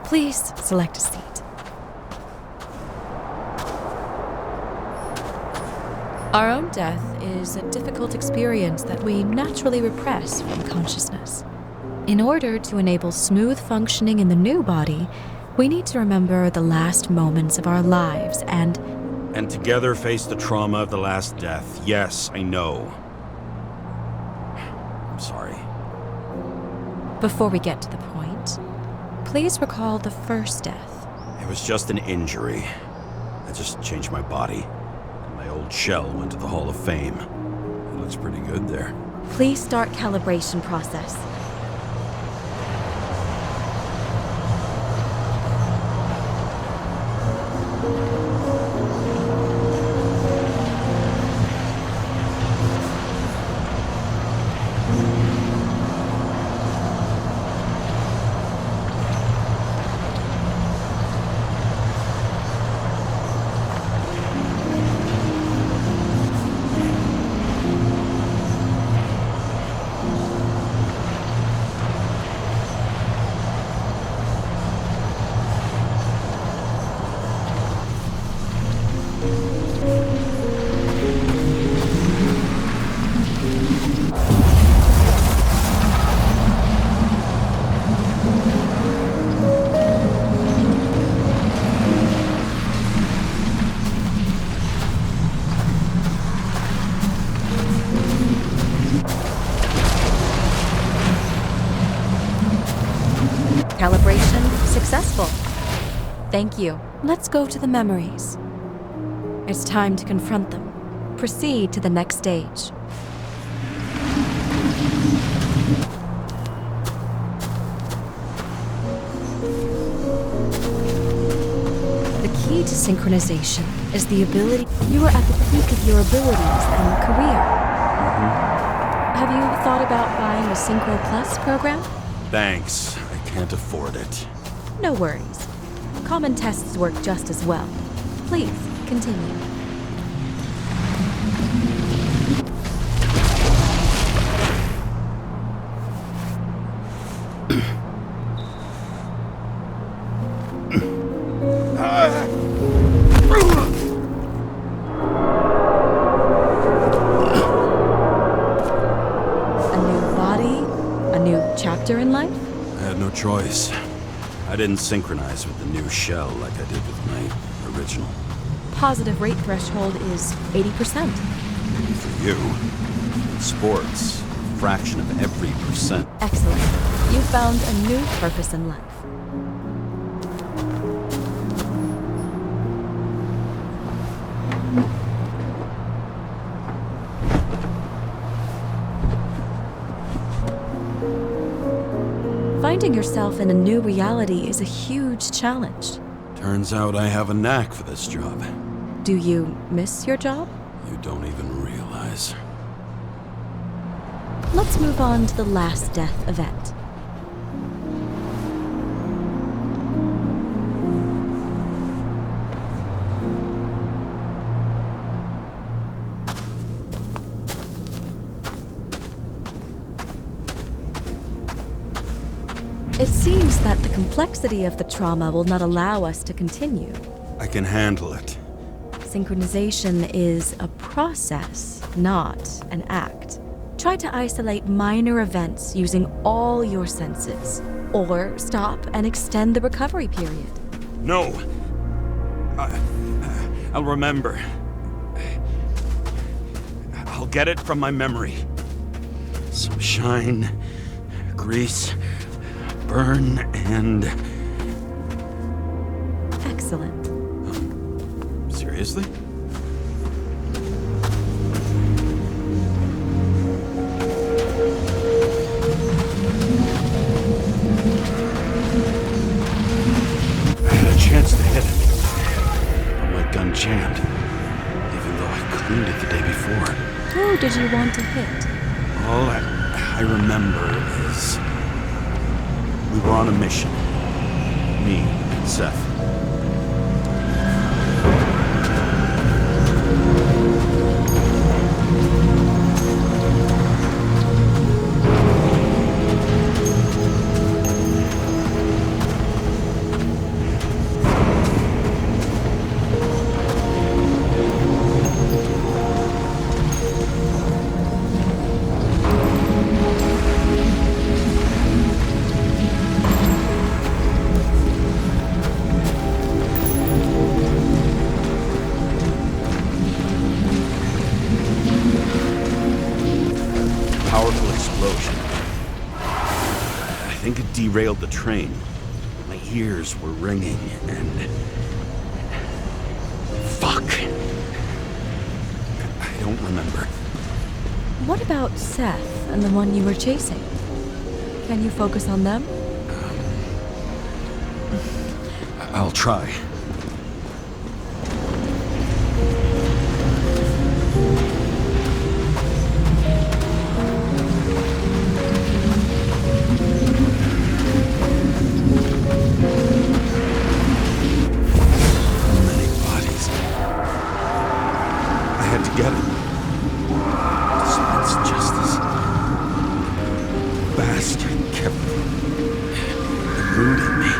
Please select a seat. Our own death is a difficult experience that we naturally repress from consciousness. In order to enable smooth functioning in the new body, we need to remember the last moments of our lives and together face the trauma of the last death. Yes, I know. I'm sorry. Before we get to the point, please recall the first death. It was just an injury. I just changed my body. My old shell went to the Hall of Fame. It looks pretty good there. Please start calibration process. Calibration successful. Thank you. Let's go to the memories. It's time to confront them. Proceed to the next stage. The key to synchronization is the ability. You are at the peak of your abilities and career. Have you thought about buying a Synchro Plus program? Thanks. I can't afford it. No worries. Common tests work just as well. Please, continue. In life? I had no choice. I didn't synchronize with the new shell like I did with my original. Positive rate threshold is 80%. Maybe for you. In sports, a fraction of every percent. Excellent. You found a new purpose in life. Finding yourself in a new reality is a huge challenge. Turns out I have a knack for this job. Do you miss your job? You don't even realize. Let's move on to the last death event. It seems that the complexity of the trauma will not allow us to continue. I can handle it. Synchronization is a process, not an act. Try to isolate minor events using all your senses, or stop and extend the recovery period. No! I'll remember. I'll get it from my memory. Some shine, grease, burn, and... Excellent. Seriously? I had a chance to hit it, but my gun jammed, even though I cleaned it the day before. Who did you want to hit? All I remember is... we were on a mission. Me and Seth. Derailed the train. My ears were ringing and... fuck. I don't remember. What about Seth and the one you were chasing? Can you focus on them? I'll try. Get it. Dispense justice. The bastard kept eluding me.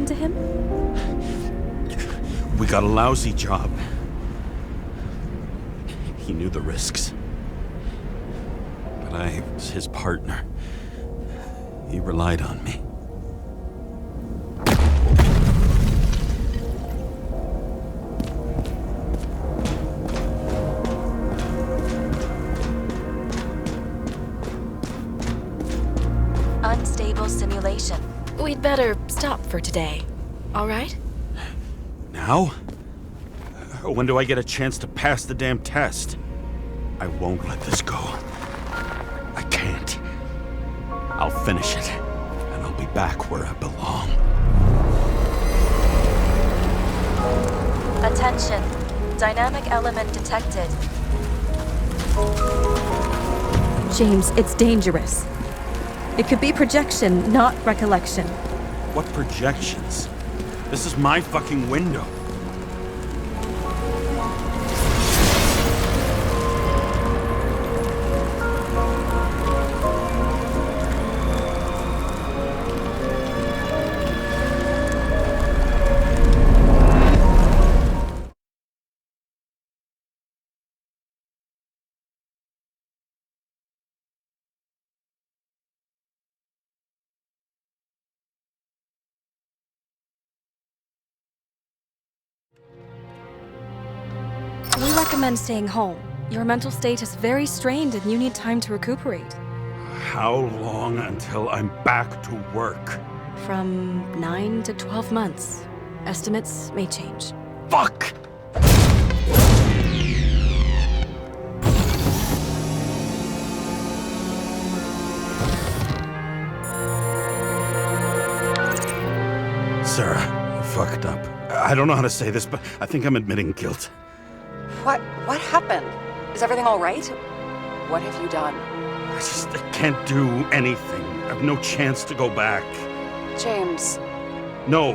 happened to him? We got a lousy job. He knew the risks. But I was his partner. He relied on me. Unstable simulation. We'd better stop for today. All right? Now? When do I get a chance to pass the damn test? I won't let this go. I can't. I'll finish it, and I'll be back where I belong. Attention. Dynamic element detected. James, it's dangerous. It could be projection, not recollection. What projections? This is my fucking window. We recommend staying home. Your mental state is very strained and you need time to recuperate. How long until I'm back to work? From 9 to 12 months. Estimates may change. Fuck! Sarah, I fucked up. I don't know how to say this, but I think I'm admitting guilt. What happened? Is everything all right? What have you done? I can't do anything. I have no chance to go back. James. No.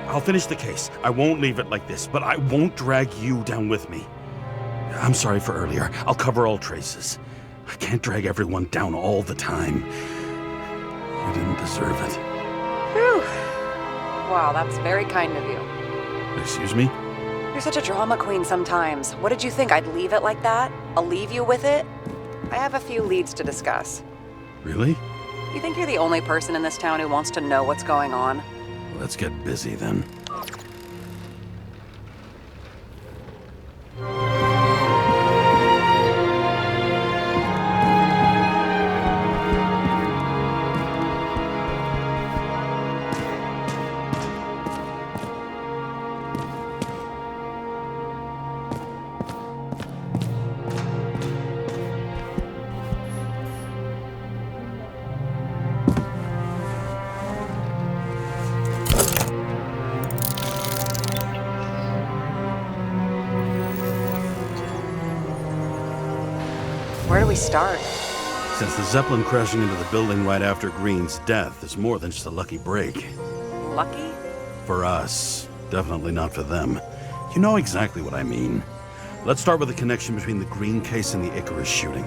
I'll finish the case. I won't leave it like this, but I won't drag you down with me. I'm sorry for earlier. I'll cover all traces. I can't drag everyone down all the time. You didn't deserve it. Whew. Wow, that's very kind of you. Excuse me? You're such a drama queen sometimes. What did you think, I'd leave it like that? I'll leave you with it? I have a few leads to discuss. Really? You think you're the only person in this town who wants to know what's going on? Let's get busy then. Where do we start? Since the Zeppelin crashing into the building right after Green's death is more than just a lucky break. Lucky? For us. Definitely not for them. You know exactly what I mean. Let's start with the connection between the Green case and the Icarus shooting.